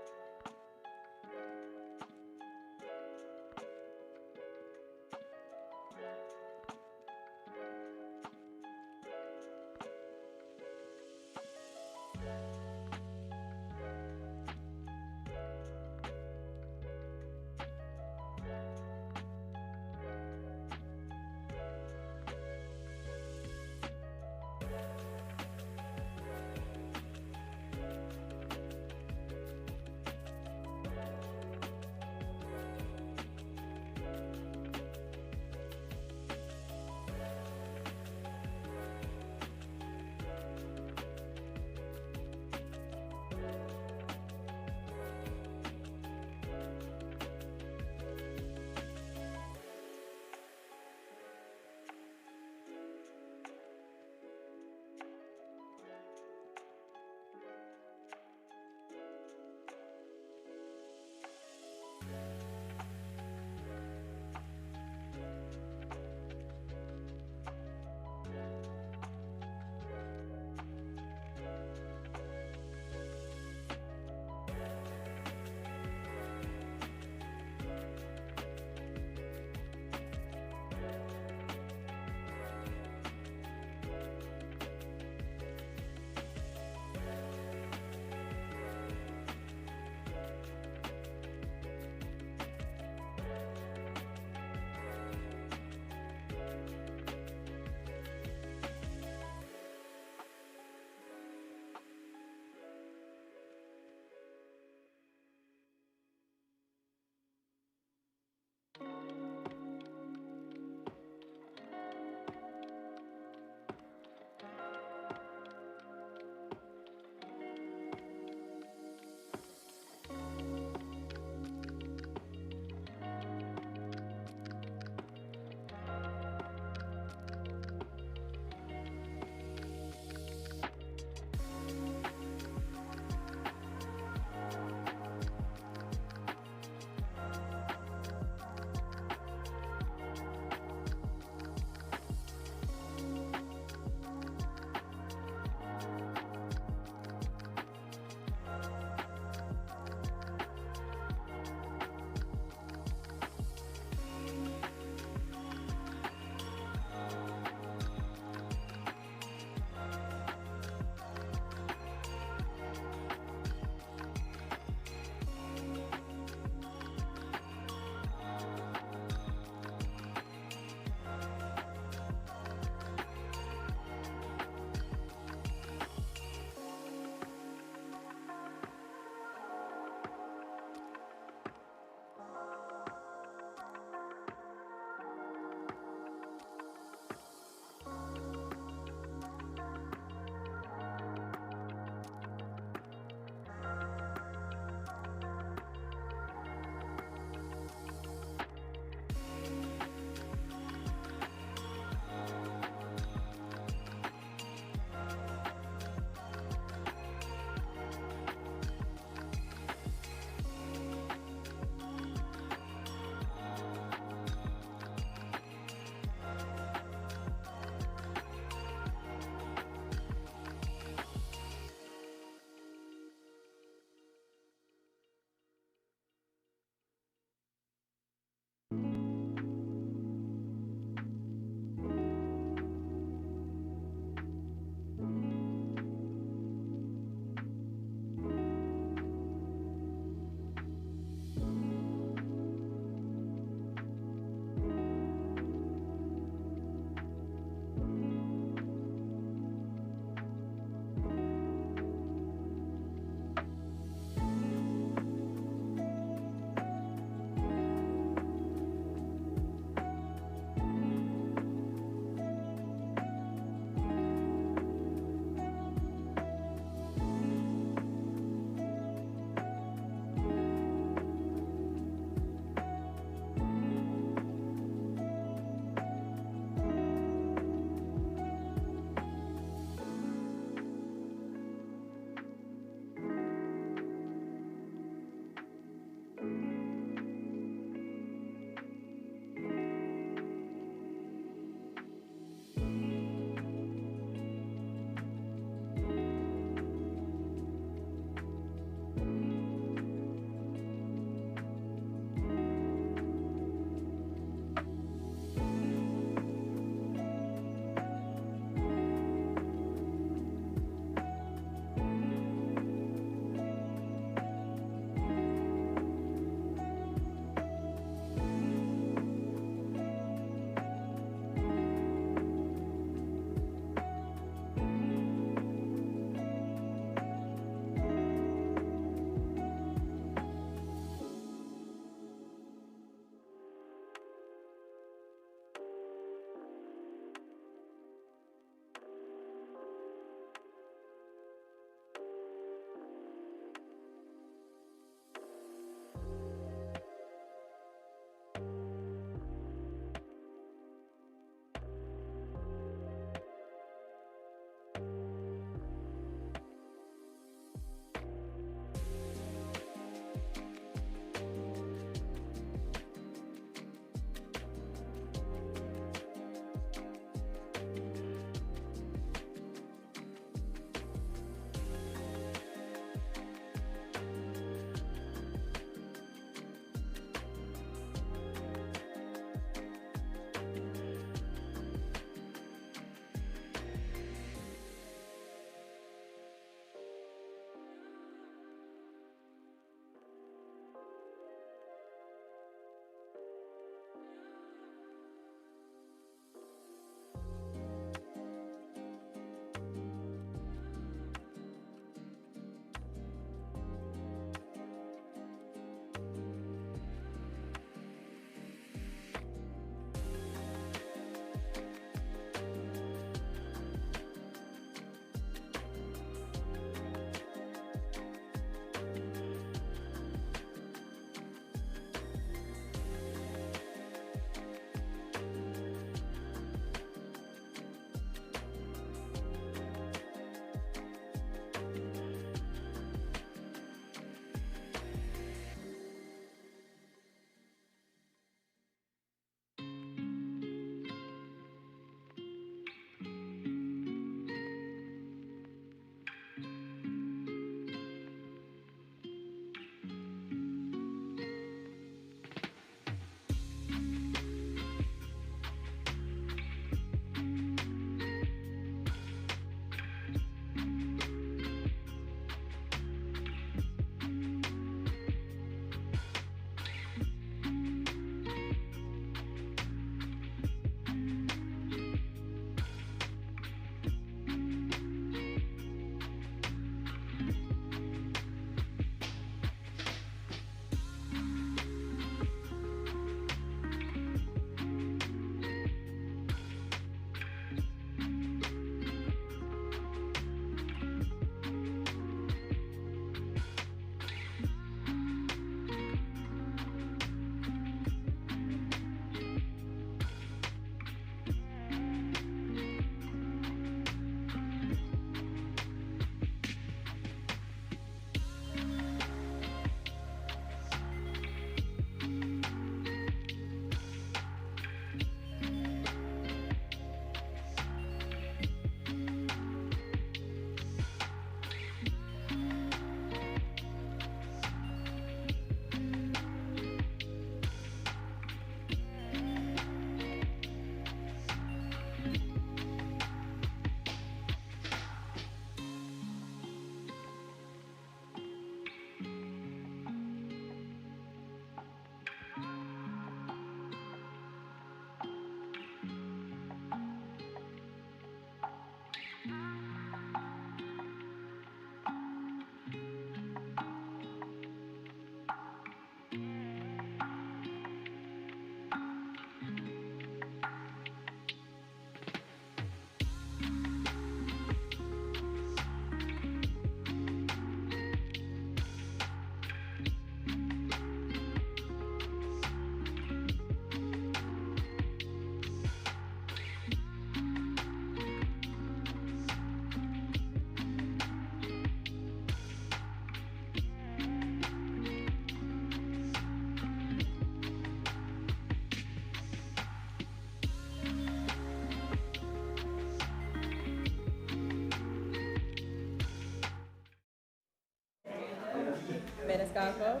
[SPEAKER 2] Maniscalco.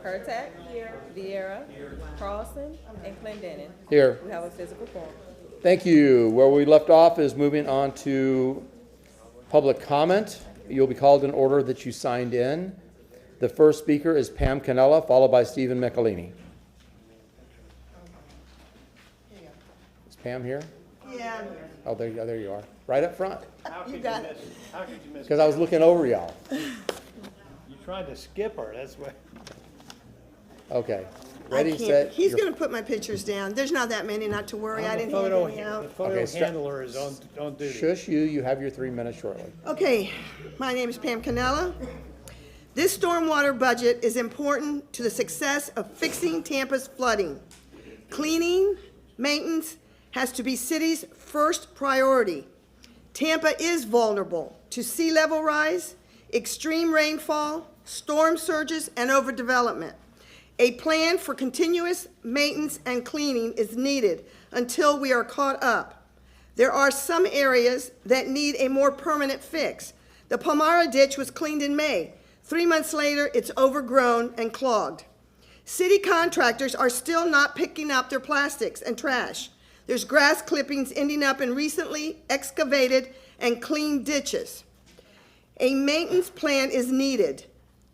[SPEAKER 2] Hurtak. Viera. Carlson. And Clendenin.
[SPEAKER 1] Here.
[SPEAKER 2] We have a physical quorum.
[SPEAKER 1] Thank you. Where we left off is moving on to public comment. You'll be called in order that you signed in. The first speaker is Pam Cannella, followed by Stephen Michelini. Is Pam here?
[SPEAKER 18] Yeah.
[SPEAKER 1] Oh, there you are. Right up front.
[SPEAKER 18] You got it.
[SPEAKER 19] How could you miss?
[SPEAKER 1] Because I was looking over y'all.
[SPEAKER 19] You tried to skip her, that's what.
[SPEAKER 1] Okay.
[SPEAKER 18] I
[SPEAKER 1] Ready,
[SPEAKER 18] can't.
[SPEAKER 1] set.
[SPEAKER 18] He's
[SPEAKER 1] you're-
[SPEAKER 18] gonna put my pictures down. There's not that many, not to worry. I
[SPEAKER 19] The
[SPEAKER 18] didn't hand
[SPEAKER 19] photo,
[SPEAKER 18] any
[SPEAKER 19] the
[SPEAKER 18] out.
[SPEAKER 19] photo
[SPEAKER 1] Okay,
[SPEAKER 19] handler is on duty.
[SPEAKER 1] Shush you. You have your 3 minutes shortly.
[SPEAKER 18] Okay, my name is Pam Cannella. This stormwater budget is important to the success of fixing Tampa's flooding. Cleaning, maintenance has to be city's first priority. Tampa is vulnerable to sea level rise, extreme rainfall, storm surges, and overdevelopment. A plan for continuous maintenance and cleaning is needed until we are caught up. There are some areas that need a more permanent fix. The Palmyra ditch was cleaned in May. 3 months later, it's overgrown and clogged. City contractors are still not picking up their plastics and trash. There's grass clippings ending up in recently excavated and cleaned ditches. A maintenance plan is needed,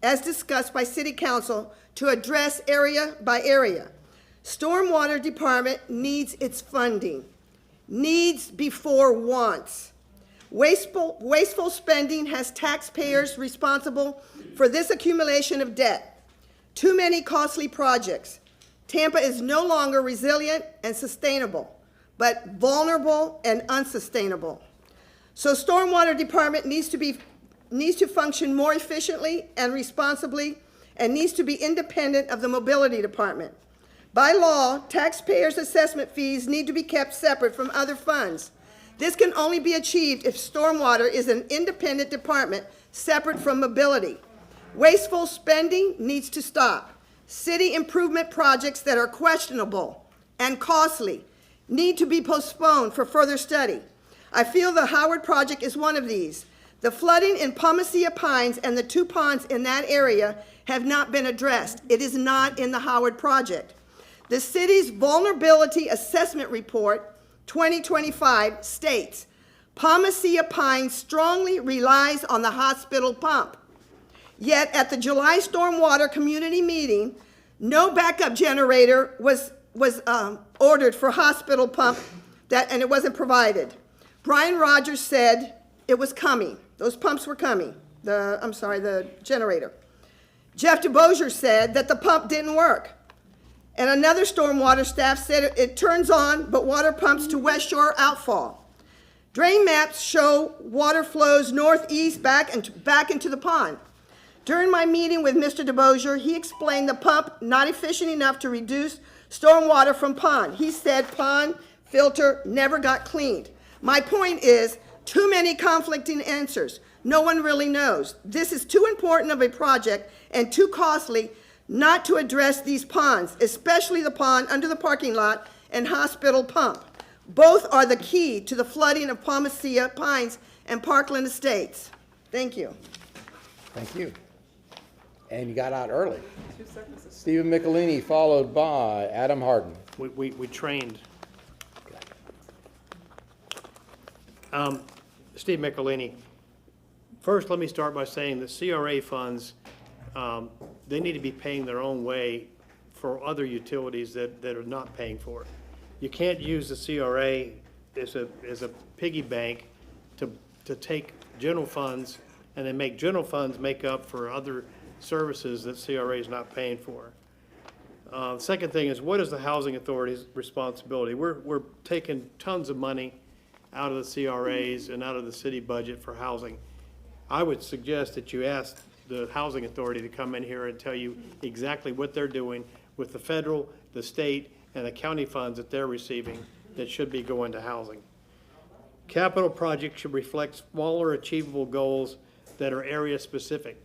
[SPEAKER 18] as discussed by City Council, to address area by area. Stormwater Department needs its funding. Needs before wants. Wasteful spending has taxpayers responsible for this accumulation of debt. Too many costly projects. Tampa is no longer resilient and sustainable, but vulnerable and unsustainable. So Stormwater Department needs to function more efficiently and responsibly, and needs to be independent of the Mobility Department. By law, taxpayers' assessment fees need to be kept separate from other funds. This can only be achieved if stormwater is an independent department separate from mobility. Wasteful spending needs to stop. City improvement projects that are questionable and costly need to be postponed for further study. I feel the Howard project is one of these. The flooding in Palmacia Pines and the 2 ponds in that area have not been addressed. It is not in the Howard project. The city's Vulnerability Assessment Report 2025 states, Palmacia Pines strongly relies on the hospital pump. Yet at the July Stormwater Community Meeting, no backup generator was ordered for hospital pump, and it wasn't provided. Brian Rogers said it was coming. Those pumps were coming. The generator. Jeff DeBosier said that the pump didn't work. And another stormwater staff said it turns on, but water pumps to West Shore outfall. Drain maps show water flows northeast back into the pond. During my meeting with Mr. DeBosier, he explained the pump not efficient enough to reduce stormwater from pond. He said pond filter never got cleaned. My point is, too many conflicting answers. No one really knows. This is too important of a project and too costly not to address these ponds, especially the pond under the parking lot and hospital pump. Both are the key to the flooding of Palmacia Pines and Parkland Estates. Thank you.
[SPEAKER 1] Thank you. And you got out early. Stephen Michelini, followed by Adam Harden.
[SPEAKER 19] We trained. Steve Michelini. First, let me start by saying that CRA funds, they need to be paying their own way for other utilities that are not paying for it. You can't use the CRA as a piggy bank to take general funds and then make general funds make up for other services that CRA is not paying for. Second thing is, what is the housing authority's responsibility? We're taking tons of money out of the CRAs and out of the city budget for housing. I would suggest that you ask the housing authority to come in here and tell you exactly what they're doing with the federal, the state, and the county funds that they're receiving that should be going to housing. Capital projects should reflect smaller achievable goals that are area specific,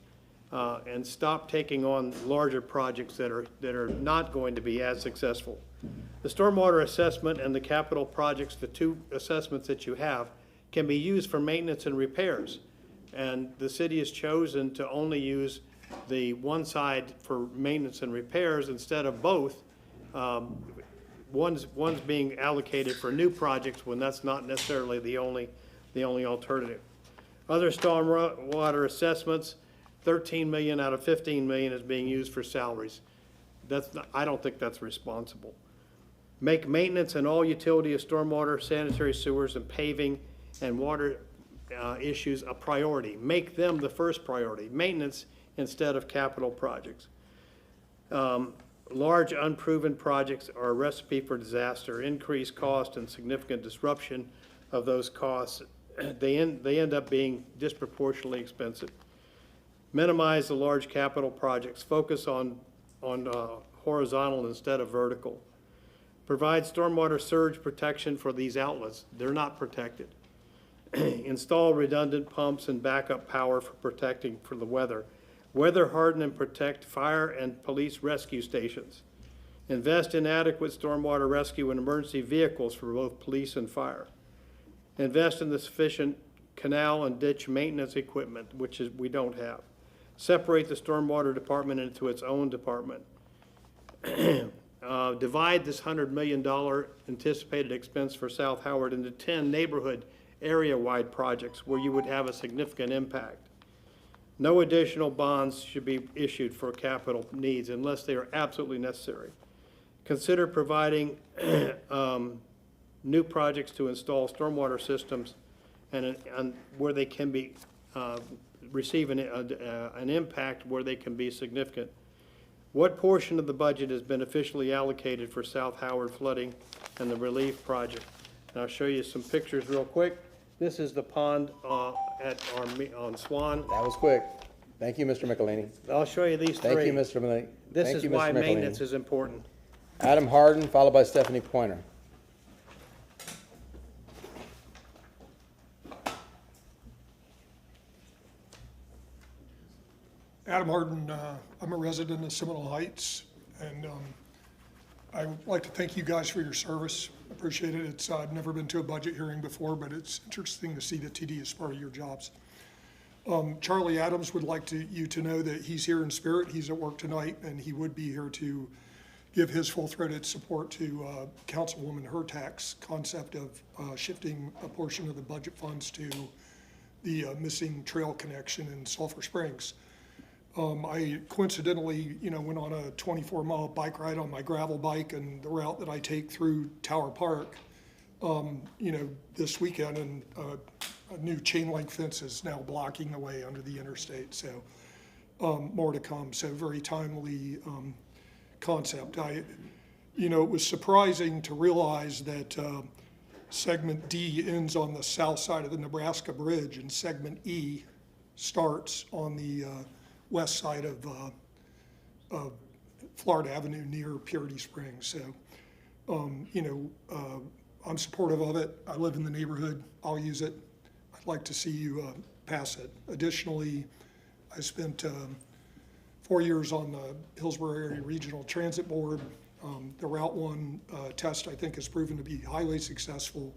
[SPEAKER 19] and stop taking on larger projects that are not going to be as successful. The stormwater assessment and the capital projects, the two assessments that you have, can be used for maintenance and repairs. And the city has chosen to only use the one side for maintenance and repairs instead of both. One's being allocated for new projects when that's not necessarily the only alternative. Other stormwater assessments, 13 million out of 15 million is being used for salaries. I don't think that's responsible. Make maintenance and all utility of stormwater, sanitary sewers, and paving and water issues a priority. Make them the first priority. Maintenance instead of capital projects. Large unproven projects are a recipe for disaster. Increased cost and significant disruption of those costs. They end up being disproportionately expensive. Minimize the large capital projects. Focus on horizontal instead of vertical. Provide stormwater surge protection for these outlets. They're not protected. Install redundant pumps and backup power for protecting for the weather. Weather harden and protect fire and police rescue stations. Invest in adequate stormwater rescue and emergency vehicles for both police and fire. Invest in the sufficient canal and ditch maintenance equipment, which we don't have. Separate the stormwater department into its own department. Divide this $100 million anticipated expense for South Howard into 10 neighborhood area-wide projects where you would have a significant impact. No additional bonds should be issued for capital needs unless they are absolutely necessary. Consider providing new projects to install stormwater systems and where they can be receive an impact where they can be significant. What portion of the budget is beneficially allocated for South Howard flooding and the relief project? And I'll show you some pictures real quick. This is the pond on Swan.
[SPEAKER 1] That was quick. Thank you, Mr. McElhaney.
[SPEAKER 19] I'll show you these three.
[SPEAKER 1] Thank you, Mr. McElhaney.
[SPEAKER 19] This
[SPEAKER 1] Thank
[SPEAKER 19] is
[SPEAKER 1] you, Mr.
[SPEAKER 19] why
[SPEAKER 1] McElhaney.
[SPEAKER 19] maintenance is important.
[SPEAKER 1] Adam Harden, followed by Stephanie Pointer.
[SPEAKER 20] Adam Harden, I'm a resident of Seminole Heights, and I would like to thank you guys for your service. Appreciate it. I've never been to a budget hearing before, but it's interesting to see that TD is part of your jobs. Charlie Adams would like you to know that he's here in spirit. He's at work tonight, and he would be here to give his full-throated support to Councilwoman Hurtak's concept of shifting a portion of the budget funds to the missing trail connection in Sulphur Springs. I coincidentally, went on a 24-mile bike ride on my gravel bike, and the route that I take through Tower Park, this weekend, and a new chain link fence is now blocking the way under the interstate. So more to come. So very timely concept. It was surprising to realize that segment D ends on the south side of the Nebraska Bridge, and segment E starts on the west side of Florida Avenue near Purity Springs. So, I'm supportive of it. I live in the neighborhood. I'll use it. I'd like to see you pass it. Additionally, I spent 4 years on the Hillsborough Area Regional Transit Board. The Route 1 test, I think, has proven to be highly successful.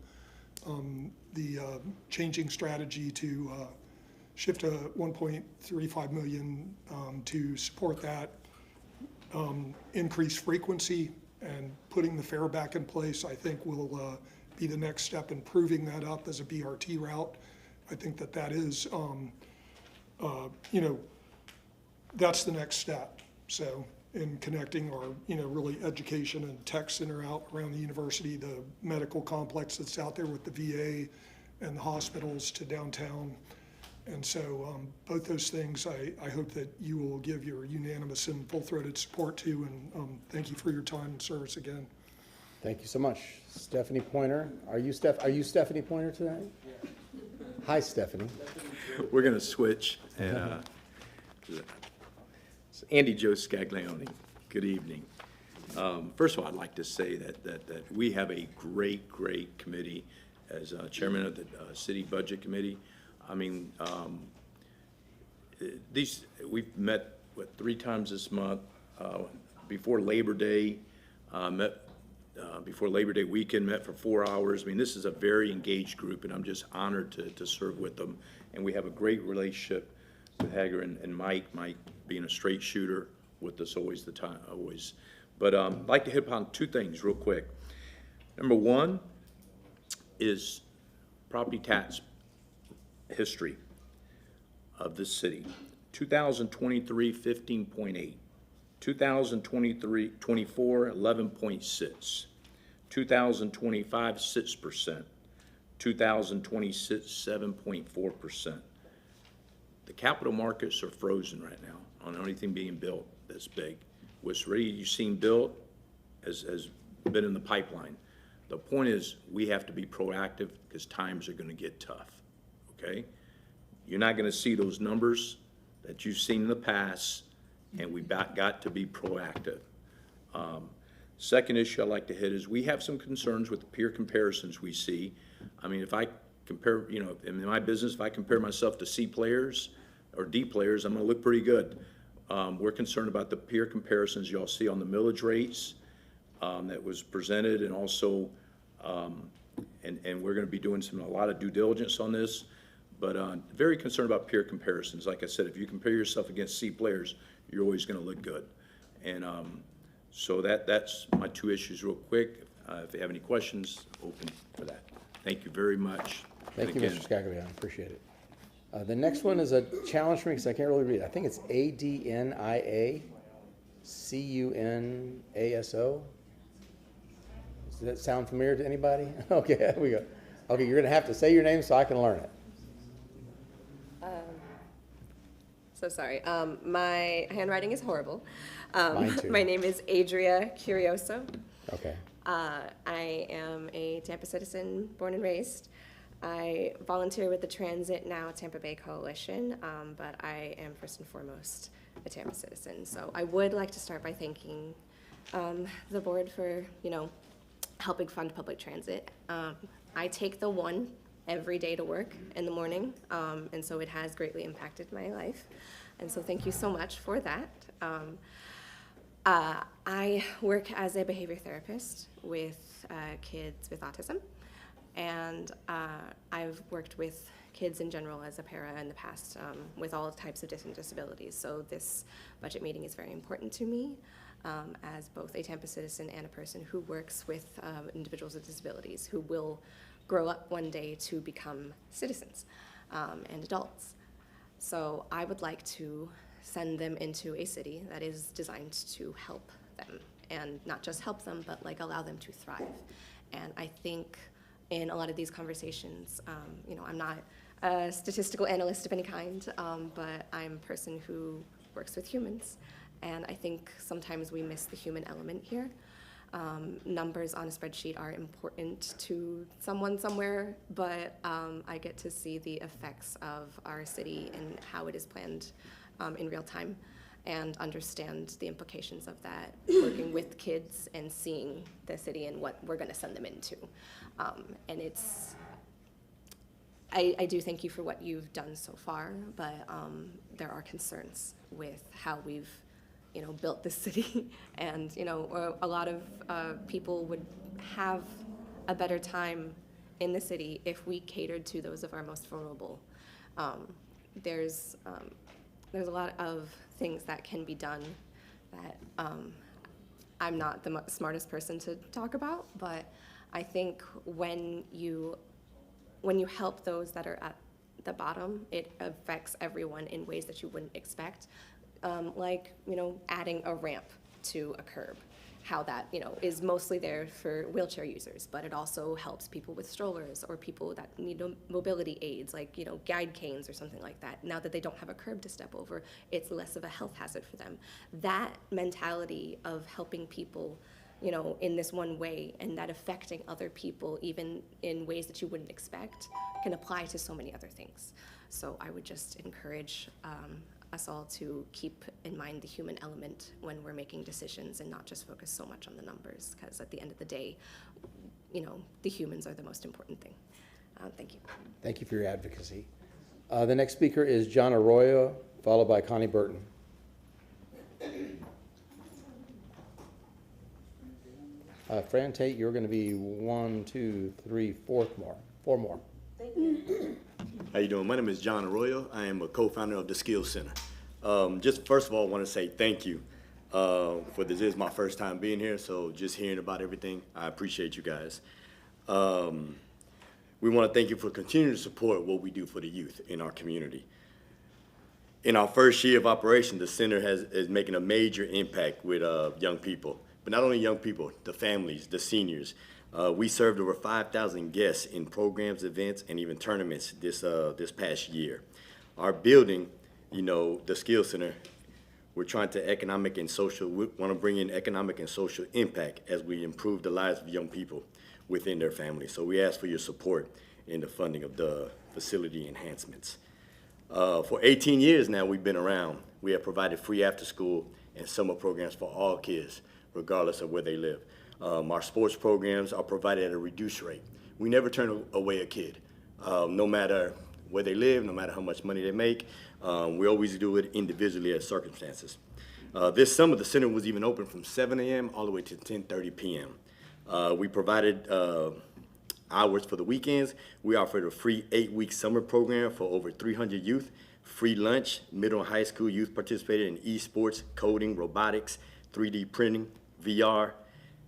[SPEAKER 20] The changing strategy to shift a 1.35 million to support that, increase frequency, and putting the fare back in place, I think will be the next step in proving that up as a BRT route. I think that is, that's the next step. So in connecting our, really education and tech center out around the university, the medical complex that's out there with the VA and the hospitals to downtown. And so both those things I hope that you will give your unanimous and full-throated support to, and thank you for your time and service again.
[SPEAKER 1] Thank you so much. Stephanie Pointer. Are you Stephanie Pointer tonight? Yeah. Hi, Stephanie.
[SPEAKER 21] We're going to switch. And Andy Joe Scaglione, good evening. First of all, I'd like to say that we have a great committee. As chairman of the City Budget Committee, I mean, we've met, 3 times this month, before Labor Day, before Labor Day weekend, met for 4 hours. I mean, this is a very engaged group, and I'm just honored to serve with them. And we have a great relationship with Hager and Mike. Mike being a straight shooter with us always the time, always. But I'd like to hit upon two things real quick. Number one is property tax history of this city. 2023, 15.8. 2023, 24, 11.6. 2025, 6%. 2026, 7.4%. The capital markets are frozen right now on anything being built that's big. What's ready you've seen built has been in the pipeline. The point is, we have to be proactive because times are gonna get tough, okay? You're not gonna see those numbers that you've seen in the past, and we've got to be proactive. Second issue I'd like to hit is we have some concerns with the peer comparisons we see. I mean, if I compare, you know, in my business, if I compare myself to C players or D players, I'm gonna look pretty good. We're concerned about the peer comparisons y'all see on the millage rates that was presented, and also, and we're gonna be doing a lot of due diligence on this, but very concerned about peer comparisons. Like I said, if you compare yourself against C players, you're always gonna look good. And so that's my two issues real quick. If you have any questions, open for that. Thank you very much.
[SPEAKER 1] Thank you, Mr. Scaglione, appreciate it. The next one is a challenge for me because I can't really read it. I think it's ADNIACUNASO. Does that sound familiar to anybody? Okay, there we go. Okay, you're gonna have to say your name so I can learn it.
[SPEAKER 2] So sorry. My handwriting is horrible.
[SPEAKER 1] Mine too.
[SPEAKER 2] My name is Adria Curioso.
[SPEAKER 1] Okay.
[SPEAKER 2] I am a Tampa citizen, born and raised. I volunteer with the Transit Now Tampa Bay Coalition, but I am first and foremost a Tampa citizen. So I would like to start by thanking the board for, you know, helping fund public transit. I take the one every day to work in the morning, and so it has greatly impacted my life. And so thank you so much for that. I work as a behavior therapist with kids with autism, and I've worked with kids in general as a para in the past with all types of different disabilities. So this budget meeting is very important to me as both a Tampa citizen and a person who works with individuals with disabilities who will grow up one day to become citizens and adults. So I would like to send them into a city that is designed to help them, and not just help them, but like allow them to thrive. And I think in a lot of these conversations, you know, I'm not a statistical analyst of any kind, but I'm a person who works with humans. And I think sometimes we miss the human element here. Numbers on a spreadsheet are important to someone somewhere, but I get to see the effects of our city and how it is planned in real time, and understand the implications of that, working with kids and seeing the city and what we're gonna send them into. And it's, I do thank you for what you've done so far, but there are concerns with how we've, you know, built this city. And, you know, a lot of people would have a better time in the city if we catered to those of our most vulnerable. There's a lot of things that can be done that I'm not the smartest person to talk about, but I think when you help those that are at the bottom, it affects everyone in ways that you wouldn't expect. Like, you know, adding a ramp to a curb, how that, you know, is mostly there for wheelchair users, but it also helps people with strollers or people that need mobility aids, like, you know, guide canes or something like that. Now that they don't have a curb to step over, it's less of a health hazard for them. That mentality of helping people, you know, in this one way, and that affecting other people even in ways that you wouldn't expect, can apply to so many other things. So I would just encourage us all to keep in mind the human element when we're making decisions and not just focus so much on the numbers, because at the end of the day, you know, the humans are the most important thing. Thank you.
[SPEAKER 1] Thank you for your advocacy. The next speaker is John Arroyo, followed by Connie Burton. Fran Tate, you're going to be 1, 2, 3, 4 more.
[SPEAKER 8] How you doing? My name is John Arroyo. I am a co-founder of the Skills Center. Just first of all, I want to say thank you for this. This is my first time being here, so just hearing about everything, I appreciate you guys. We want to thank you for continuing to support what we do for the youth in our community. In our first year of operation, the center is making a major impact with young people, but not only young people, the families, the seniors. We served over 5,000 guests in programs, events, and even tournaments this past year. Our building, you know, the Skills Center, we're trying to we want to bring in economic and social impact as we improve the lives of young people within their families. So we ask for your support in the funding of the facility enhancements. For 18 years now we've been around. We have provided free after-school and summer programs for all kids, regardless of where they live. Our sports programs are provided at a reduced rate. We never turn away a kid, no matter where they live, no matter how much money they make. We always do it individually as circumstances. This summer, the center was even open from 7 a.m. all the way to 10:30 p.m. We provided hours for the weekends. We offered a free 8-week summer program for over 300 youth, free lunch. Middle and high school youth participated in esports, coding, robotics, 3D printing, VR,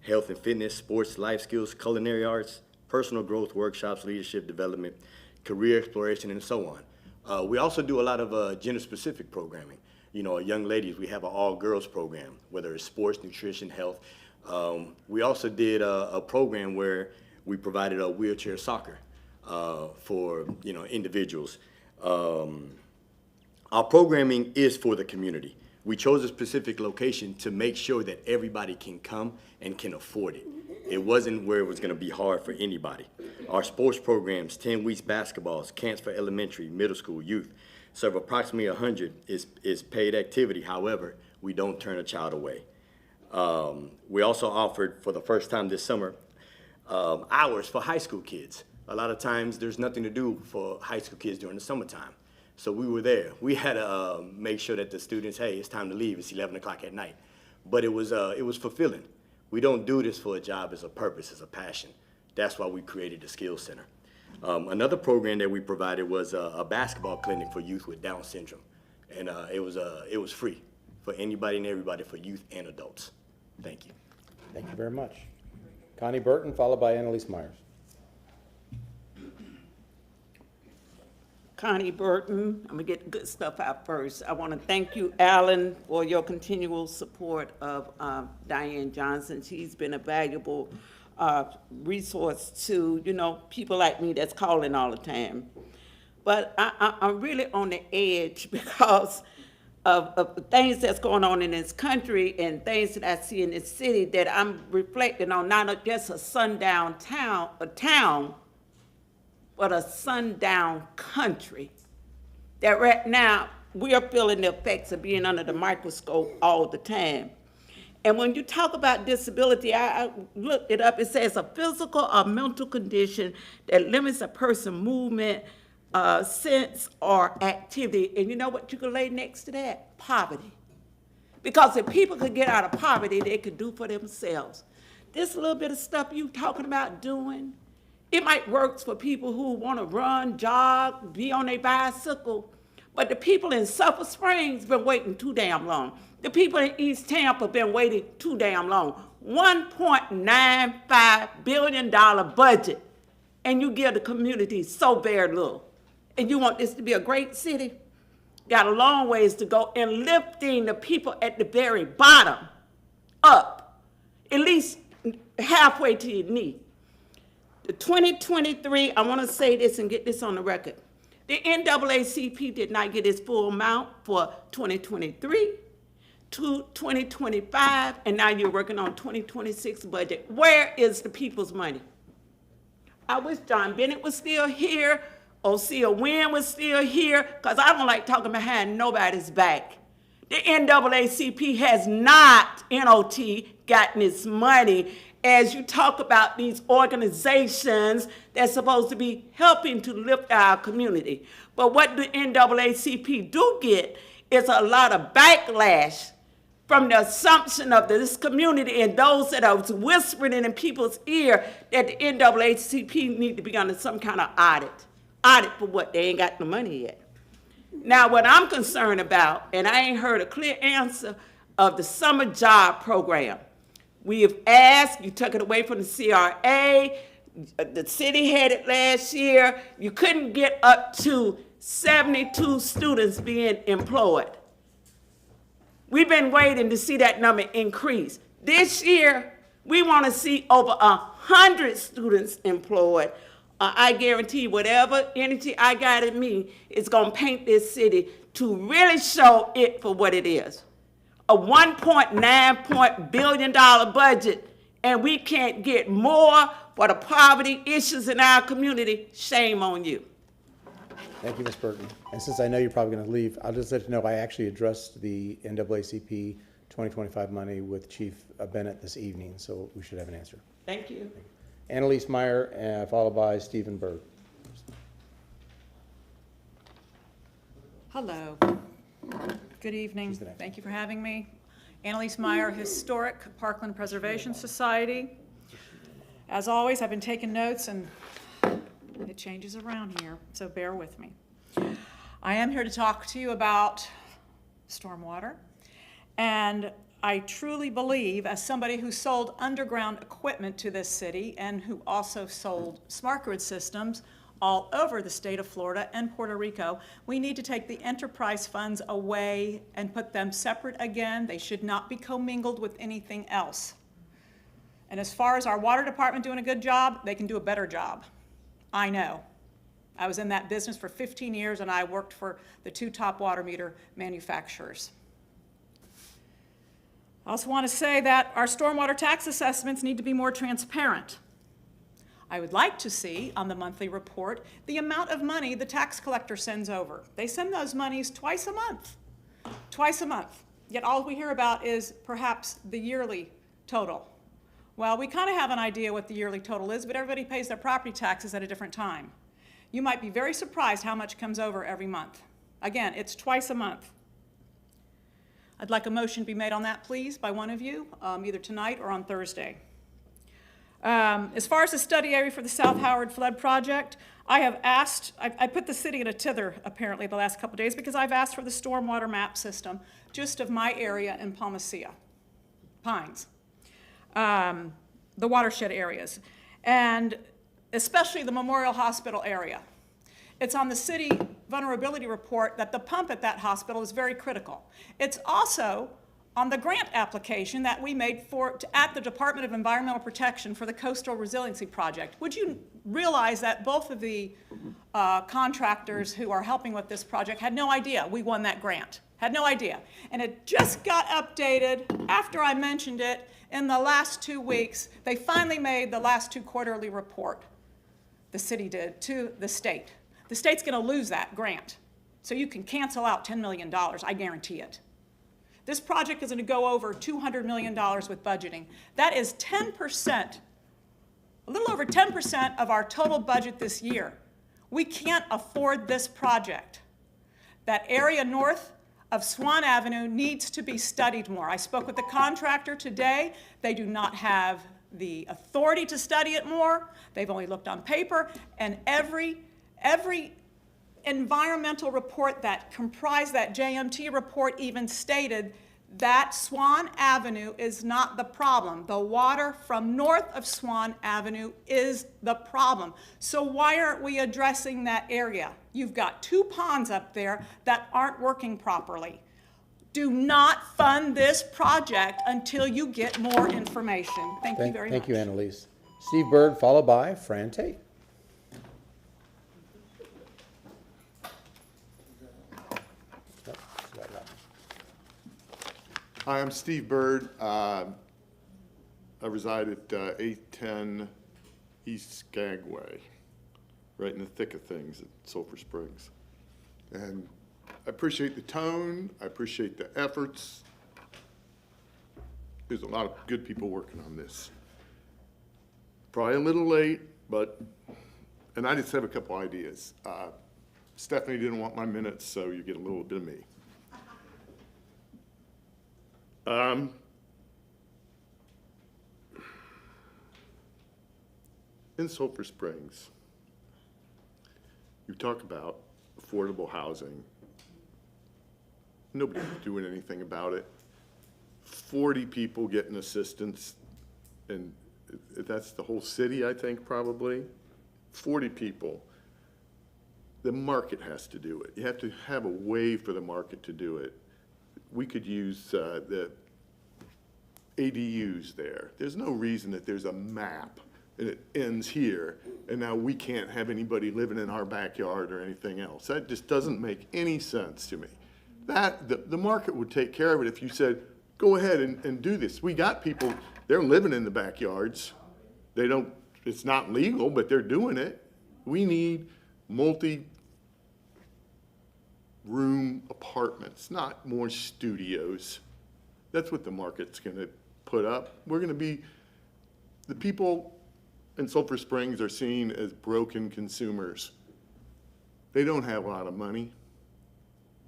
[SPEAKER 8] health and fitness, sports, life skills, culinary arts, personal growth workshops, leadership development, career exploration, and so on. We also do a lot of gender-specific programming. You know, young ladies, we have an all-girls program, whether it's sports, nutrition, health. We also did a program where we provided a wheelchair soccer for, you know, individuals. Our programming is for the community. We chose a specific location to make sure that everybody can come and can afford it. It wasn't where it was going to be hard for anybody. Our sports programs, 10 weeks basketballs, camps for elementary, middle school, youth, serve approximately 100 is paid activity. However, we don't turn a child away. We also offered, for the first time this summer, hours for high school kids. A lot of times there's nothing to do for high school kids during the summertime. So we were there. We had to make sure that the students, hey, it's time to leave. It's 11 o'clock at night. But it was fulfilling. We don't do this for a job, it's a purpose, it's a passion. That's why we created the Skills Center. Another program that we provided was a basketball clinic for youth with Down syndrome. And it was free for anybody and everybody, for youth and adults. Thank you.
[SPEAKER 1] Thank you very much. Connie Burton, followed by Annalise Myers.
[SPEAKER 22] Connie Burton, I'm gonna get the good stuff out first. I wanna thank you, Alan, for your continual support of Diane Johnson. She's been a valuable resource to, you know, people like me that's calling all the time. But I'm really on the edge because of the things that's going on in this country and things that I see in this city that I'm reflecting on, not just a sundown town, but a sundown country. That right now, we are feeling the effects of being under the microscope all the time. And when you talk about disability, I looked it up, it says a physical or mental condition that limits a person's movement, sense, or activity. And you know what you could lay next to that? Poverty. Because if people could get out of poverty, they could do for themselves. This little bit of stuff you talking about doing, it might work for people who want to run, jog, be on their bicycle, but the people in Sulphur Springs been waiting too damn long. The people in East Tampa been waiting too damn long. $1.95 billion budget, and you give the community so very little. And you want this to be a great city? Got a long ways to go in lifting the people at the very bottom up, at least halfway to your knee. The 2023, I want to say this and get this on the record. The NAACP did not get its full amount for 2023 to 2025, and now you're working on 2026 budget. Where is the people's money? I wish John Bennett was still here, Osea Wynn was still here, because I don't like talking behind nobody's back. The NAACP has not, NOT, gotten its money. As you talk about these organizations that's supposed to be helping to lift our community. But what the NAACP do get is a lot of backlash from the assumption of this community and those that are whispering in people's ear that the NAACP need to be under some kind of audit. Audit for what? They ain't got the money yet. Now, what I'm concerned about, and I ain't heard a clear answer of the summer job program. We have asked, you took it away from the CRA, the city had it last year, you couldn't get up to 72 students being employed. We've been waiting to see that number increase. This year, we want to see over 100 students employed. I guarantee whatever energy I got in me is going to paint this city to really show it for what it is. A $1.9 billion budget, and we can't get more for the poverty issues in our community. Shame on you.
[SPEAKER 1] Thank you, Ms. Burton. And since I know you're probably going to leave, I'll just let you know I actually addressed the NAACP 2025 money with Chief Bennett this evening, so we should have an answer.
[SPEAKER 22] Thank you.
[SPEAKER 1] Annalise Meyer, followed by Stephen Byrd.
[SPEAKER 9] Hello. Good evening. Thank you for having me. Annalise Meyer, Historic Parkland Preservation Society. As always, I've been taking notes and it changes around here, so bear with me. I am here to talk to you about stormwater, and I truly believe, as somebody who sold underground equipment to this city and who also sold smart grid systems all over the state of Florida and Puerto Rico, we need to take the enterprise funds away and put them separate again. They should not be commingled with anything else. And as far as our water department doing a good job, they can do a better job. I know. I was in that business for 15 years and I worked for the 2 top water meter manufacturers. I also want to say that our stormwater tax assessments need to be more transparent. I would like to see on the monthly report the amount of money the tax collector sends over. They send those monies twice a month. Twice a month. Yet all we hear about is perhaps the yearly total. Well, we kind of have an idea what the yearly total is, but everybody pays their property taxes at a different time. You might be very surprised how much comes over every month. Again, it's twice a month. I'd like a motion to be made on that, please, by one of you, either tonight or on Thursday. As far as the study area for the South Howard Flood Project, I have asked, I put the city in a tither apparently the last couple of days because I've asked for the stormwater map system just of my area in Palmacia, Pines, the watershed areas, and especially the Memorial Hospital area. It's on the city vulnerability report that the pump at that hospital is very critical. It's also on the grant application that we made at the Department of Environmental Protection for the Coastal Resiliency Project. Would you realize that both of the contractors who are helping with this project had no idea we won that grant? Had no idea. And it just got updated after I mentioned it in the last 2 weeks. They finally made the last 2 quarterly report, the city did, to the state. The state's going to lose that grant. So you can cancel out $10 million, I guarantee it. This project is going to go over $200 million with budgeting. That is 10%, a little over 10% of our total budget this year. We can't afford this project. That area north of Swan Avenue needs to be studied more. I spoke with the contractor today. They do not have the authority to study it more. They've only looked on paper, and every environmental report that comprised that JMT report even stated that Swan Avenue is not the problem. The water from north of Swan Avenue is the problem. So why aren't we addressing that area? You've got 2 ponds up there that aren't working properly. Do not fund this project until you get more information. Thank you very much.
[SPEAKER 1] Thank you, Annalise. Steve Byrd, followed by Fran Tate.
[SPEAKER 13] Hi, I'm Steve Byrd. I reside at 810 East Skagway, right in the thick of things at Sulphur Springs. And I appreciate the tone. I appreciate the efforts. There's a lot of good people working on this. Probably a little late, and I just have a couple ideas. Stephanie didn't want my minutes, so you get a little bit of me. In Sulphur Springs, you talk about affordable housing Nobody's doing anything about it. 40 people getting assistance, and that's the whole city, I think, probably. 40 people. The market has to do it. You have to have a way for the market to do it. We could use the ADUs there. There's no reason that there's a map and it ends here, and now we can't have anybody living in our backyard or anything else. That just doesn't make any sense to me. The market would take care of it if you said, go ahead and do this. We got people, they're living in the backyards. They don't, it's not legal, but they're doing it. We need multi-room apartments, not more studios. That's what the market's gonna put up. We're gonna be, the people in Sulphur Springs are seen as broken consumers. They don't have a lot of money.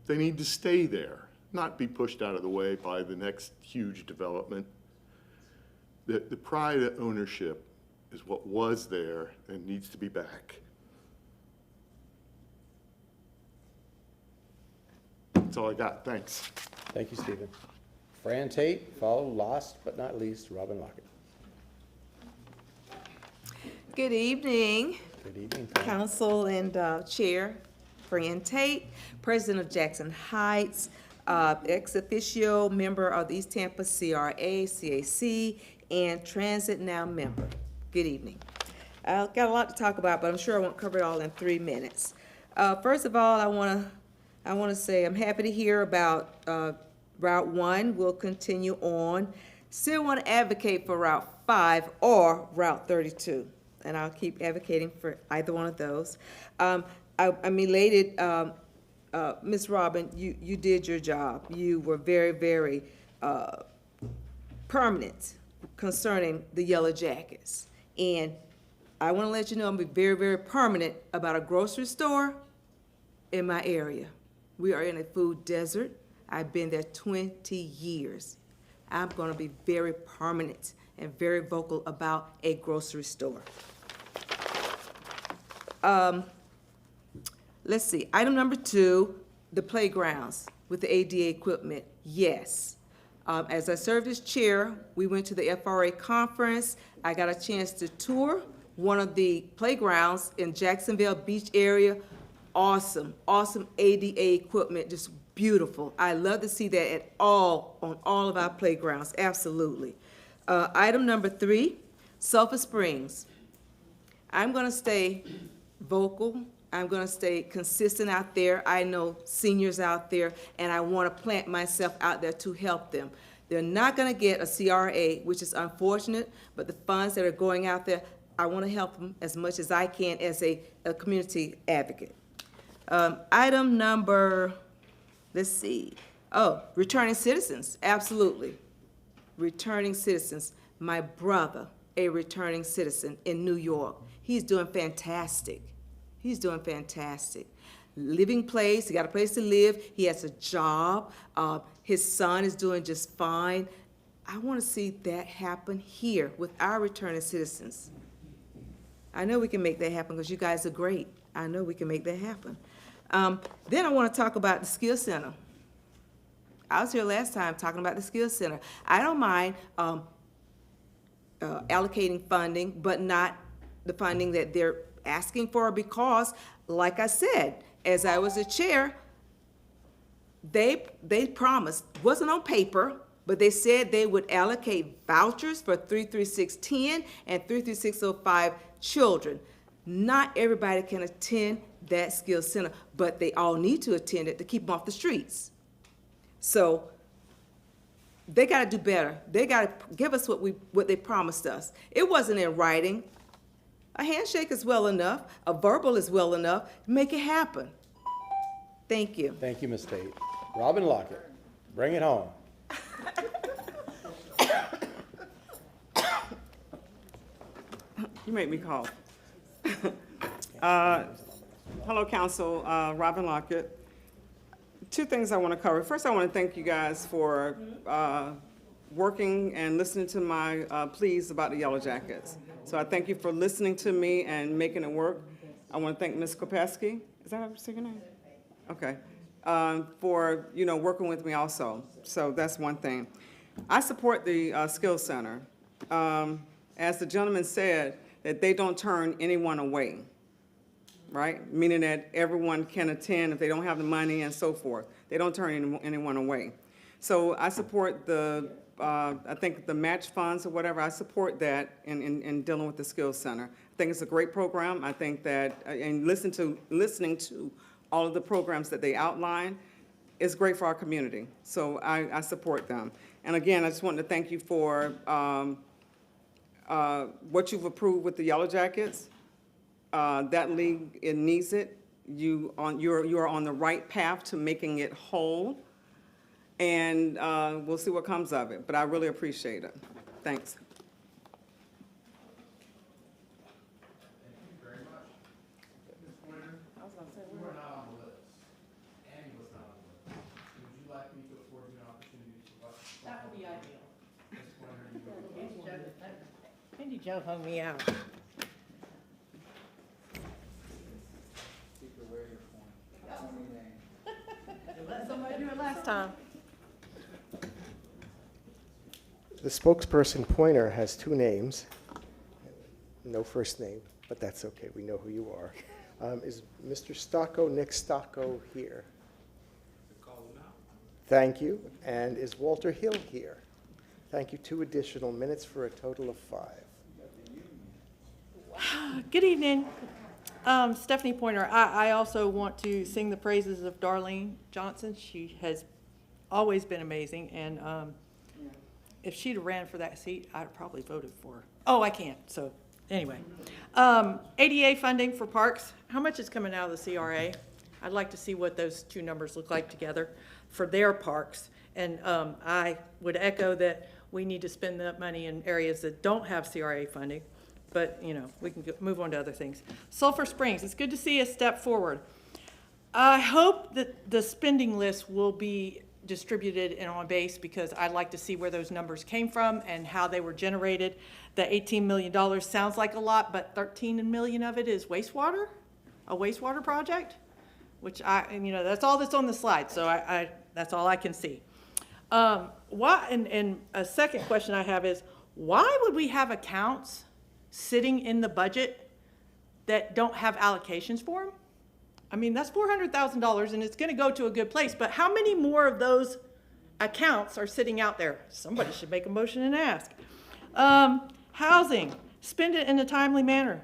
[SPEAKER 13] They need to stay there, not be pushed out of the way by the next huge development. The pride of ownership is what was there and needs to be back. That's all I got. Thanks.
[SPEAKER 1] Thank you, Stephen. Fran Tate, followed last but not least, Robin Lockett.
[SPEAKER 14] Good evening.
[SPEAKER 1] Good evening, Fran.
[SPEAKER 14] Council and Chair Fran Tate, President of Jackson Heights, ex officio member of the East Tampa CRA, CAC, and Transit Now member. Good evening. I've got a lot to talk about, but I'm sure I won't cover it all in 3 minutes. First of all, I want to say I'm happy to hear about Route 1 will continue on. Still want to advocate for Route 5 or Route 32, and I'll keep advocating for either one of those. I'm elated, Ms. Robin, you did your job. You were very, very permanent concerning the Yellow Jackets. And I want to let you know I'm very, very permanent about a grocery store in my area. We are in a food desert. I've been there 20 years. I'm going to be very permanent and very vocal about a grocery store. Let's see, item number 2, the playgrounds with the ADA equipment. Yes. As I served as chair, we went to the FRA conference. I got a chance to tour one of the playgrounds in Jacksonville Beach area. Awesome, awesome ADA equipment, just beautiful. I love to see that on all of our playgrounds, absolutely. Item number 3, Sulphur Springs. I'm gonna stay vocal. I'm gonna stay consistent out there. I know seniors out there, and I wanna plant myself out there to help them. They're not gonna get a CRA, which is unfortunate, but the funds that are going out there, I wanna help them as much as I can as a community advocate. Item number, let's see. Oh, returning citizens, absolutely. Returning citizens. My brother, a returning citizen in New York. He's doing fantastic. He's doing fantastic. Living place, he got a place to live, he has a job, his son is doing just fine. I want to see that happen here with our returning citizens. I know we can make that happen because you guys are great. I know we can make that happen. Then I want to talk about the Skills Center. I was here last time talking about the Skills Center. I don't mind allocating funding, but not the funding that they're asking for, because, like I said, as I was a chair, they promised, wasn't on paper, but they said they would allocate vouchers for 33610 and 33605 children. Not everybody can attend that Skills Center, but they all need to attend it to keep them off the streets. So they got to do better. They got to give us what they promised us. It wasn't in writing. A handshake is well enough. A verbal is well enough. Make it happen. Thank you.
[SPEAKER 1] Thank you, Ms. Tate. Robin Lockett, bring it home.
[SPEAKER 22] You make me cough. Hello, Council. Robin Lockett. 2 things I want to cover. First, I want to thank you guys for working and listening to my pleas about the Yellow Jackets. So I thank you for listening to me and making it work. I want to thank Ms. Kopesky. Is that how you say your name? Okay.
[SPEAKER 4] for, you know, working with me also. So that's one thing. I support the Skills Center. As the gentleman said, that they don't turn anyone away, right? Meaning that everyone can attend if they don't have the money and so forth. They don't turn anyone away. So I support the, I think the match funds or whatever, I support that in dealing with the Skills Center. I think it's a great program. I think that, and listening to all of the programs that they outline is great for our community. So I support them. And again, I just wanted to thank you for what you've approved with the Yellow Jackets. That league, it needs it. You are on the right path to making it whole. And we'll see what comes of it. But I really appreciate it. Thanks.
[SPEAKER 9] That would be ideal. Candy Joe hung me out. Let somebody do it last time.
[SPEAKER 15] The spokesperson Pointer has two names, no first name, but that's okay, we know who you are. Is Mr. Stocco, Nick Stocco here? Thank you. And is Walter Hill here? Thank you. 2 additional minutes for a total of 5.
[SPEAKER 23] Good evening. Stephanie Pointer. I also want to sing the praises of Darlene Johnson. She has always been amazing, and if she'd have ran for that seat, I'd have probably voted for her. Oh, I can't, so anyway. ADA funding for parks. How much is coming out of the CRA? I'd like to see what those two numbers look like together for their parks. And I would echo that we need to spend that money in areas that don't have CRA funding. But, you know, we can move on to other things. Sulphur Springs, it's good to see a step forward. I hope that the spending list will be distributed and on base, because I'd like to see where those numbers came from and how they were generated. The $18 million sounds like a lot, but 13 million of it is wastewater, a wastewater project, which you know, that's all that's on the slide. So that's all I can see. And a second question I have is, why would we have accounts sitting in the budget that don't have allocations for them? I mean, that's $400,000 and it's going to go to a good place, but how many more of those accounts are sitting out there? Somebody should make a motion and ask. Housing, spend it in a timely manner.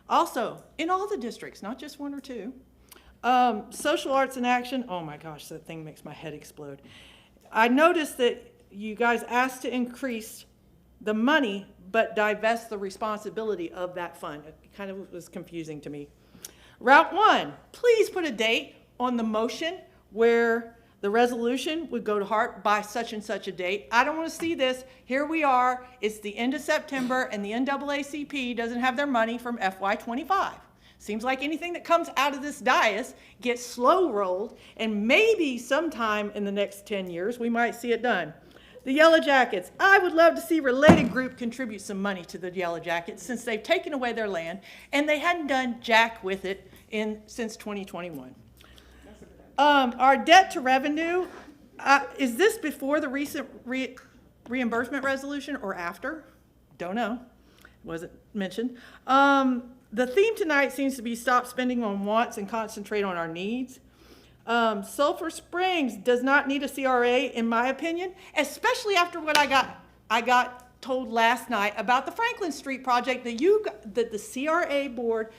[SPEAKER 23] Also, in all the districts, not just 1 or 2. Social arts in action, oh my gosh, that thing makes my head explode. I noticed that you guys asked to increase the money, but divest the responsibility of that fund. It kind of was confusing to me. Route 1, please put a date on the motion where the resolution would go to heart by such and such a date. I don't want to see this. Here we are. It's the end of September, and the NAACP doesn't have their money from FY25. Seems like anything that comes out of this dais gets slow rolled, and maybe sometime in the next 10 years we might see it done. The Yellow Jackets, I would love to see Related Group contribute some money to the Yellow Jackets, since they've taken away their land and they hadn't done jack with it since 2021. Our debt to revenue, is this before the recent reimbursement resolution or after? Don't know. Wasn't mentioned. The theme tonight seems to be stop spending on wants and concentrate on our needs. Sulphur Springs does not need a CRA, in my opinion, especially after what I got told last night about the Franklin Street project that the CRA board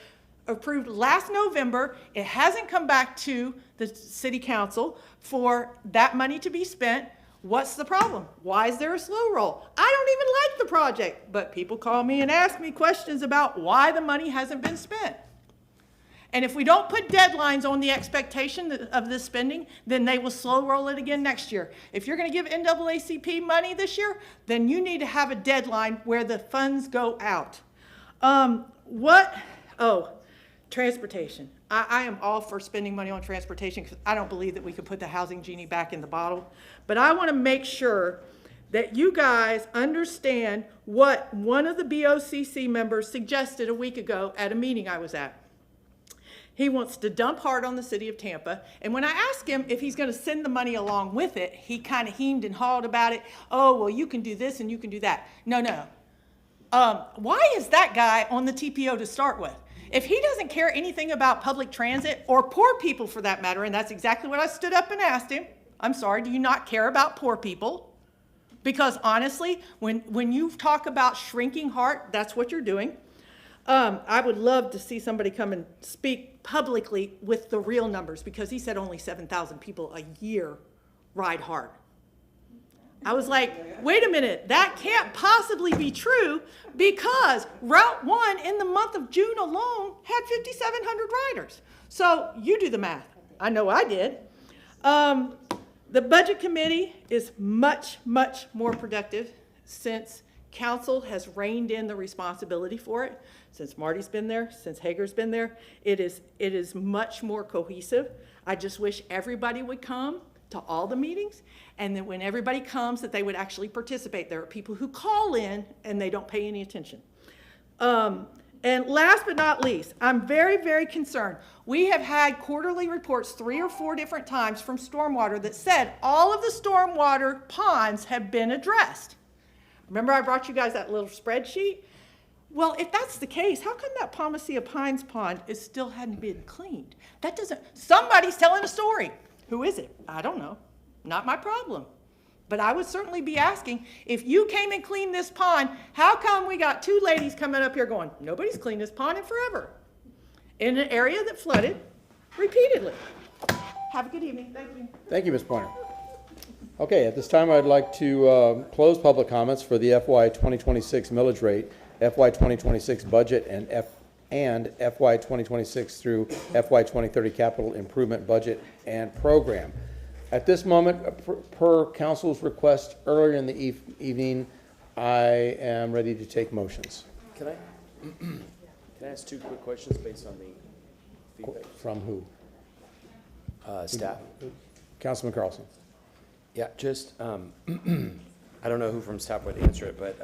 [SPEAKER 23] approved last November. It hasn't come back to the city council for that money to be spent. What's the problem? Why is there a slow roll? I don't even like the project, but people call me and ask me questions about why the money hasn't been spent. And if we don't put deadlines on the expectation of this spending, then they will slow roll it again next year. If you're going to give NAACP money this year, then you need to have a deadline where the funds go out. Transportation. I am all for spending money on transportation, because I don't believe that we could put the housing genie back in the bottle. But I want to make sure that you guys understand what one of the BOCC members suggested a week ago at a meeting I was at.
[SPEAKER 9] He wants to dump hard on the city of Tampa. And when I asked him if he's going to send the money along with it, he kind of heamed and hawed about it. Oh, well, you can do this and you can do that. No. Why is that guy on the TPO to start with? If he doesn't care anything about public transit or poor people for that matter, and that's exactly what I stood up and asked him, I'm sorry, do you not care about poor people? Because honestly, when you talk about shrinking heart, that's what you're doing. I would love to see somebody come and speak publicly with the real numbers, because he said only 7,000 people a year ride hard. I was like, wait a minute, that can't possibly be true, because Route 1 in the month of June alone had 5,700 riders. So you do the math. I know I did. The budget committee is much, much more productive since council has reined in the responsibility for it. Since Marty's been there, since Hager's been there, it is much more cohesive. I just wish everybody would come to all the meetings, and that when everybody comes, that they would actually participate. There are people who call in and they don't pay any attention. And last but not least, I'm very, very concerned. We have had quarterly reports 3 or 4 different times from stormwater that said all of the stormwater ponds have been addressed. Remember I brought you guys that little spreadsheet? Well, if that's the case, how come that Palmacia Pines pond still hadn't been cleaned? That doesn't, somebody's telling a story. Who is it? I don't know. Not my problem. But I would certainly be asking, if you came and cleaned this pond, how come we got 2 ladies coming up here going, nobody's cleaned this pond in forever, in an area that flooded repeatedly? Have a good evening. Thank you.
[SPEAKER 1] Thank you, Ms. Pointer. Okay, at this time, I'd like to close public comments for the FY 2026 millage rate, FY 2026 budget, and FY 2026 through FY 2030 capital improvement budget and program. At this moment, per council's request earlier in the evening, I am ready to take motions.
[SPEAKER 3] Can I ask 2 quick questions based on the feedback?
[SPEAKER 1] From who?
[SPEAKER 3] Staff.
[SPEAKER 1] Councilman Carlson.
[SPEAKER 3] Yeah, just, I don't know who from staff would answer it, but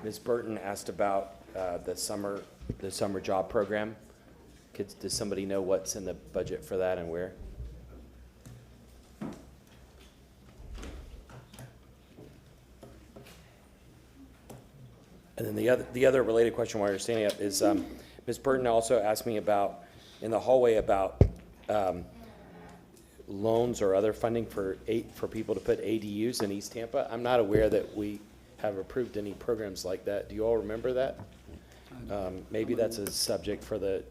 [SPEAKER 3] Ms. Burton asked about the summer job program. Does somebody know what's in the budget for that and where? And then the other related question while you're standing up is, Ms. Burton also asked me about, in the hallway, about loans or other funding for people to put ADUs in East Tampa. I'm not aware that we have approved any programs like that. Do you all remember that? Maybe that's a subject for the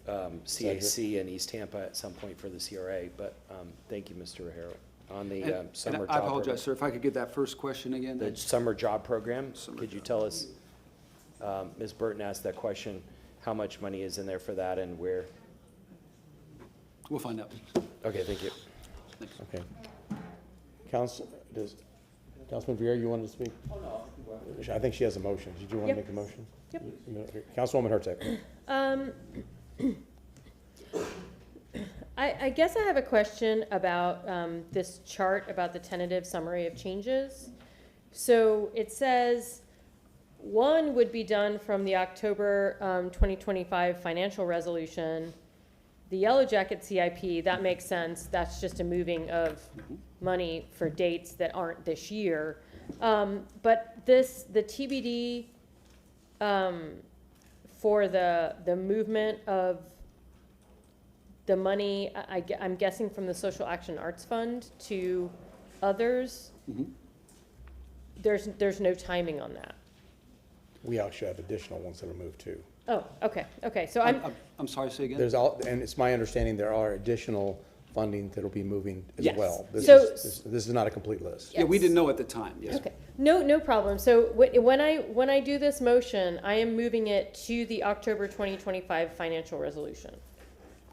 [SPEAKER 3] CAC in East Tampa at some point for the CRA, but thank you, Mr. Rajero. On the summer job
[SPEAKER 5] I apologize,
[SPEAKER 3] program.
[SPEAKER 5] sir, if I could get that first question again?
[SPEAKER 3] The summer job program, could you tell us, Ms. Burton asked that question, how much money is in there for that and where?
[SPEAKER 5] We'll find out.
[SPEAKER 3] Okay, thank you.
[SPEAKER 5] Thanks.
[SPEAKER 1] Okay. Councilman Viera, you wanted to speak? Oh, no. I think she has a motion. Did you want to make a motion?
[SPEAKER 6] Yep.
[SPEAKER 1] Councilwoman Hurtak.
[SPEAKER 6] I guess I have a question about this chart about the tentative summary of changes. So it says 1 would be done from the October 2025 financial resolution. The Yellow Jacket CIP, that makes sense. That's just a moving of money for dates that aren't this year. But the TBD for the movement of the money, I'm guessing from the Social Action Arts Fund to others, there's no timing on that.
[SPEAKER 1] We actually have additional ones that are moved too.
[SPEAKER 6] Oh, okay, so
[SPEAKER 5] I'm sorry, say again?
[SPEAKER 1] And it's my understanding there are additional funding that'll be moving as
[SPEAKER 6] Yes.
[SPEAKER 1] well. This is not a complete list.
[SPEAKER 5] Yeah, we didn't know at the time, yes.
[SPEAKER 6] Okay, no problem. So when I do this motion, I am moving it to the October 2025 financial resolution.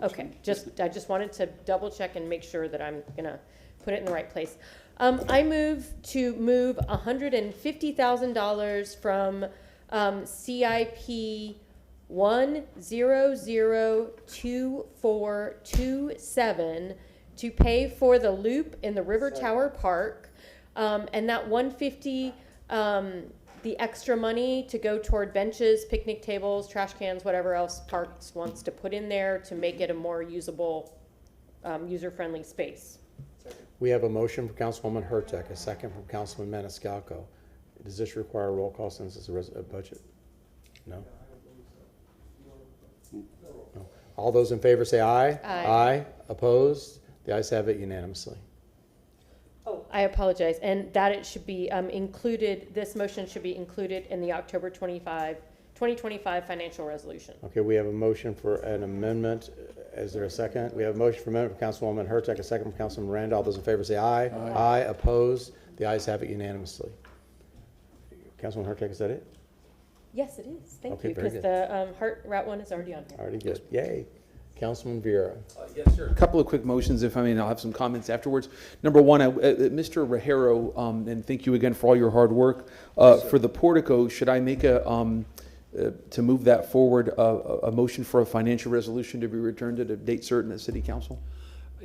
[SPEAKER 6] Okay, I just wanted to double check and make sure that I'm gonna put it in the right place. I move to move $150,000 from CIP 1002427 to pay for the loop in the River Tower Park, and that 150 the extra money to go toward benches, picnic tables, trash cans, whatever else Parks wants to put in there to make it a more usable, user-friendly space.
[SPEAKER 1] We have a motion from Councilwoman Hurtak, a second from Councilman Maniscalco. Does this require a roll call since it's a budget? No? No. All those in favor say aye.
[SPEAKER 6] Aye.
[SPEAKER 1] Aye. Opposed? The ayes have it unanimously.
[SPEAKER 6] Oh, I apologize, and that it should be included, this motion should be included in the October 2025 financial resolution.
[SPEAKER 1] Okay, we have a motion for an amendment. Is there a second? We have a motion for amendment from Councilwoman Hurtak, a second from Councilman Miranda. All those in favor say aye. Aye. Opposed? The ayes have it unanimously. Councilwoman Hurtak, is that it?
[SPEAKER 6] Yes, it is. Thank
[SPEAKER 1] Okay,
[SPEAKER 6] you,
[SPEAKER 1] very
[SPEAKER 6] because
[SPEAKER 1] good.
[SPEAKER 6] the Heart Route 1 is already on here.
[SPEAKER 1] Already good. Yay. Councilman Vieira.
[SPEAKER 10] Yes, sir. A couple of quick motions, if I may, and I'll have some comments afterwards. Number one, Mr. Rajero, and thank you again for all your hard work. For the portico, should I make to move that forward, a motion for a financial resolution to be returned at a date certain at City Council?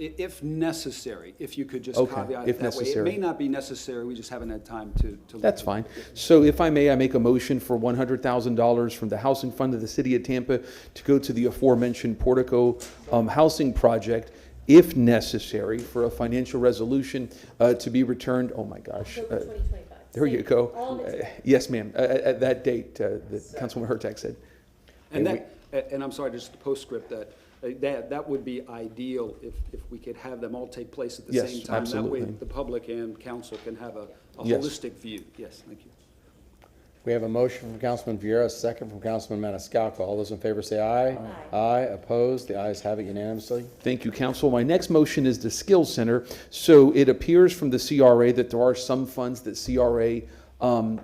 [SPEAKER 5] If necessary, if you could just
[SPEAKER 10] Okay,
[SPEAKER 5] caveat
[SPEAKER 10] if
[SPEAKER 5] it that way. It
[SPEAKER 10] necessary.
[SPEAKER 5] may not be necessary, we just haven't had time to look
[SPEAKER 10] That's
[SPEAKER 5] at it.
[SPEAKER 10] fine. So if I may, I make a motion for $100,000 from the housing fund of the city of Tampa to go to the aforementioned portico housing project, if necessary, for a financial resolution to be returned. Oh my gosh.
[SPEAKER 6] October 2025.
[SPEAKER 10] There you go.
[SPEAKER 6] All of it.
[SPEAKER 10] Yes, ma'am. At that date, that Councilwoman Hurtak said.
[SPEAKER 5] And and I'm sorry, just a postscript that would be ideal if we could have them all take place at the
[SPEAKER 10] Yes,
[SPEAKER 5] same time.
[SPEAKER 10] absolutely.
[SPEAKER 5] That way the public and council can have a
[SPEAKER 10] Yes.
[SPEAKER 5] holistic view. Yes, thank you.
[SPEAKER 1] We have a motion from Councilman Vieira, a second from Councilman Maniscalco. All those in favor say aye. Aye. Opposed? The ayes have it unanimously.
[SPEAKER 10] Thank you, Council. My next motion is the Skills Center. So it appears from the CRA that there are some funds that CRA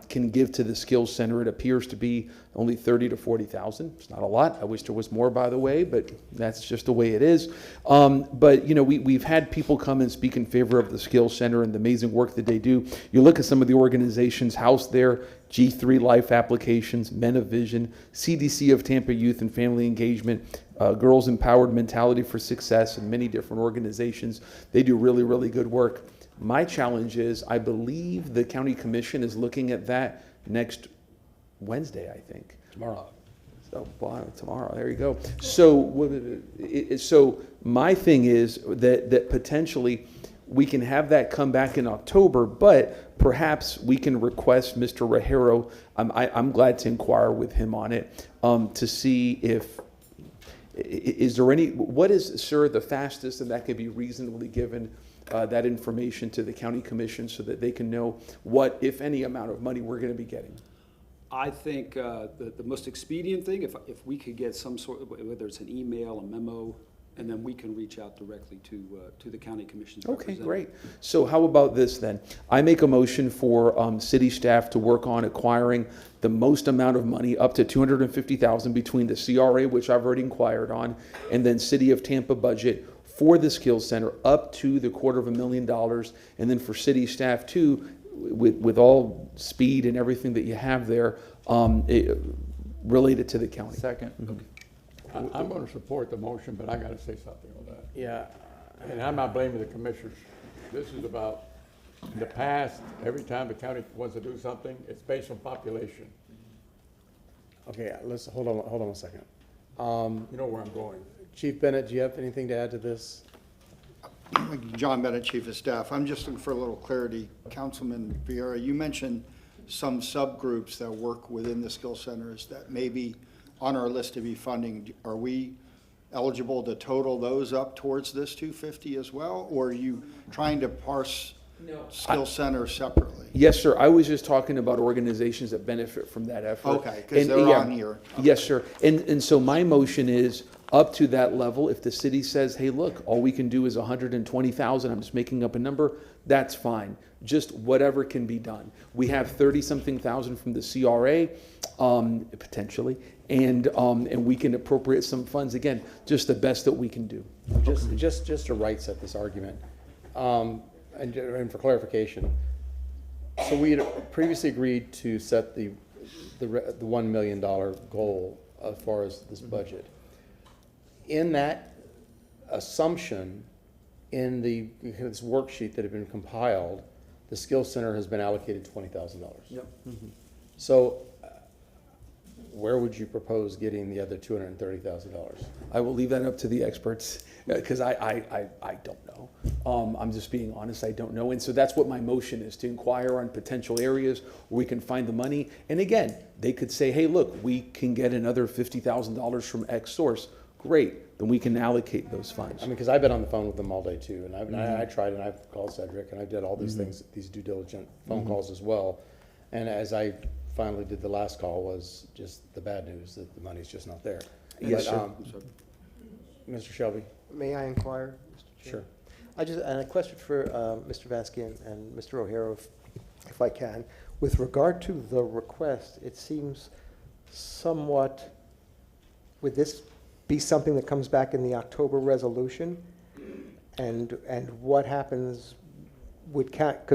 [SPEAKER 10] can give to the Skills Center. It appears to be only $30,000 to $40,000. It's not a lot. I wish there was more, by the way, but that's just the way it is. But you know, we've had people come and speak in favor of the Skills Center and the amazing work that they do. You look at some of the organizations housed there: G3 Life Applications, Men of Vision, CDC of Tampa Youth and Family Engagement, Girls Empowered Mentality for Success, and many different organizations. They do really, really good work. My challenge is, I believe the county commission is looking at that next Wednesday, I think.
[SPEAKER 1] Tomorrow.
[SPEAKER 10] So, well, tomorrow, there you go. So, so my thing is that potentially we can have that come back in October, but perhaps we can request Mr. Rajero, I'm glad to inquire with him on it, to see if, is there any, what is, sir, the fastest and that could be reasonably given that information to the county commission so that they can know what, if any, amount of money we're going to be getting?
[SPEAKER 5] I think the most expedient thing, if we could get some sort of, whether it's an email, a memo, and then we can reach out directly to the county commission's
[SPEAKER 10] Okay,
[SPEAKER 5] representative.
[SPEAKER 10] great. So how about this then? I make a motion for city staff to work on acquiring the most amount of money, up to $250,000, between the CRA, which I've already inquired on, and then City of Tampa budget for the Skills Center, up to the $250,000, and then for city staff too, with all speed and everything that you have there, related to the county.
[SPEAKER 12] Second.
[SPEAKER 10] Okay.
[SPEAKER 7] I'm going to support the motion, but I got to say something on that.
[SPEAKER 1] Yeah.
[SPEAKER 7] And I'm not blaming the commissioners. This is about, in the past, every time the county wants to do something, it's based on population.
[SPEAKER 1] Okay, let's, hold on one second.
[SPEAKER 7] You know where I'm going.
[SPEAKER 1] Chief Bennett, do you have anything to add to this?
[SPEAKER 11] John Bennett, Chief of Staff. I'm just looking for a little clarity. Councilman Vieira, you mentioned some subgroups that work within the skill centers that may be on our list to be funding. Are we eligible to total those up towards this 250 as well? Or are you trying to parse skill center separately?
[SPEAKER 10] Yes, sir. I was just talking about organizations that benefit from that effort.
[SPEAKER 11] Okay, because
[SPEAKER 10] And,
[SPEAKER 11] they're
[SPEAKER 10] yeah,
[SPEAKER 11] on here.
[SPEAKER 10] Yes, sir. And so my motion is up to that level. If the city says, hey, look, all we can do is 120,000, I'm just making up a number, that's fine. Just whatever can be done. We have 30-something thousand from the CRA, potentially, and we can appropriate some funds. Again, just the best that we can do.
[SPEAKER 1] Just to right set this argument, and for clarification, so we had previously agreed to set the $1 million goal as far as this budget. In that assumption, in this worksheet that had been compiled, the Skills Center has been allocated $20,000.
[SPEAKER 10] Yep.
[SPEAKER 1] So where would you propose getting the other $230,000?
[SPEAKER 10] I will leave that up to the experts, because I don't know. I'm just being honest, I don't know. And so that's what my motion is, to inquire on potential areas where we can find the money. And again, they could say, hey, look, we can get another $50,000 from X source. Great, then we can allocate those funds.
[SPEAKER 1] I mean, because I've been on the phone with them all day too, and I tried, and I've called Cedric, and I did all these things, these due diligent phone calls as well. And as I finally did the last call, was just the bad news that the money's just not there.
[SPEAKER 10] Yes, sir.
[SPEAKER 1] Mr. Shelby?
[SPEAKER 15] May I inquire, Mr. Chair?
[SPEAKER 1] Sure.
[SPEAKER 15] And a question for Mr. Vasky and Mr. O'Hara, if I can. With regard to the request, it seems somewhat, would this be something that comes back in the October resolution? And what happens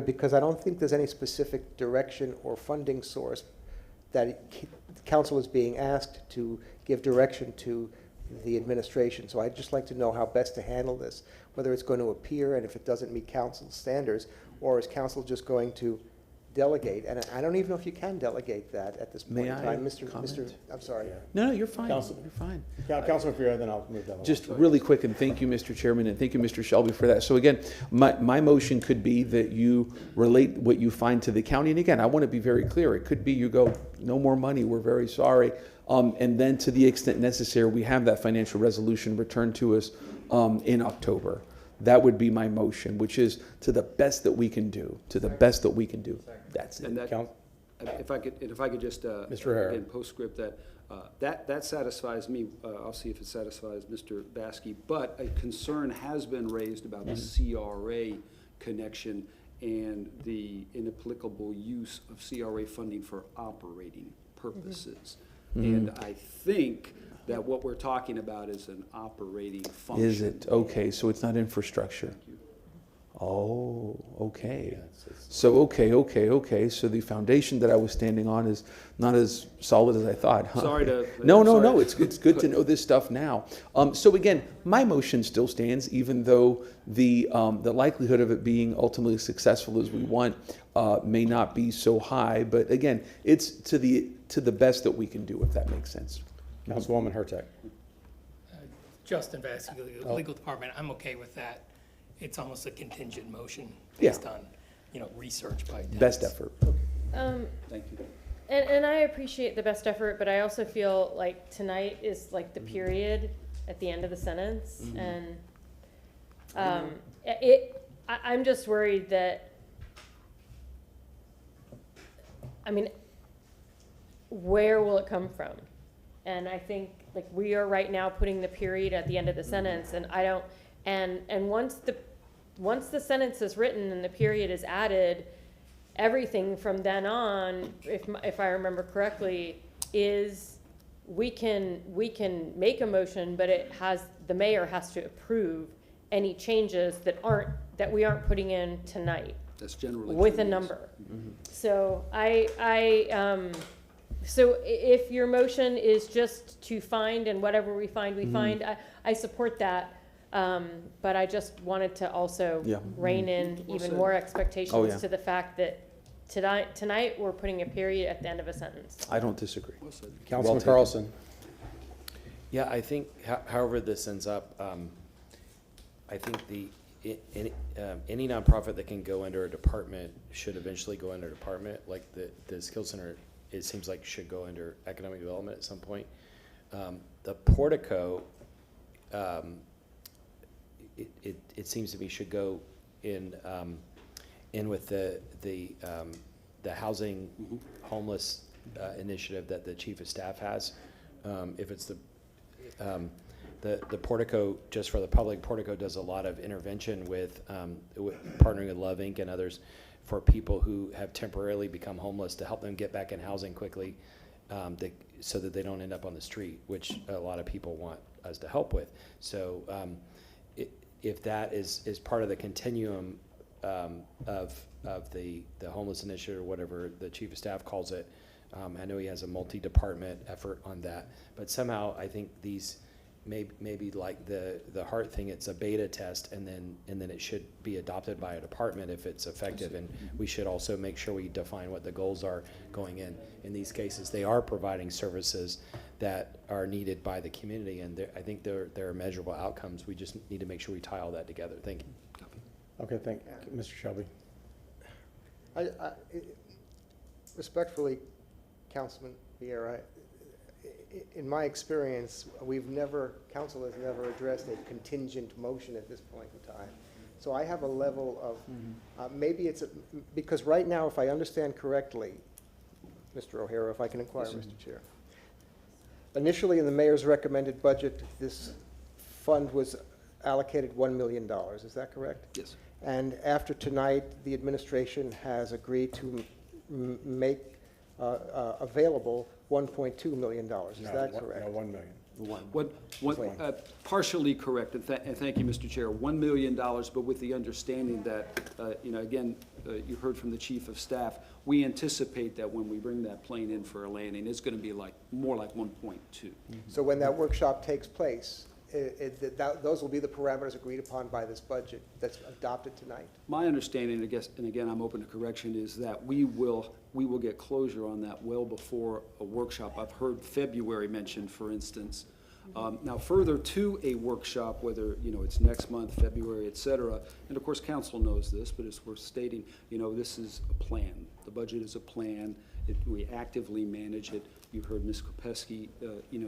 [SPEAKER 15] because I don't think there's any specific direction or funding source that council is being asked to give direction to the administration. So I'd just like to know how best to handle this, whether it's going to appear, and if it doesn't meet council standards, or is council just going to delegate? And I don't even know if you can delegate that at this point
[SPEAKER 10] May
[SPEAKER 15] in time.
[SPEAKER 10] I comment?
[SPEAKER 15] I'm sorry.
[SPEAKER 10] No, you're fine.
[SPEAKER 1] Council-
[SPEAKER 10] You're fine.
[SPEAKER 1] Councilman Ferriero, then I'll move that on.
[SPEAKER 10] Just really quick, and thank you, Mr. Chairman, and thank you, Mr. Shelby, for that. So again, my motion could be that you relate what you find to the county. And again, I want to be very clear. It could be you go, no more money, we're very sorry. And then to the extent necessary, we have that financial resolution returned to us in October. That would be my motion, which is to the best that we can do, to the best that we can do. That's it.
[SPEAKER 5] And that, if I could just,
[SPEAKER 1] Mr. O'Hara.
[SPEAKER 5] again, postscript that satisfies me. I'll see if it satisfies Mr. Vasky. But a concern has been raised about the CRA connection and the inapplicable use of CRA funding for operating purposes. And I think that what we're talking about is an operating function.
[SPEAKER 10] Is it? Okay, so it's not infrastructure. Oh, okay. So, okay. So the foundation that I was standing on is not as solid as I thought, huh?
[SPEAKER 5] Sorry to-
[SPEAKER 10] No, it's good to know this stuff now. So again, my motion still stands, even though the likelihood of it being ultimately successful as we want may not be so high. But again, it's to the best that we can do, if that makes sense.
[SPEAKER 1] Councilwoman Hurtak.
[SPEAKER 16] Justin Vasky, Legal Department, I'm okay with that. It's almost a contingent motion
[SPEAKER 10] Yeah.
[SPEAKER 16] based on, research by Dennis.
[SPEAKER 10] Best effort.
[SPEAKER 5] Thank you.
[SPEAKER 6] And I appreciate the best effort, but I also feel like tonight is like the period at the end of the sentence. And I'm just worried that, where will it come from? And I think, like, we are right now putting the period at the end of the sentence, and I don't, and once the sentence is written and the period is added, everything from then on, if I remember correctly, is we can make a motion, but the mayor has to approve any changes that we aren't putting in tonight.
[SPEAKER 5] That's generally
[SPEAKER 6] with
[SPEAKER 5] true,
[SPEAKER 6] a
[SPEAKER 5] yes.
[SPEAKER 6] number. So so if your motion is just to find, and whatever we find, I support that. But I just wanted to also rein in even more expectations to the fact that tonight we're putting a period at the end of a sentence.
[SPEAKER 10] I don't disagree.
[SPEAKER 1] Councilman Carlson.
[SPEAKER 3] Yeah, I think however this ends up, I think any nonprofit that can go under a department should eventually go under a department. Like the Skills Center, it seems like should go under economic development at some point. The portico, it seems to me should go in with the housing homeless initiative that the chief of staff has. If it's the portico, just for the public, portico does a lot of intervention with partnering with Love Inc. and others for people who have temporarily become homeless to help them get back in housing quickly, so that they don't end up on the street, which a lot of people want us to help with. So if that is part of the continuum of the homeless initiative, or whatever the chief of staff calls it, I know he has a multi-department effort on that, but somehow I think these maybe like the heart thing, it's a beta test, and then it should be adopted by a department if it's effective. And we should also make sure we define what the goals are going in. In these cases, they are providing services that are needed by the community, and I think there are measurable outcomes. We just need to make sure we tie all that together. Thank you.
[SPEAKER 1] Okay, thank you. Mr. Shelby.
[SPEAKER 15] Respectfully, Councilman Vieira, in my experience, council has never addressed a contingent motion at this point in time. So I have a level of, maybe it's, because right now, if I understand correctly, Mr. O'Hara, if I can inquire, Mr. Chair. Initially, in the mayor's recommended budget, this fund was allocated $1 million, is that correct?
[SPEAKER 5] Yes.
[SPEAKER 15] And after tonight, the administration has agreed to make available $1.2 million. Is that correct?
[SPEAKER 1] No, $1 million.
[SPEAKER 5] Partially correct, and thank you, Mr. Chair. $1 million, but with the understanding that, again, you heard from the Chief of Staff, we anticipate that when we bring that plane in for a landing, it's going to be more like 1.2.
[SPEAKER 15] So when that workshop takes place, those will be the parameters agreed upon by this budget that's adopted tonight?
[SPEAKER 5] My understanding, I guess, and again, I'm open to correction, is that we will get closure on that well before a workshop. I've heard February mentioned, for instance. Now, further to a workshop, whether, it's next month, February, et cetera, and of course, council knows this, but it's worth stating, this is a plan. The budget is a plan. We actively manage it. You heard Ms. Kopesky,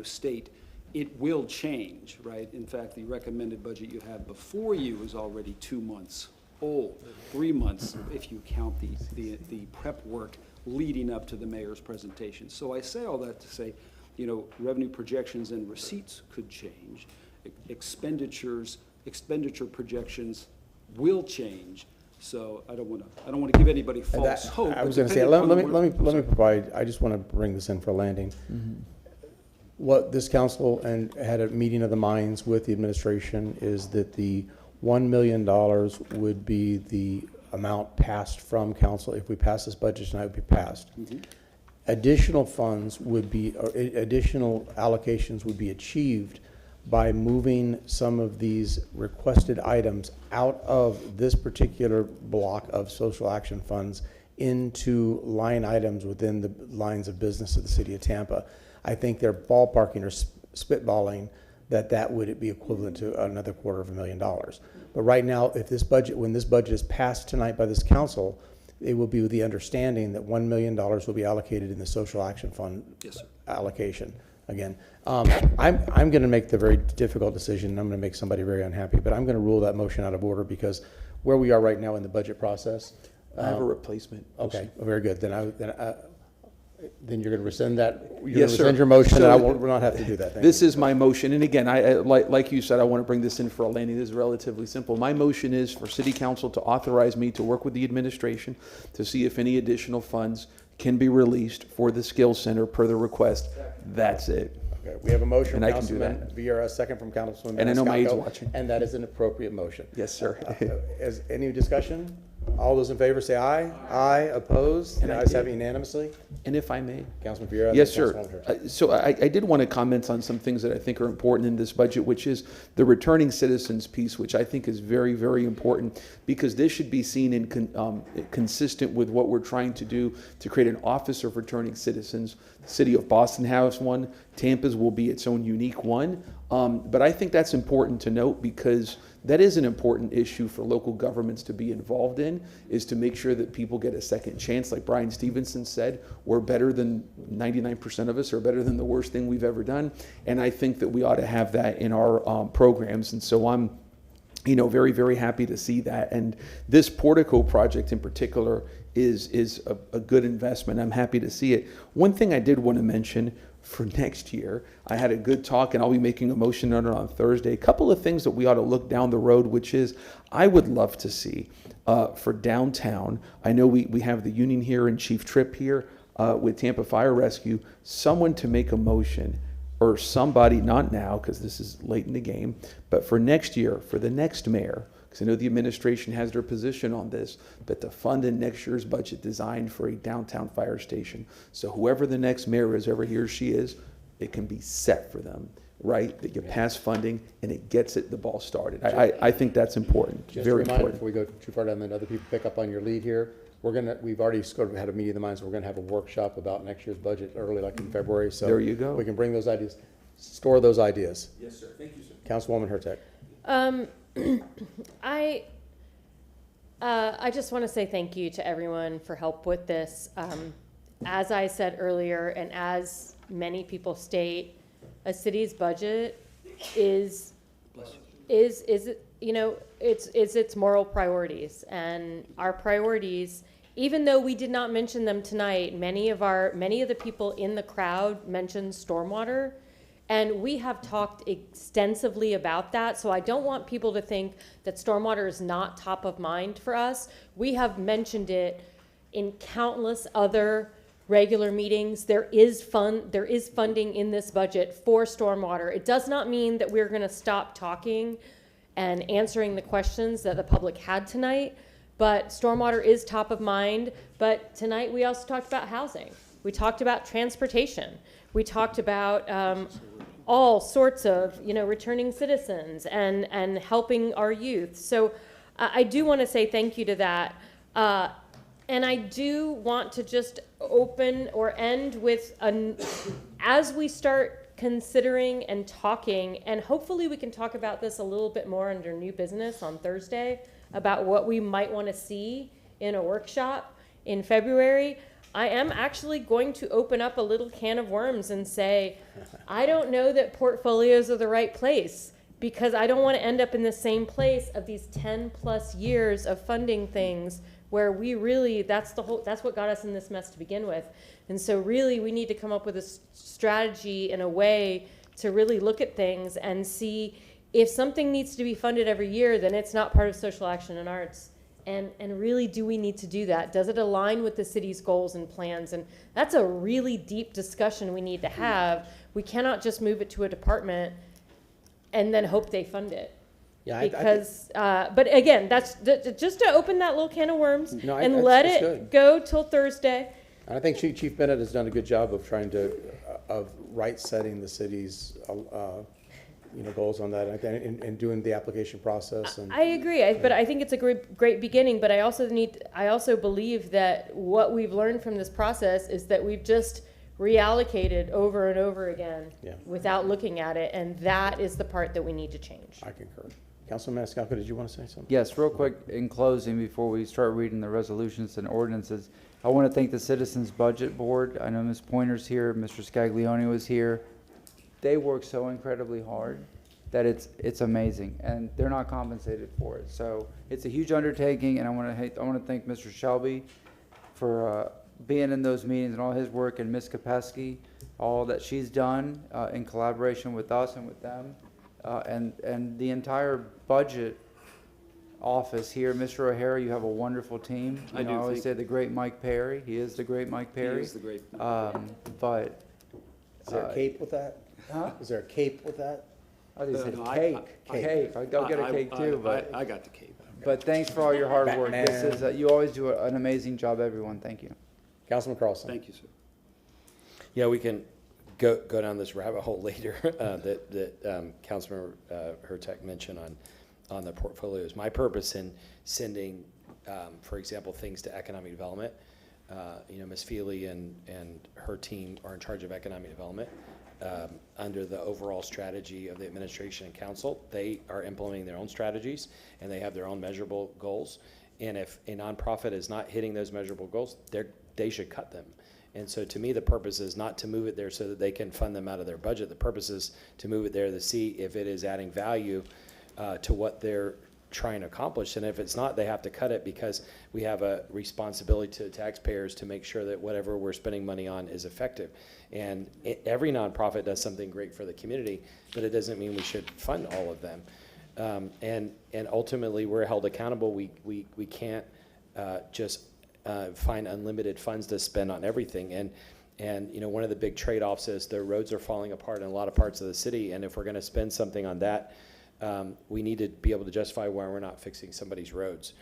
[SPEAKER 5] state it will change, right? In fact, the recommended budget you have before you is already 2 months old, 3 months if you count the prep work leading up to the mayor's presentation. So I say all that to say, revenue projections and receipts could change. Expenditure projections will change. So I don't want to give anybody false hope.
[SPEAKER 1] I was going to say, let me provide. I just want to bring this in for landing.
[SPEAKER 10] Mm-hmm.
[SPEAKER 1] What this council had a meeting of the minds with the administration is that the $1 million would be the amount passed from council. If we pass this budget tonight, it would be passed.
[SPEAKER 5] Mm-hmm.
[SPEAKER 1] Additional funds would be, or additional allocations would be achieved by moving some of these requested items out of this particular block of social action funds into line items within the lines of business of the city of Tampa. I think they're ballparking or spitballing that would be equivalent to another $250,000. But right now, when this budget is passed tonight by this council, it will be with the understanding that $1 million will be allocated in the social action fund allocation. Again, I'm going to make the very difficult decision, and I'm going to make somebody very unhappy, but I'm going to rule that motion out of order because where we are right now in the budget process.
[SPEAKER 10] I have a replacement.
[SPEAKER 1] Okay, very good. Then you're going to rescind that? You're
[SPEAKER 10] Yes,
[SPEAKER 1] going to
[SPEAKER 10] sir.
[SPEAKER 1] rescind your motion,
[SPEAKER 10] So
[SPEAKER 1] and I will not have to do that. Thank
[SPEAKER 10] This
[SPEAKER 1] you.
[SPEAKER 10] is my motion, and again, like you said, I want to bring this in for a landing. This is relatively simple. My motion is for City Council to authorize me to work with the administration to see if any additional funds can be released for the Skills Center per the request. That's it.
[SPEAKER 1] Okay, we have a motion from
[SPEAKER 10] And I can do
[SPEAKER 1] Councilman
[SPEAKER 10] that.
[SPEAKER 1] Vieira, a second from Councilman
[SPEAKER 10] And I know my aide's
[SPEAKER 1] Maniscalco,
[SPEAKER 10] watching.
[SPEAKER 1] and that is an appropriate motion.
[SPEAKER 10] Yes, sir.
[SPEAKER 1] Is any discussion? All those in favor say aye. Aye. Opposed?
[SPEAKER 10] And
[SPEAKER 1] The
[SPEAKER 10] I
[SPEAKER 1] ayes have
[SPEAKER 10] did.
[SPEAKER 1] unanimously.
[SPEAKER 10] And if I may.
[SPEAKER 1] Councilman Vieira.
[SPEAKER 10] Yes,
[SPEAKER 1] then
[SPEAKER 10] sir.
[SPEAKER 1] Councilwoman Hurst.
[SPEAKER 10] So I did want to comment on some things that I think are important in this budget, which is the returning citizens piece, which I think is very, very important because this should be seen in consistent with what we're trying to do to create an office of returning citizens. The city of Boston has one. Tampa's will be its own unique one. But I think that's important to note because that is an important issue for local governments to be involved in, is to make sure that people get a second chance. Like Brian Stevenson said, we're better than 99% of us are better than the worst thing we've ever done. And I think that we ought to have that in our programs. And so I'm very, very happy to see that. And this portico project in particular is a good investment. I'm happy to see it. One thing I did want to mention for next year, I had a good talk, and I'll be making a motion on it on Thursday. A couple of things that we ought to look down the road, which is I would love to see for downtown. I know we have the union here and Chief Tripp here with Tampa Fire Rescue, someone to make a motion, or somebody, not now because this is late in the game, but for next year, for the next mayor, because I know the administration has their position on this, but to fund in next year's budget designed for a downtown fire station. So whoever the next mayor is, ever he or she is, it can be set for them. right? That you pass funding and it gets the ball started. I think that's important,
[SPEAKER 1] Just a
[SPEAKER 10] very
[SPEAKER 1] reminder,
[SPEAKER 10] important.
[SPEAKER 1] before we go too far down, that other people pick up on your lead here. We've already sort of had a meeting of the minds, so we're gonna have a workshop about next year's budget early, like in February, so.
[SPEAKER 10] There you go.
[SPEAKER 1] We can bring those ideas, store those ideas.
[SPEAKER 3] Yes, sir. Thank you, sir.
[SPEAKER 1] Councilwoman Hurtak.
[SPEAKER 6] I just want to say thank you to everyone for help with this. As I said earlier, and as many people state, a city's budget is its moral priorities, and our priorities, even though we did not mention them tonight, many of the people in the crowd mentioned stormwater. And we have talked extensively about that, so I don't want people to think that stormwater is not top of mind for us. We have mentioned it in countless other regular meetings. There is funding in this budget for stormwater. It does not mean that we're gonna stop talking and answering the questions that the public had tonight, but stormwater is top of mind. But tonight we also talked about housing. We talked about transportation. We talked about all sorts of, returning citizens and helping our youth. So I do want to say thank you to that. And I do want to just open or end with, as we start considering and talking, and hopefully we can talk about this a little bit more under new business on Thursday, about what we might want to see in a workshop in February. I am actually going to open up a little can of worms and say, I don't know that portfolios are the right place, because I don't want to end up in the same place of these 10+ years of funding things where we really, that's what got us in this mess to begin with. And so really we need to come up with a strategy and a way to really look at things and see if something needs to be funded every year, then it's not part of social action and arts. And really, do we need to do that? Does it align with the city's goals and plans? And that's a really deep discussion we need to have. We cannot just move it to a department and then hope they fund it.
[SPEAKER 1] Yeah,
[SPEAKER 6] Because, but again, that's just to open that little can of worms
[SPEAKER 1] No,
[SPEAKER 6] and let
[SPEAKER 1] that's
[SPEAKER 6] it
[SPEAKER 1] good.
[SPEAKER 6] go till Thursday.
[SPEAKER 1] And I think Chief Bennett has done a good job of trying to, of right-setting the city's, goals on that, and doing the application process. And
[SPEAKER 6] I agree, but I think it's a great beginning. But I also believe that what we've learned from this process is that we've just reallocated over and over again without looking at it, and that is the part that we need to change.
[SPEAKER 1] I concur. Councilman Maniscalco, did you want to say something?
[SPEAKER 12] Yes, real quick in closing, before we start reading the resolutions and ordinances, I want to thank the Citizens Budget Board. I know Ms. Pointer's here, Mr. Scaglione was here. They work so incredibly hard that it's amazing, and they're not compensated for it. So it's a huge undertaking, and I want to thank Mr. Shelby for being in those meetings and all his work, and Ms. Kopesky, all that she's done in collaboration with us and with them, and the entire budget office here. Mr. O'Hara, you have a wonderful team. I always say the great Mike Perry. He is the great Mike Perry.
[SPEAKER 5] He is the great.
[SPEAKER 12] But
[SPEAKER 1] is there a cape with that?
[SPEAKER 12] Huh?
[SPEAKER 1] Is there a cape with that?
[SPEAKER 12] I just said
[SPEAKER 5] No,
[SPEAKER 12] cake. I'll go get a cake too, but.
[SPEAKER 5] I got the cape.
[SPEAKER 12] But thanks for all your hard work.
[SPEAKER 1] Batman.
[SPEAKER 12] This is, you always do an amazing job, everyone. Thank you.
[SPEAKER 1] Councilman Carlson.
[SPEAKER 5] Thank you, sir.
[SPEAKER 3] Yeah, we can go down this rabbit hole later that Councilmember Hurtak mentioned on the portfolios. My purpose in sending, for example, things to economic development, Ms. Feely and her team are in charge of economic development. Under the overall strategy of the administration and council, they are implementing their own strategies, and they have their own measurable goals. And if a nonprofit is not hitting those measurable goals, they should cut them. And so to me, the purpose is not to move it there so that they can fund them out of their budget. The purpose is to move it there to see if it is adding value to what they're trying to accomplish. And if it's not, they have to cut it, because we have a responsibility to taxpayers to make sure that whatever we're spending money on is effective. And every nonprofit does something great for the community, but it doesn't mean we should fund all of them. And ultimately, we're held accountable. We can't just find unlimited funds to spend on everything. And one of the big trade-offs is the roads are falling apart in a lot of parts of the city, and if we're going to spend something on that, we need to be able to justify why we're not fixing somebody's roads.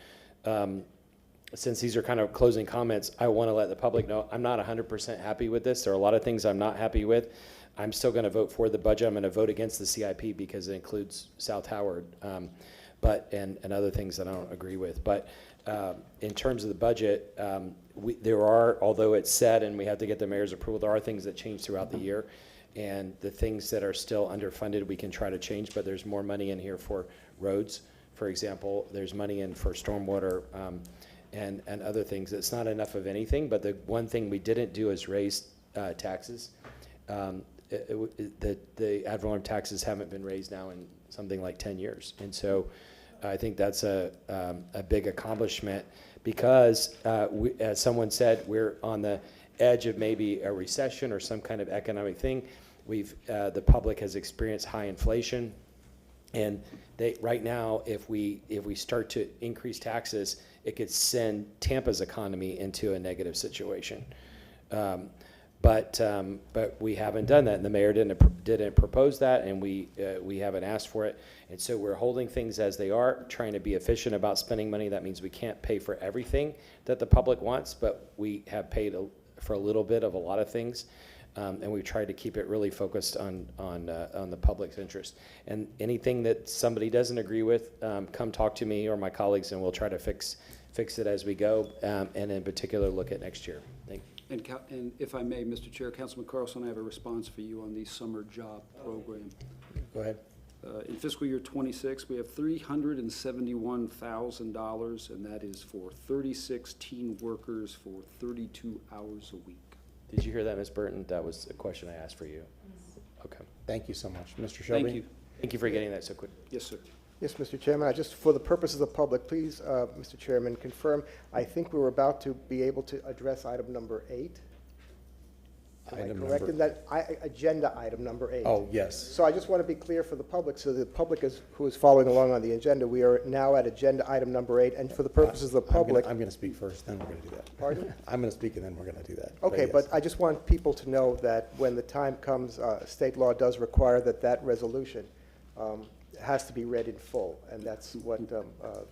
[SPEAKER 3] since these are kind of closing comments, I want to let the public know I'm not 100% happy with this. There are a lot of things I'm not happy with. I'm still going to vote for the budget. I'm going to vote against the CIP because it includes South Howard, and other things that I don't agree with. But in terms of the budget, there are, although it's set and we have to get the mayor's approval, there are things that change throughout the year. And the things that are still underfunded, we can try to change, but there's more money in here for roads. For example, there's money in for stormwater, and other things. It's not enough of anything, but the one thing we didn't do is raise taxes. The ad valorem taxes haven't been raised now in something like 10 years. And so I think that's a big accomplishment because, as someone said, we're on the edge of maybe a recession or some kind of economic thing. The public has experienced high inflation. And right now, if we start to increase taxes, it could send Tampa's economy into a negative situation. But we haven't done that, and the mayor didn't propose that, and we haven't asked for it. And so we're holding things as they are, trying to be efficient about spending money. That means we can't pay for everything that the public wants, but we have paid for a little bit of a lot of things. And we've tried to keep it really focused on the public's interest. And anything that somebody doesn't agree with, come talk to me or my colleagues, and we'll try to fix it as we go, and in particular, look at next year. Thank you.
[SPEAKER 5] And if I may, Mr. Chair, Councilman Carlson, I have a response for you on the summer job program.
[SPEAKER 1] Go ahead.
[SPEAKER 5] In fiscal year 26, we have $371,000, and that is for 36 teen workers for 32 hours a week.
[SPEAKER 3] Did you hear that, Ms. Burton? That was a question I asked for you. Okay.
[SPEAKER 1] Thank you so much. Mr. Shelby?
[SPEAKER 5] Thank you.
[SPEAKER 3] Thank you for getting that so quick.
[SPEAKER 5] Yes, sir.
[SPEAKER 15] Yes, Mr. Chairman, just for the purpose of the public, please, Mr. Chairman, confirm, I think we were about to be able to address item number 8. Am I correct in that, agenda item number 8?
[SPEAKER 1] Oh, yes.
[SPEAKER 15] So I just want to be clear for the public, so the public who is following along on the agenda, we are now at agenda item number 8, and for the purposes of the public.
[SPEAKER 1] I'm going to speak first, then we're going to do that.
[SPEAKER 15] Pardon?
[SPEAKER 1] I'm going to speak and then we're going to do that.
[SPEAKER 15] Okay,
[SPEAKER 1] yes.
[SPEAKER 15] but I just want people to know that when the time comes, state law does require that resolution has to be read in full, and that's what the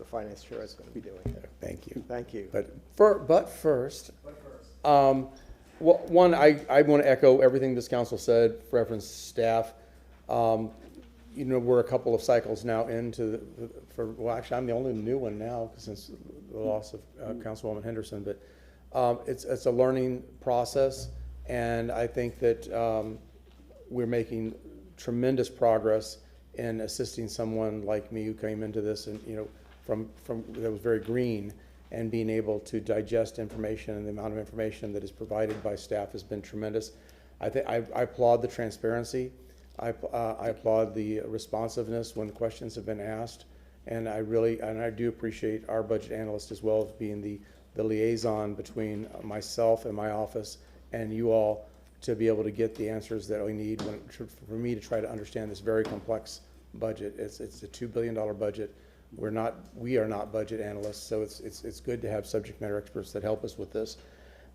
[SPEAKER 15] finance chair is going to be doing.
[SPEAKER 1] Thank you.
[SPEAKER 15] Thank you.
[SPEAKER 1] But first, well, one, I want to echo everything this council said, reference staff. You know, we're a couple of cycles now into well, actually, I'm the only new one now since the loss of Councilwoman Henderson, but it's a learning process, and I think that we're making tremendous progress in assisting someone like me who came into this and, you know, from that was very green, and being able to digest information, and the amount of information that is provided by staff has been tremendous. I applaud the transparency. I applaud the responsiveness when questions have been asked, and I do appreciate our budget analyst as well as being the liaison between myself and my office and you all to be able to get the answers that we need for me to try to understand this very complex budget. It's a $2 billion budget. We are not budget analysts, so it's good to have subject matter experts that help us with this.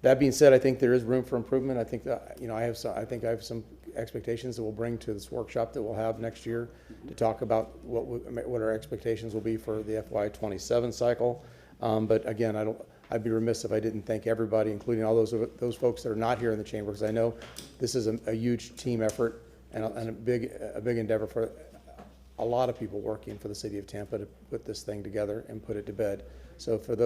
[SPEAKER 1] That being said, I think there is room for improvement. I think that, you know, I have some expectations that we'll bring to this workshop that we'll have next year to talk about what our expectations will be for the FY27 cycle. But again, I'd be remiss if I didn't thank everybody, including all those folks that are not here in the chamber, because I know this is a huge team effort and a big endeavor for a lot of people working for the city of Tampa to put this thing together and put it to bed. So for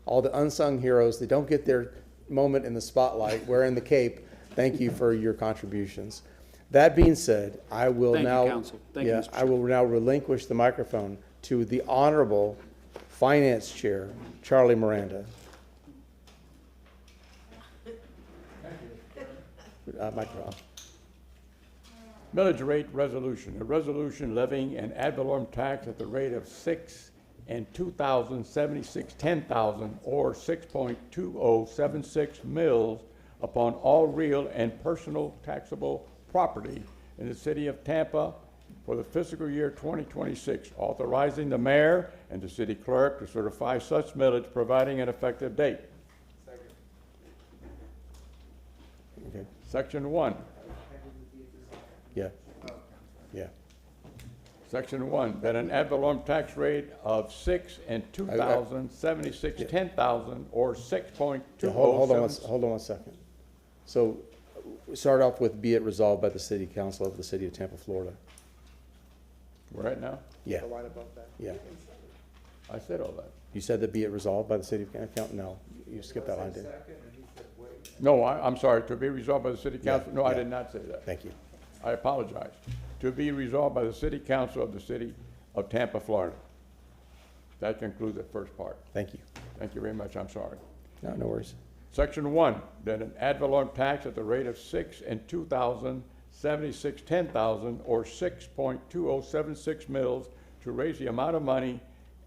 [SPEAKER 1] all the unsung heroes that don't get their moment in the spotlight wearing the cape, thank you for your contributions. That being said, I will now relinquish the microphone to the Honorable Finance Chair, Charlie Miranda. Microphone.
[SPEAKER 7] Millage rate resolution, a resolution levying an ad valorem tax at the rate of 6 and 2,076 10,000 or 6.2076 mils upon all real and personal taxable property in the city of Tampa for the fiscal year 2026, authorizing the mayor and the city clerk to certify such millage, providing an effective date.
[SPEAKER 1] Okay.
[SPEAKER 7] Section 1.
[SPEAKER 1] Yeah. Yeah.
[SPEAKER 7] Section 1, that an ad valorem tax rate of 6 and 2,000, 76, 10,000, or 6.207.
[SPEAKER 1] Hold on one second. So, start off with be it resolved by the City Council of the City of Tampa, Florida.
[SPEAKER 7] Right now?
[SPEAKER 1] Yeah.
[SPEAKER 15] Right above that.
[SPEAKER 1] Yeah.
[SPEAKER 7] I said all that.
[SPEAKER 1] You said that be it resolved by the City of Council? No, you skipped that line, didn't you?
[SPEAKER 7] No, I'm sorry, to be resolved by the City Council. No, I
[SPEAKER 1] yeah.
[SPEAKER 7] did not say that.
[SPEAKER 1] Thank you.
[SPEAKER 7] I apologize. To be resolved by the City Council of the City of Tampa, Florida. That concludes the first part.
[SPEAKER 1] Thank you.
[SPEAKER 7] Thank you very much. I'm sorry.
[SPEAKER 1] No, no worries.
[SPEAKER 7] Section 1, that an ad valorem tax at the rate of 6 and 2,000, 76, 10,000, or 6.2076 mils to raise the amount of money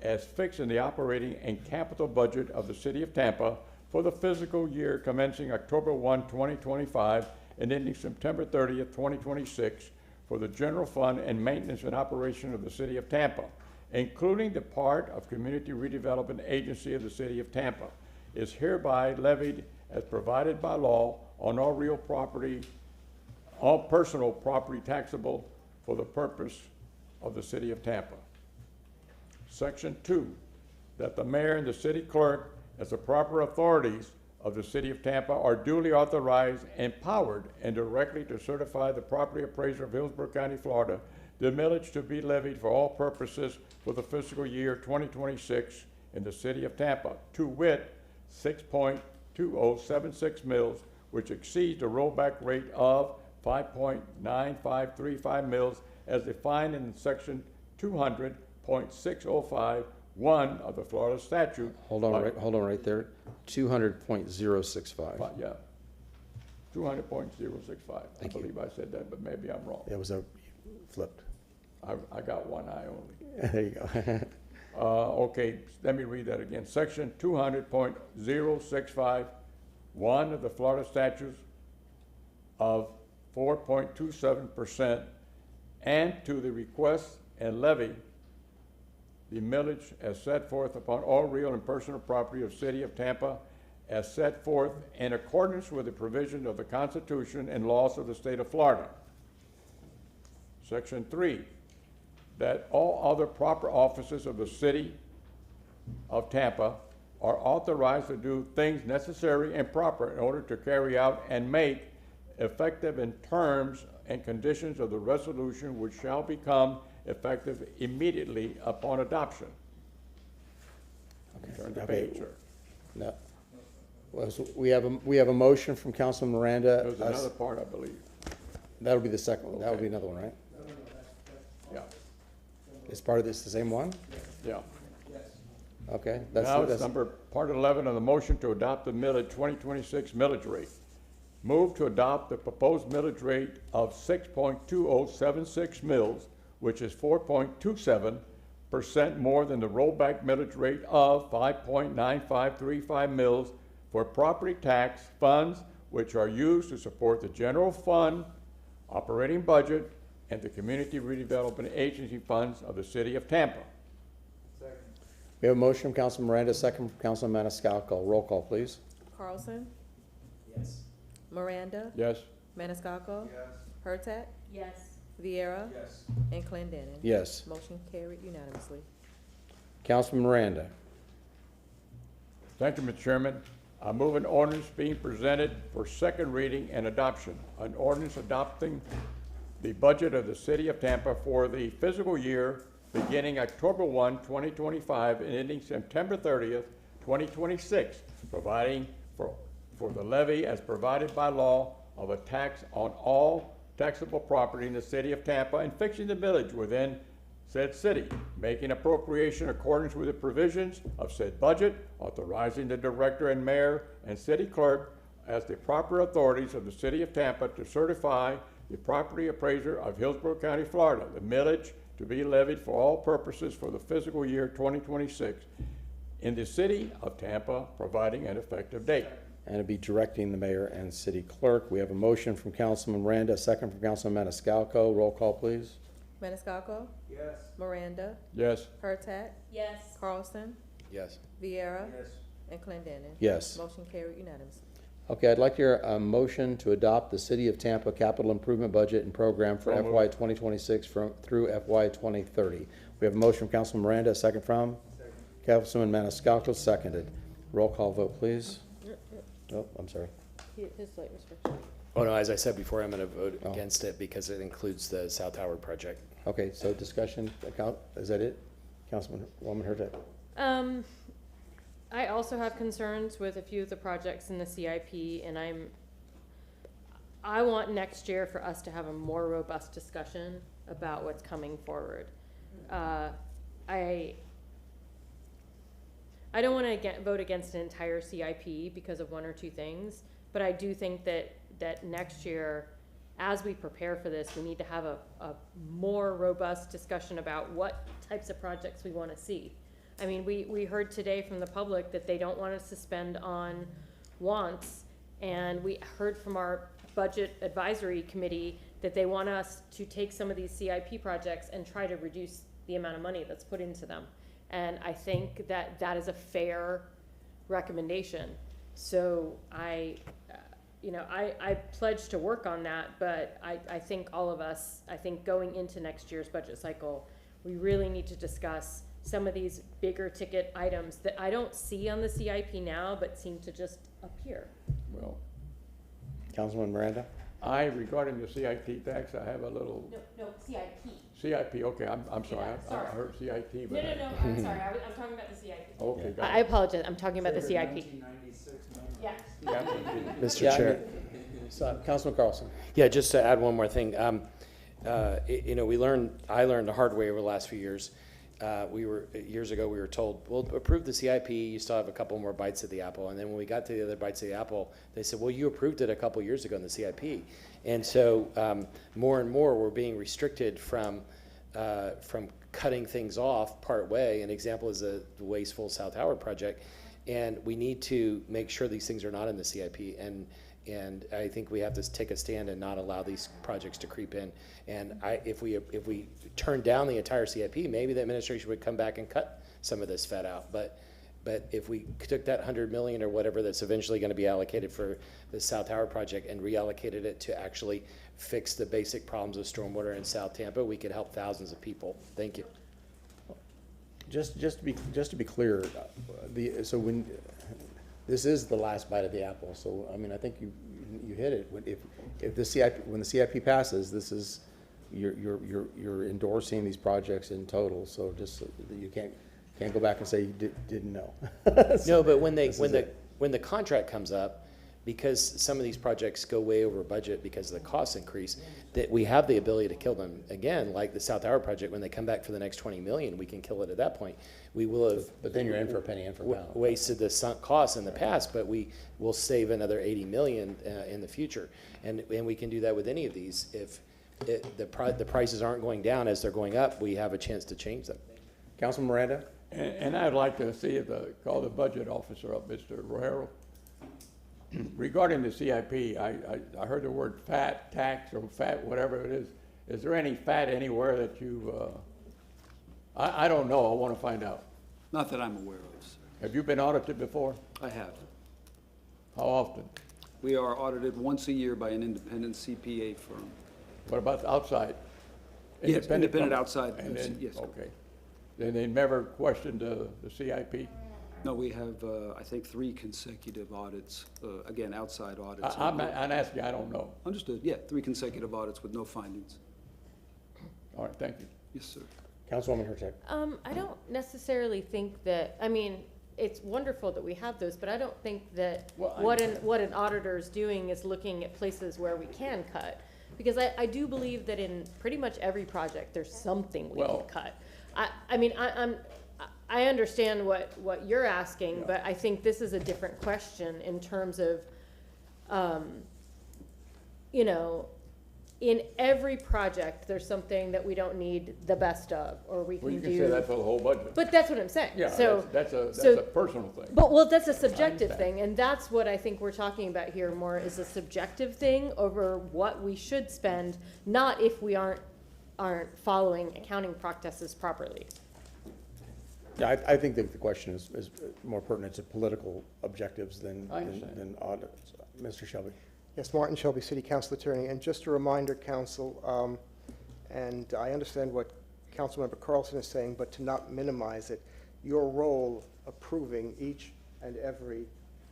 [SPEAKER 7] as fixed in the operating and capital budget of the City of Tampa for the fiscal year commencing October 1, 2025, and ending September 30th, 2026, for the general fund and maintenance and operation of the City of Tampa, including the part of Community Redevelopment Agency of the City of Tampa, is hereby levied as provided by law on all real property, all personal property taxable for the purpose of the City of Tampa. Section 2, that the mayor and the city clerk, as the proper authorities of the City of Tampa, are duly authorized, empowered, and directly to certify the property appraiser of Hillsborough County, Florida, the millage to be levied for all purposes for the fiscal year 2026 in the City of Tampa, to wit, 6.2076 mils, which exceeds the rollback rate of 5.9535 mils as defined in Section 200.605 1 of the Florida statute.
[SPEAKER 1] Hold on right there. 200.065.
[SPEAKER 7] Yeah, 200.065. I believe I said that, but maybe I'm wrong.
[SPEAKER 1] It was flipped.
[SPEAKER 7] I got one eye only.
[SPEAKER 1] There you go.
[SPEAKER 7] Okay, let me read that again. Section 200.065, 1 of the Florida statutes of 4.27%, and to the request and levy the millage as set forth upon all real and personal property of City of Tampa as set forth in accordance with the provisions of the Constitution and laws of the state of Florida. Section 3, that all other proper officers of the City of Tampa are authorized to do things necessary and proper in order to carry out and make effective in terms and conditions of the resolution which shall become effective immediately upon adoption. Turn the page, sir.
[SPEAKER 1] No. Well, so we have a motion from Councilman Miranda.
[SPEAKER 7] There's another part, I believe.
[SPEAKER 1] That'll be the second one. That'll be another one, right?
[SPEAKER 7] Yeah.
[SPEAKER 1] Is part of this the same one?
[SPEAKER 7] Yeah.
[SPEAKER 1] Okay.
[SPEAKER 7] Now it's number part 11 of the motion to adopt the millage 2026 millage rate. Move to adopt the proposed millage rate of 6.2076 mils, which is 4.27% more than the rollback millage rate of 5.9535 mils for property tax funds which are used to support the general fund, operating budget, and the Community Redevelopment Agency funds of the City of Tampa.
[SPEAKER 1] We have a motion from Councilman Miranda, second from Councilman Maniscalco. Roll call, please.
[SPEAKER 14] Carlson?
[SPEAKER 15] Yes.
[SPEAKER 14] Miranda?
[SPEAKER 7] Yes.
[SPEAKER 14] Maniscalco?
[SPEAKER 15] Yes.
[SPEAKER 14] Hurtak?
[SPEAKER 6] Yes.
[SPEAKER 14] Vieira?
[SPEAKER 15] Yes.
[SPEAKER 14] And Clendenin?
[SPEAKER 1] Yes.
[SPEAKER 14] Motion carried unanimously.
[SPEAKER 1] Councilman Miranda.
[SPEAKER 7] Thank you, Mr. Chairman. I move an ordinance being presented for second reading and adoption. An ordinance adopting the budget of the City of Tampa for the fiscal year beginning October 1, 2025 and ending September 30th, 2026, providing for the levy as provided by law of a tax on all taxable property in the City of Tampa and fixing the millage within said city, making appropriation in accordance with the provisions of said budget, authorizing the director and mayor and city clerk as the proper authorities of the City of Tampa to certify the property appraiser of Hillsborough County, Florida, the millage to be levied for all purposes for the fiscal year 2026 in the City of Tampa, providing an effective date.
[SPEAKER 1] And it'll be directing the mayor and city clerk. We have a motion from Councilman Miranda, a second from Councilman Maniscalco. Roll call, please.
[SPEAKER 14] Maniscalco?
[SPEAKER 15] Yes.
[SPEAKER 14] Miranda?
[SPEAKER 7] Yes.
[SPEAKER 14] Hurtak?
[SPEAKER 6] Yes.
[SPEAKER 14] Carlson?
[SPEAKER 3] Yes.
[SPEAKER 14] Vieira?
[SPEAKER 15] Yes.
[SPEAKER 14] And Clendenin?
[SPEAKER 1] Yes.
[SPEAKER 14] Motion carried unanimously.
[SPEAKER 1] Okay, I'd like to hear a motion to adopt the City of Tampa capital improvement budget and program for
[SPEAKER 7] So moved.
[SPEAKER 1] FY 2026 through FY 2030. We have a motion from Councilman Miranda, a second from? Councilman Maniscalco, seconded. Roll call vote, please. Oh, I'm sorry.
[SPEAKER 6] His light was first.
[SPEAKER 3] Oh, no, as I said before, I'm going to vote against it because it includes the South Howard project.
[SPEAKER 1] Okay, so discussion, is that it? Councilwoman Hurtak?
[SPEAKER 6] I also have concerns with a few of the projects in the CIP, and I want next year for us to have a more robust discussion about what's coming forward. I don't want to vote against an entire CIP because of one or two things, but I do think that next year, as we prepare for this, we need to have a more robust discussion about what types of projects we want to see. I mean, we heard today from the public that they don't want us to spend on wants, and we heard from our budget advisory committee that they want us to take some of these CIP projects and try to reduce the amount of money that's put into them. And I think that that is a fair recommendation. So I pledge to work on that, but I think all of us, I think going into next year's budget cycle, we really need to discuss some of these bigger ticket items that I don't see on the CIP now, but seem to just appear.
[SPEAKER 7] Well,
[SPEAKER 1] Councilman Miranda?
[SPEAKER 7] regarding the CIT tax, I have a little.
[SPEAKER 6] No, CIP.
[SPEAKER 7] CIP, okay, I'm sorry,
[SPEAKER 6] Yeah, sorry.
[SPEAKER 7] I heard CIT,
[SPEAKER 6] No,
[SPEAKER 7] but.
[SPEAKER 6] I'm sorry, I'm talking about the CIP.
[SPEAKER 7] Okay, got
[SPEAKER 6] I
[SPEAKER 7] it.
[SPEAKER 6] apologize, I'm talking about the CIP. Yeah.
[SPEAKER 3] Mr. Chair.
[SPEAKER 1] Councilman Carlson?
[SPEAKER 3] Yeah, just to add one more thing. I learned the hard way over the last few years. Years ago, we were told, well, approve the CIP, you still have a couple more bites of the apple. And then when we got to the other bites of the apple, they said, well, you approved it a couple years ago in the CIP. And so more and more, we're being restricted from cutting things off part way. An example is the wasteful South Howard project. And we need to make sure these things are not in the CIP. And I think we have to take a stand and not allow these projects to creep in. And if we turn down the entire CIP, maybe the administration would come back and cut some of this fed out. But if we took that $100 million or whatever that's eventually going to be allocated for the South Howard project and reallocated it to actually fix the basic problems of stormwater in South Tampa, we could help thousands of people. Thank you.
[SPEAKER 1] Just to be clear, when this is the last bite of the apple, so I mean, I think you hit it. If the CIP, when the CIP passes, this is you're endorsing these projects in total. So just so that you can't go back and say you didn't know.
[SPEAKER 3] No, but when the contract comes up, because some of these projects go way over budget because of the cost increase, that we have the ability to kill them again, like the South Howard project. When they come back for the next 20 million, we can kill it at that point. We will have,
[SPEAKER 1] but then you're in for a penny, in for a pound.
[SPEAKER 3] Wasted the sunk costs in the past, but we will save another 80 million in the future, and we can do that with any of these. If the prices aren't going down as they're going up, we have a chance to change them.
[SPEAKER 1] Councilman Miranda?
[SPEAKER 7] And I'd like to see call the budget officer up, Mr. Rojero. Regarding the CIP, I heard the word fat tax or fat, whatever it is. Is there any fat anywhere that you, I don't know, I want to find out.
[SPEAKER 5] Not that I'm aware of, sir.
[SPEAKER 7] Have you been audited before?
[SPEAKER 5] I have.
[SPEAKER 7] How often?
[SPEAKER 5] We are audited once a year by an independent CPA firm.
[SPEAKER 7] What about outside?
[SPEAKER 5] Yes, independent outside.
[SPEAKER 7] And then,
[SPEAKER 5] yes.
[SPEAKER 7] okay. Then they never questioned the CIP?
[SPEAKER 5] No, we have, I think, 3 consecutive audits, again, outside audits.
[SPEAKER 7] I'm asking, I don't know.
[SPEAKER 5] Understood, yeah, 3 consecutive audits with no findings.
[SPEAKER 7] All right, thank you.
[SPEAKER 5] Yes, sir.
[SPEAKER 1] Councilwoman Hurtak.
[SPEAKER 6] I don't necessarily think that, I mean, it's wonderful that we have those, but I don't think that what an auditor is doing is looking at places where we can cut. Because I do believe that in pretty much every project, there's something we can cut. I understand what you're asking, but I think this is a different question in terms of, in every project, there's something that we don't need the best of, or we can do.
[SPEAKER 7] Well, you can say that for the whole budget.
[SPEAKER 6] But that's what I'm saying.
[SPEAKER 7] Yeah,
[SPEAKER 6] so,
[SPEAKER 7] that's a personal thing.
[SPEAKER 6] But that's a subjective thing, and that's what I think we're talking about here more is a subjective thing over what we should spend, not if we aren't following accounting practices properly.
[SPEAKER 1] Yeah, I think that the question is more pertinent to political objectives than audits. Mr. Shelby.
[SPEAKER 17] Yes, Martin Shelby, City Council Attorney. And just a reminder, Council, and I understand what Councilmember Carlson is saying, but to not minimize it, your role approving each and every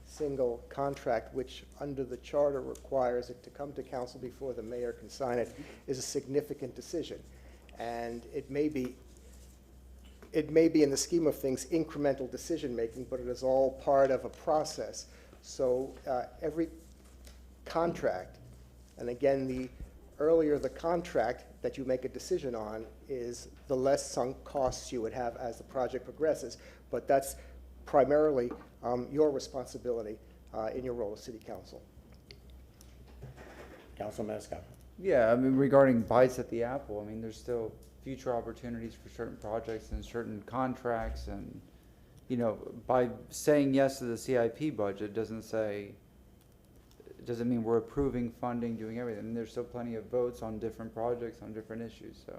[SPEAKER 17] single contract, which under the charter requires it to come to council before the mayor can sign it, is a significant decision. And it may be in the scheme of things incremental decision-making, but it is all part of a process. So every contract, and again, the earlier the contract that you make a decision on is the less sunk costs you would have as the project progresses. But that's primarily your responsibility in your role as city council.
[SPEAKER 1] Councilman Maniscalco.
[SPEAKER 12] Yeah, I mean, regarding bites at the apple, I mean, there's still future opportunities for certain projects and certain contracts, and, you know, by saying yes to the CIP budget doesn't mean we're approving funding, doing everything. I mean, there's still plenty of votes on different projects, on different issues, so.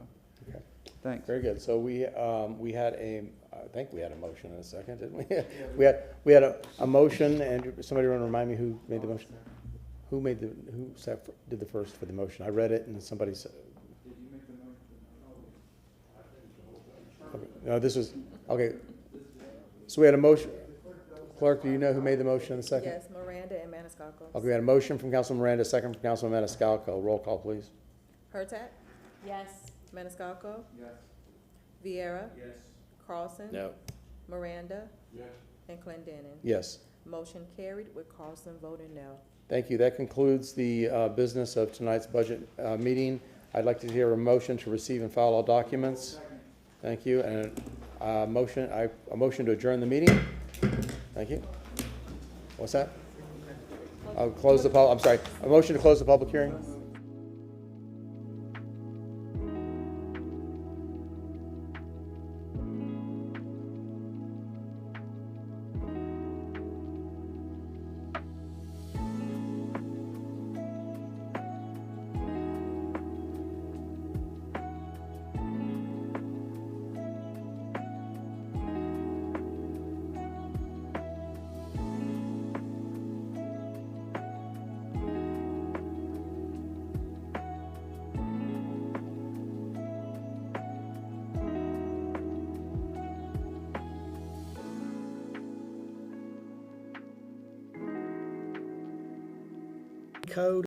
[SPEAKER 1] Okay.
[SPEAKER 12] Thanks.
[SPEAKER 1] Very good. So we had I think we had a motion in a second, didn't we? We had a motion, and somebody want to remind me who made the motion? Who did the first for the motion? I read it and somebody said. Did you make the motion? Okay. No, this was, okay. So we had a motion. Clerk, do you know who made the motion in the second?
[SPEAKER 18] Yes, Miranda and Maniscalco.
[SPEAKER 1] Okay, we had a motion from Councilman Miranda, second from Councilman Maniscalco. Roll call, please.
[SPEAKER 18] Hurtak,
[SPEAKER 6] Yes.
[SPEAKER 18] Maniscalco,
[SPEAKER 12] Yes.
[SPEAKER 18] Vieira,
[SPEAKER 12] Yes.
[SPEAKER 18] Carlson.
[SPEAKER 3] No.
[SPEAKER 18] Miranda.
[SPEAKER 12] Yes.
[SPEAKER 18] And Clendenin.
[SPEAKER 1] Yes.
[SPEAKER 18] Motion carried with Carlson voting no.
[SPEAKER 1] Thank you. That concludes the business of tonight's budget meeting. I'd like to hear a motion to receive and file all documents. Thank you. And a motion to adjourn the meeting. Thank you. What's that? I'll close the I'm sorry. A motion to close the public hearing.
[SPEAKER 15] Code